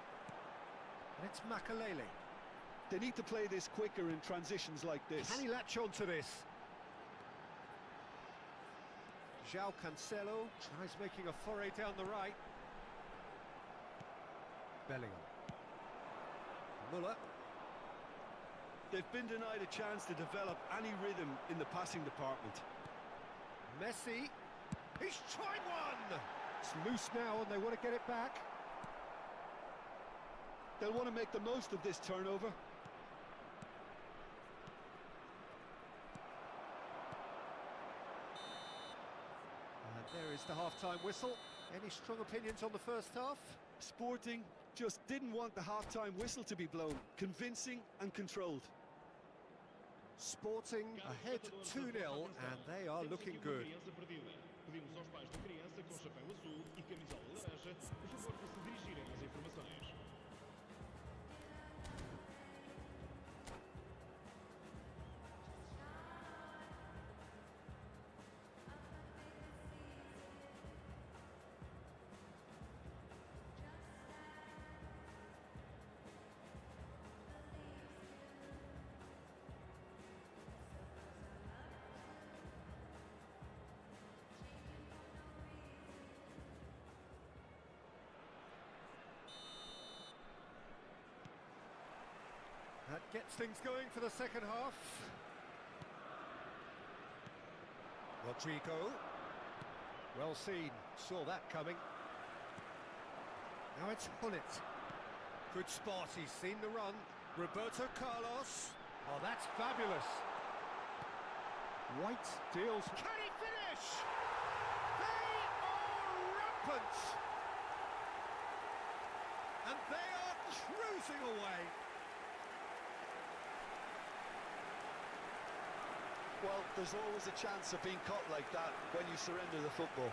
And it's Makelele. They need to play this quicker in transitions like this. Can he latch on to this? João Cancelo tries making a foray down the right. Bellingham. Muller. They've been denied a chance to develop any rhythm in the passing department. Messi. He's tried one! It's loose now and they want to get it back. They'll want to make the most of this turnover. And there is the half-time whistle. Any strong opinions on the first half? Sporting just didn't want the half-time whistle to be blown. Convincing and controlled. Sporting ahead 2-0 and they are looking good. Pedimos aos pais da criança com chapéu azul e camisola laranja o favor de se dirigirem às informações. That gets things going for the second half. Rodrigo. Well seen, saw that coming. Now it's Hullet. Good spot, he's seen the run. Roberto Carlos. Oh, that's fabulous. White deals. Can he finish? They are rampant. And they are cruising away. Well, there's always a chance of being caught like that when you surrender the football.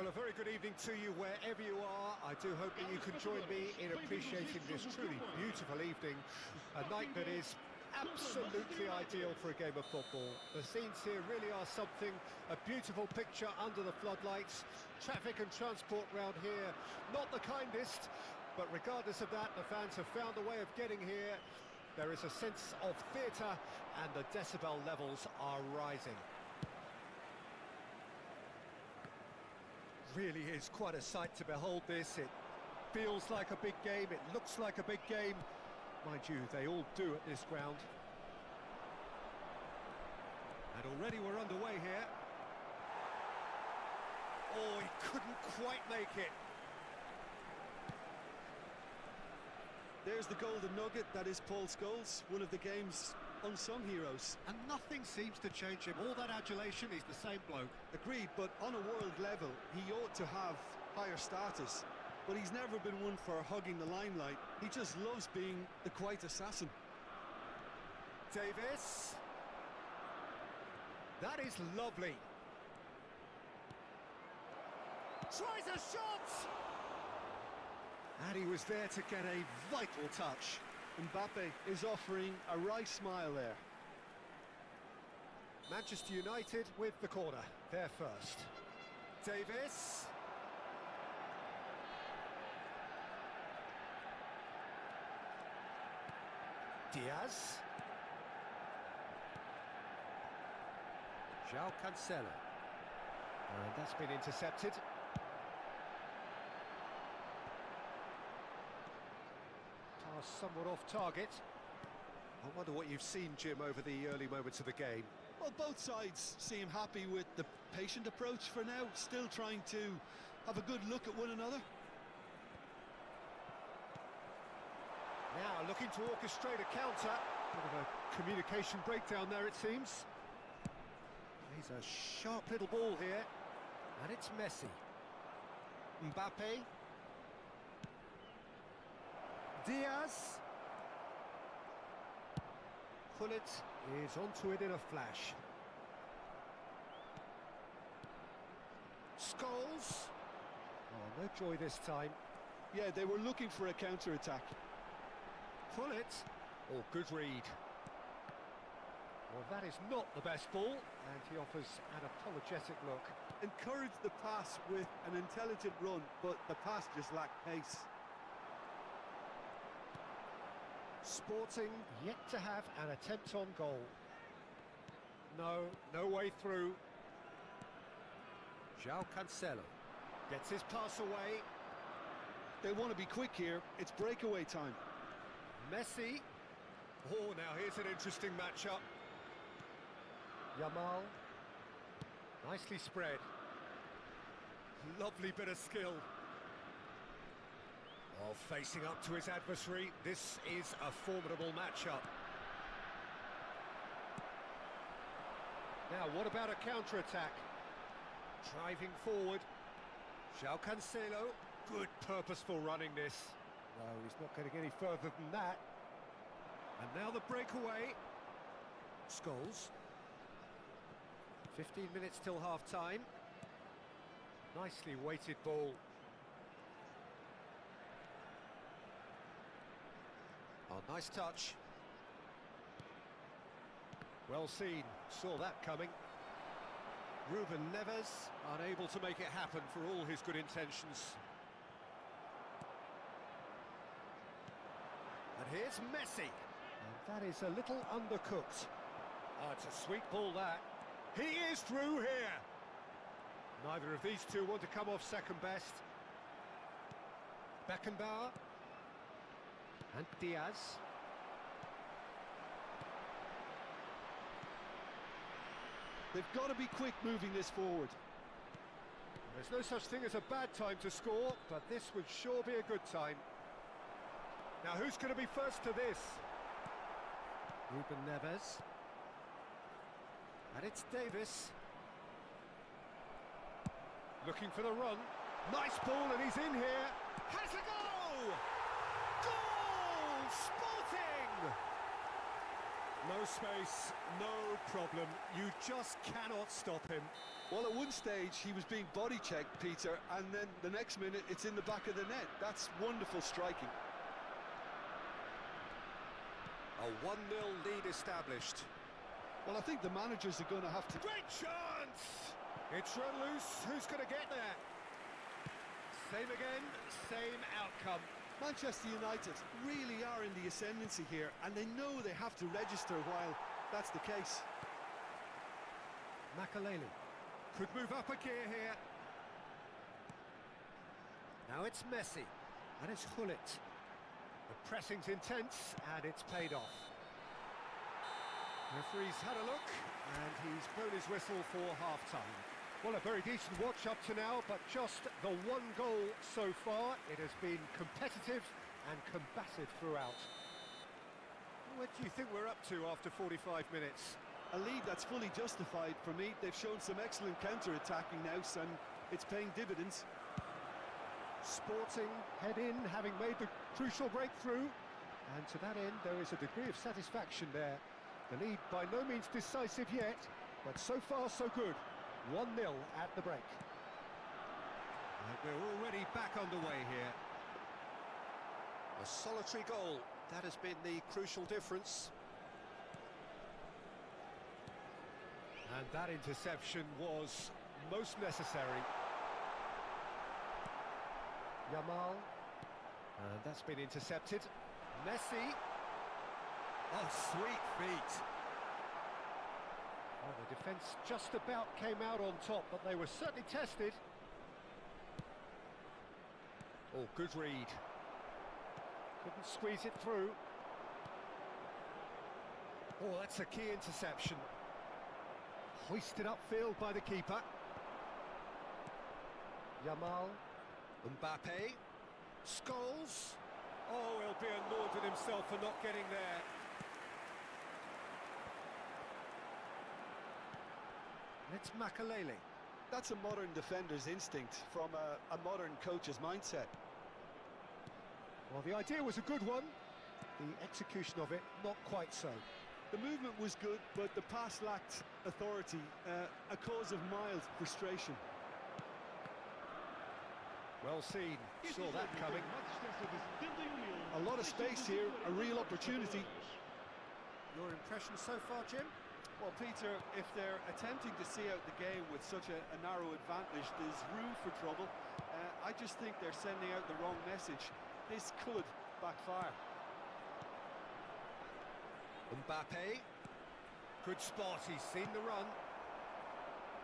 Well, a very good evening to you wherever you are. I do hope that you can join me in appreciating this truly beautiful evening, a night that is absolutely ideal for a game of football. The scenes here really are something, a beautiful picture under the floodlights. Traffic and transport round here, not the kindest, but regardless of that, the fans have found a way of getting here. There is a sense of theatre and the decibel levels are rising. Really is quite a sight to behold this. It feels like a big game, it looks like a big game. Mind you, they all do at this ground. And already we're underway here. Oh, he couldn't quite make it. There's the golden nugget, that is Paul Scholes, one of the game's unsung heroes. And nothing seems to change him. All that adulation, he's the same bloke. Agreed, but on a world level, he ought to have higher status. But he's never been one for hugging the limelight. He just loves being the quiet assassin. Davis. That is lovely. Tries a shot! And he was there to get a vital touch. Mbappe is offering a wry smile there. Manchester United with the corner. They're first. Davis. Diaz. João Cancelo. And that's been intercepted. Pass somewhat off target. I wonder what you've seen, Jim, over the early moments of the game. Well, both sides seem happy with the patient approach for now, still trying to have a good look at one another. Now looking to orchestrate a counter. Bit of a communication breakdown there, it seems. He's a sharp little ball here. And it's Messi. Mbappe. Diaz. Gullit is onto it in a flash. Scholes. Oh, no joy this time. Yeah, they were looking for a counter-attack. Gullit. Oh, good read. Well, that is not the best ball, and he offers an apologetic look. Encouraged the pass with an intelligent run, but the pass just lacked pace. Sporting yet to have an attempt on goal. No way through. João Cancelo gets his pass away. They want to be quick here. It's breakaway time. Messi. Oh, now here's an interesting matchup. Yamal. Nicely spread. Lovely bit of skill. Oh, facing up to his adversary. This is a formidable matchup. Now, what about a counter-attack? Driving forward. João Cancelo. Good purposeful running this. No, he's not going to get any further than that. And now the breakaway. Scholes. 15 minutes till half-time. Nicely weighted ball. Oh, nice touch. Well seen. Saw that coming. Ruben Neves unable to make it happen for all his good intentions. And here's Messi. And that is a little undercooked. Oh, it's a sweet ball, that. He is through here. Neither of these two want to come off second best. Beckenbauer. And Diaz. They've got to be quick moving this forward. There's no such thing as a bad time to score, but this would sure be a good time. Now, who's going to be first to this? Ruben Neves. And it's Davis. Looking for the run. Nice ball, and he's in here. Has a goal! Goal! Sporting! No space, no problem. You just cannot stop him. Well, at one stage, he was being body checked, Peter, and then the next minute, it's in the back of the net. That's wonderful striking. A 1-0 lead established. Well, I think the managers are going to have to... Great chance! It's run loose. Who's going to get there? Same again, same outcome. Manchester United really are in the ascendancy here, and they know they have to register while that's the case. Makaleli could move up a gear here. Now it's Messi, and it's Hullet. The pressing's intense, and it's paid off. Referee's had a look, and he's blown his whistle for half-time. Well, a very decent watch up to now, but just the one goal so far. It has been competitive and combative throughout. What do you think we're up to after 45 minutes? A lead that's fully justified for me. They've shown some excellent counter-attacking now, and it's paying dividends. Sporting head in, having made the crucial breakthrough. And to that end, there is a degree of satisfaction there. The lead by no means decisive yet, but so far so good. 1-0 at the break. And we're already back underway here. A solitary goal, that has been the crucial difference. And that interception was most necessary. Yamal, and that's been intercepted. Messi. Oh, sweet feet. Well, the defence just about came out on top, but they were certainly tested. Oh, good read. Couldn't squeeze it through. Oh, that's a key interception. Hoisted upfield by the keeper. Yamal. Mbappe. Scholes. Oh, he'll be annoyed with himself for not getting there. It's Makalele. That's a modern defender's instinct from a modern coach's mindset. Well, the idea was a good one. The execution of it, not quite so. The movement was good, but the pass lacked authority, a cause of mild frustration. Well seen, saw that coming. A lot of space here, a real opportunity. Your impression so far, Jim? Well, Peter, if they're attempting to see out the game with such a narrow advantage, there's room for trouble. I just think they're sending out the wrong message. This could backfire. Mbappe. Good spot, he's seen the run.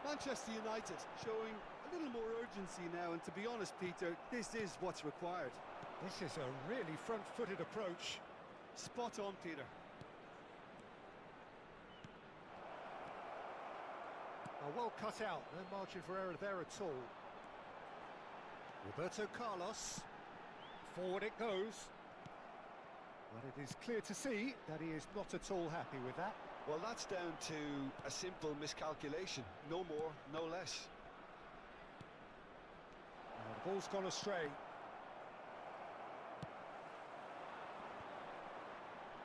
Manchester United showing a little more urgency now, and to be honest, Peter, this is what's required. This is a really front-footed approach. Spot on, Peter. Well cut out, no margin for error there at all. Roberto Carlos. Forward it goes. But it is clear to see that he is not at all happy with that. Well, that's down to a simple miscalculation. No more, no less. The ball's gone astray.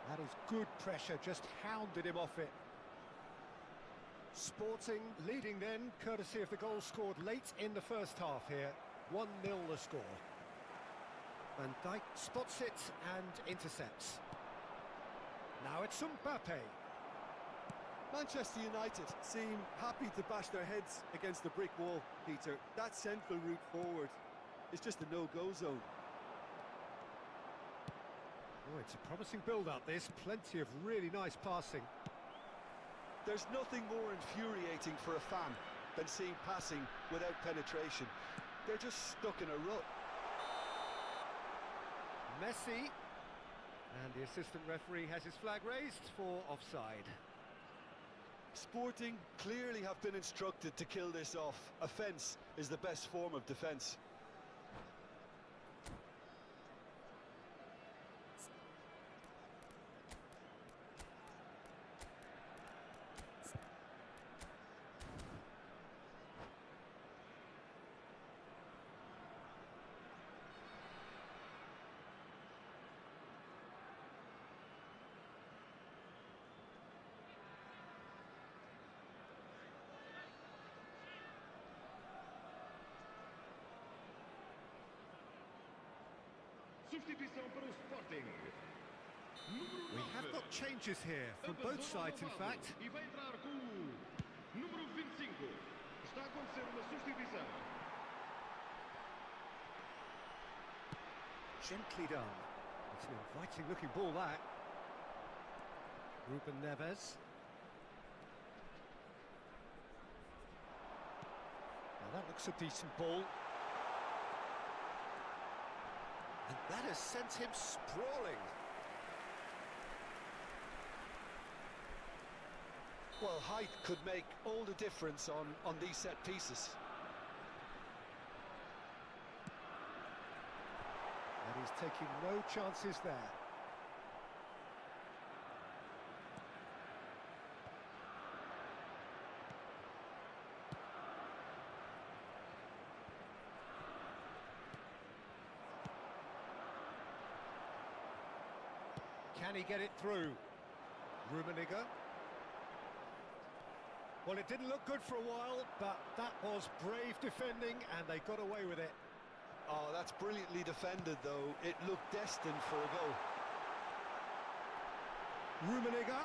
That is good pressure, just hounded him off it. Sporting leading then, courtesy of the goal scored late in the first half here. 1-0 the score. Van Dijk spots it and intercepts. Now it's Mbappe. Manchester United seem happy to bash their heads against the brick wall, Peter. That central route forward is just a no-go zone. Oh, it's a promising build-up this, plenty of really nice passing. There's nothing more infuriating for a fan than seeing passing without penetration. They're just stuck in a rut. Messi. And the assistant referee has his flag raised for offside. Sporting clearly have been instructed to kill this off. Offence is the best form of defence. Substituição para o Sporting. We have got changes here from both sides, in fact. E vai entrar com o número 25. Está a acontecer uma substituição. Gently done. It's an inviting looking ball, that. Ruben Neves. Now that looks a decent ball. That has sent him sprawling. Well, height could make all the difference on these set pieces. And he's taking no chances there. Can he get it through? Rummenigge. Well, it didn't look good for a while, but that was brave defending, and they got away with it. Oh, that's brilliantly defended, though. It looked destined for a goal. Rummenigge.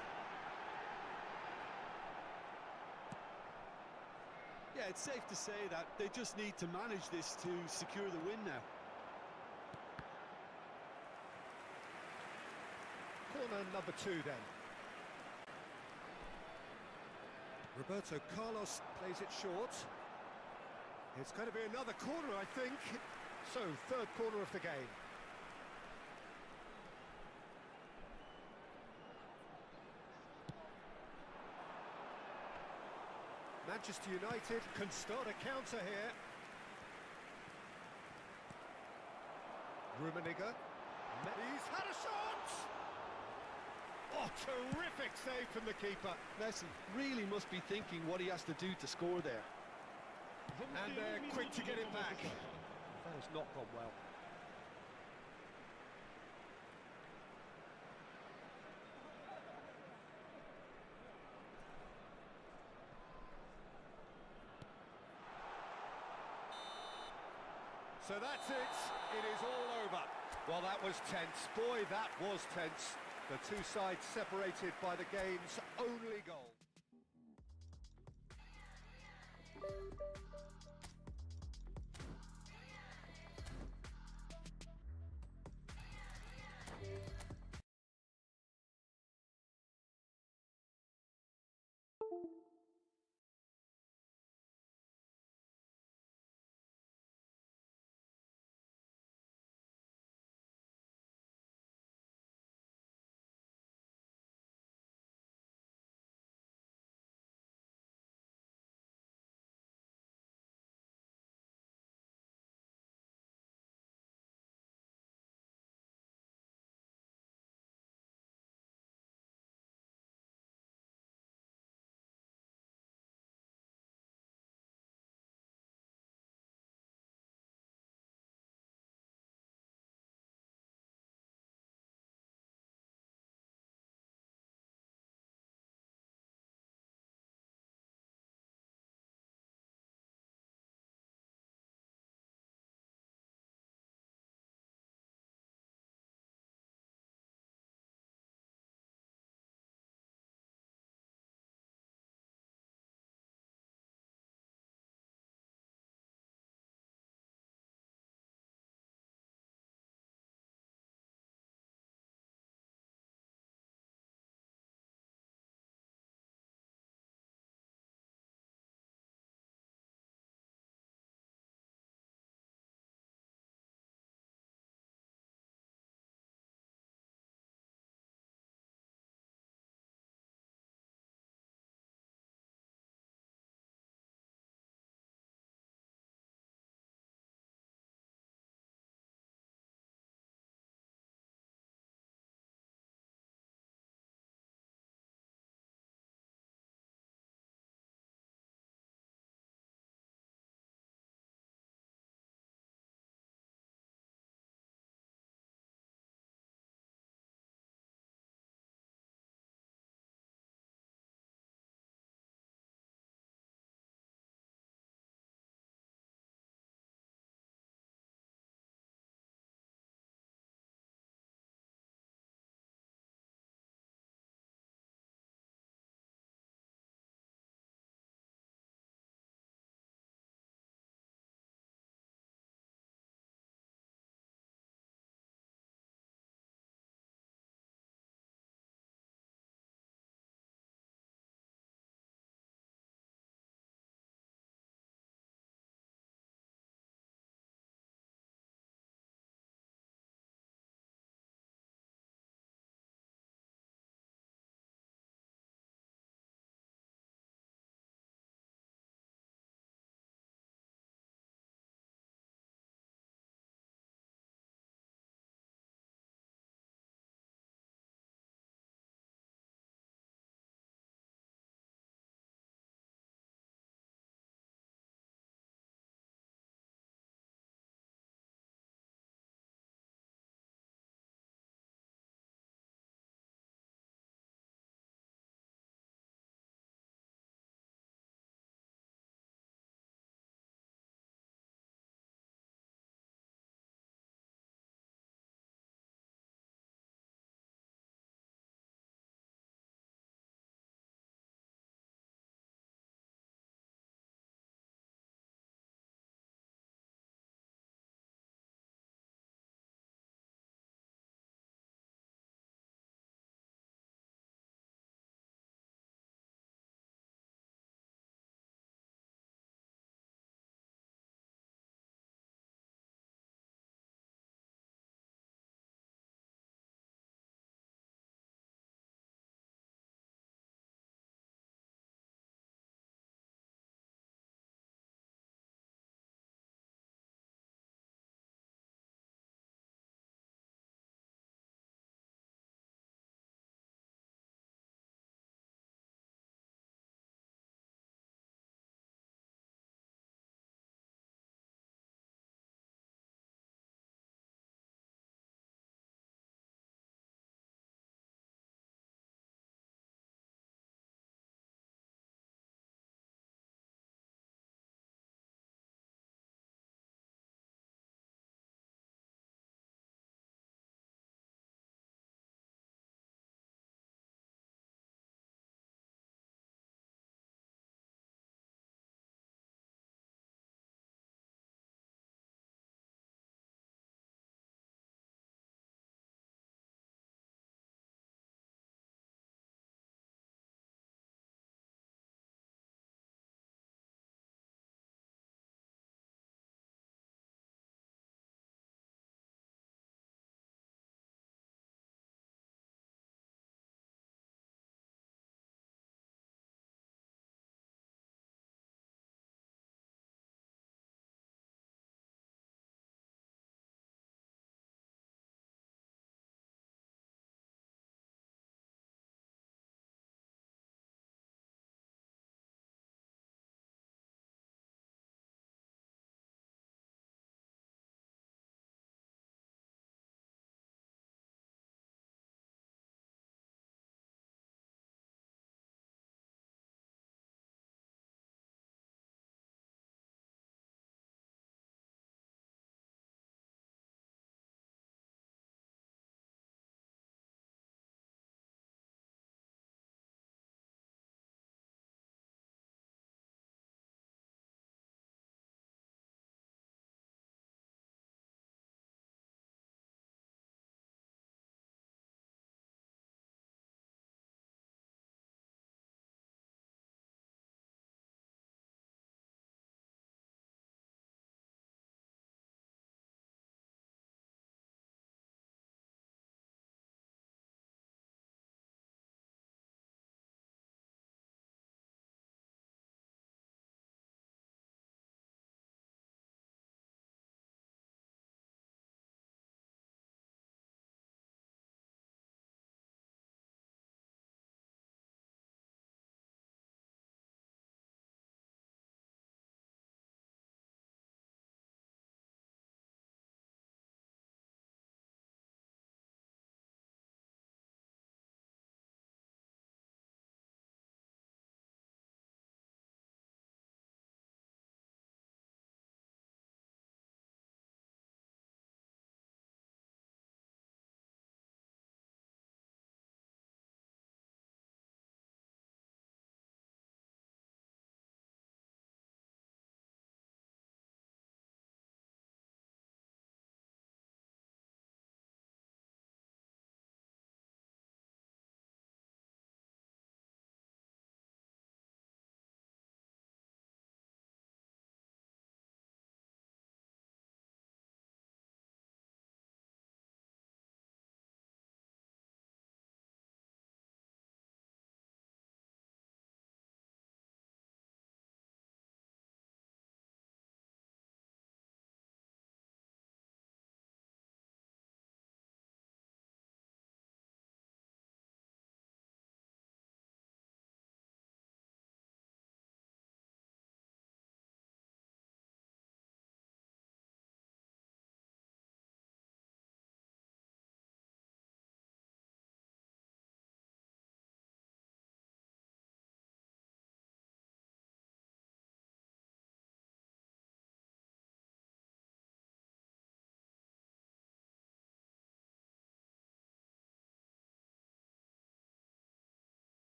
Yeah, it's safe to say that they just need to manage this to secure the win now. Corner number 2 then. Roberto Carlos plays it short. It's going to be another corner, I think. So, third corner of the game. Manchester United can start a counter here. Rummenigge. He's had a shot! Oh, terrific save from the keeper. Messi really must be thinking what he has to do to score there. And they're quick to get it back. That has not gone well. So that's it. It is all over. Well, that was tense. Boy, that was tense. The two sides separated by the game's only goal.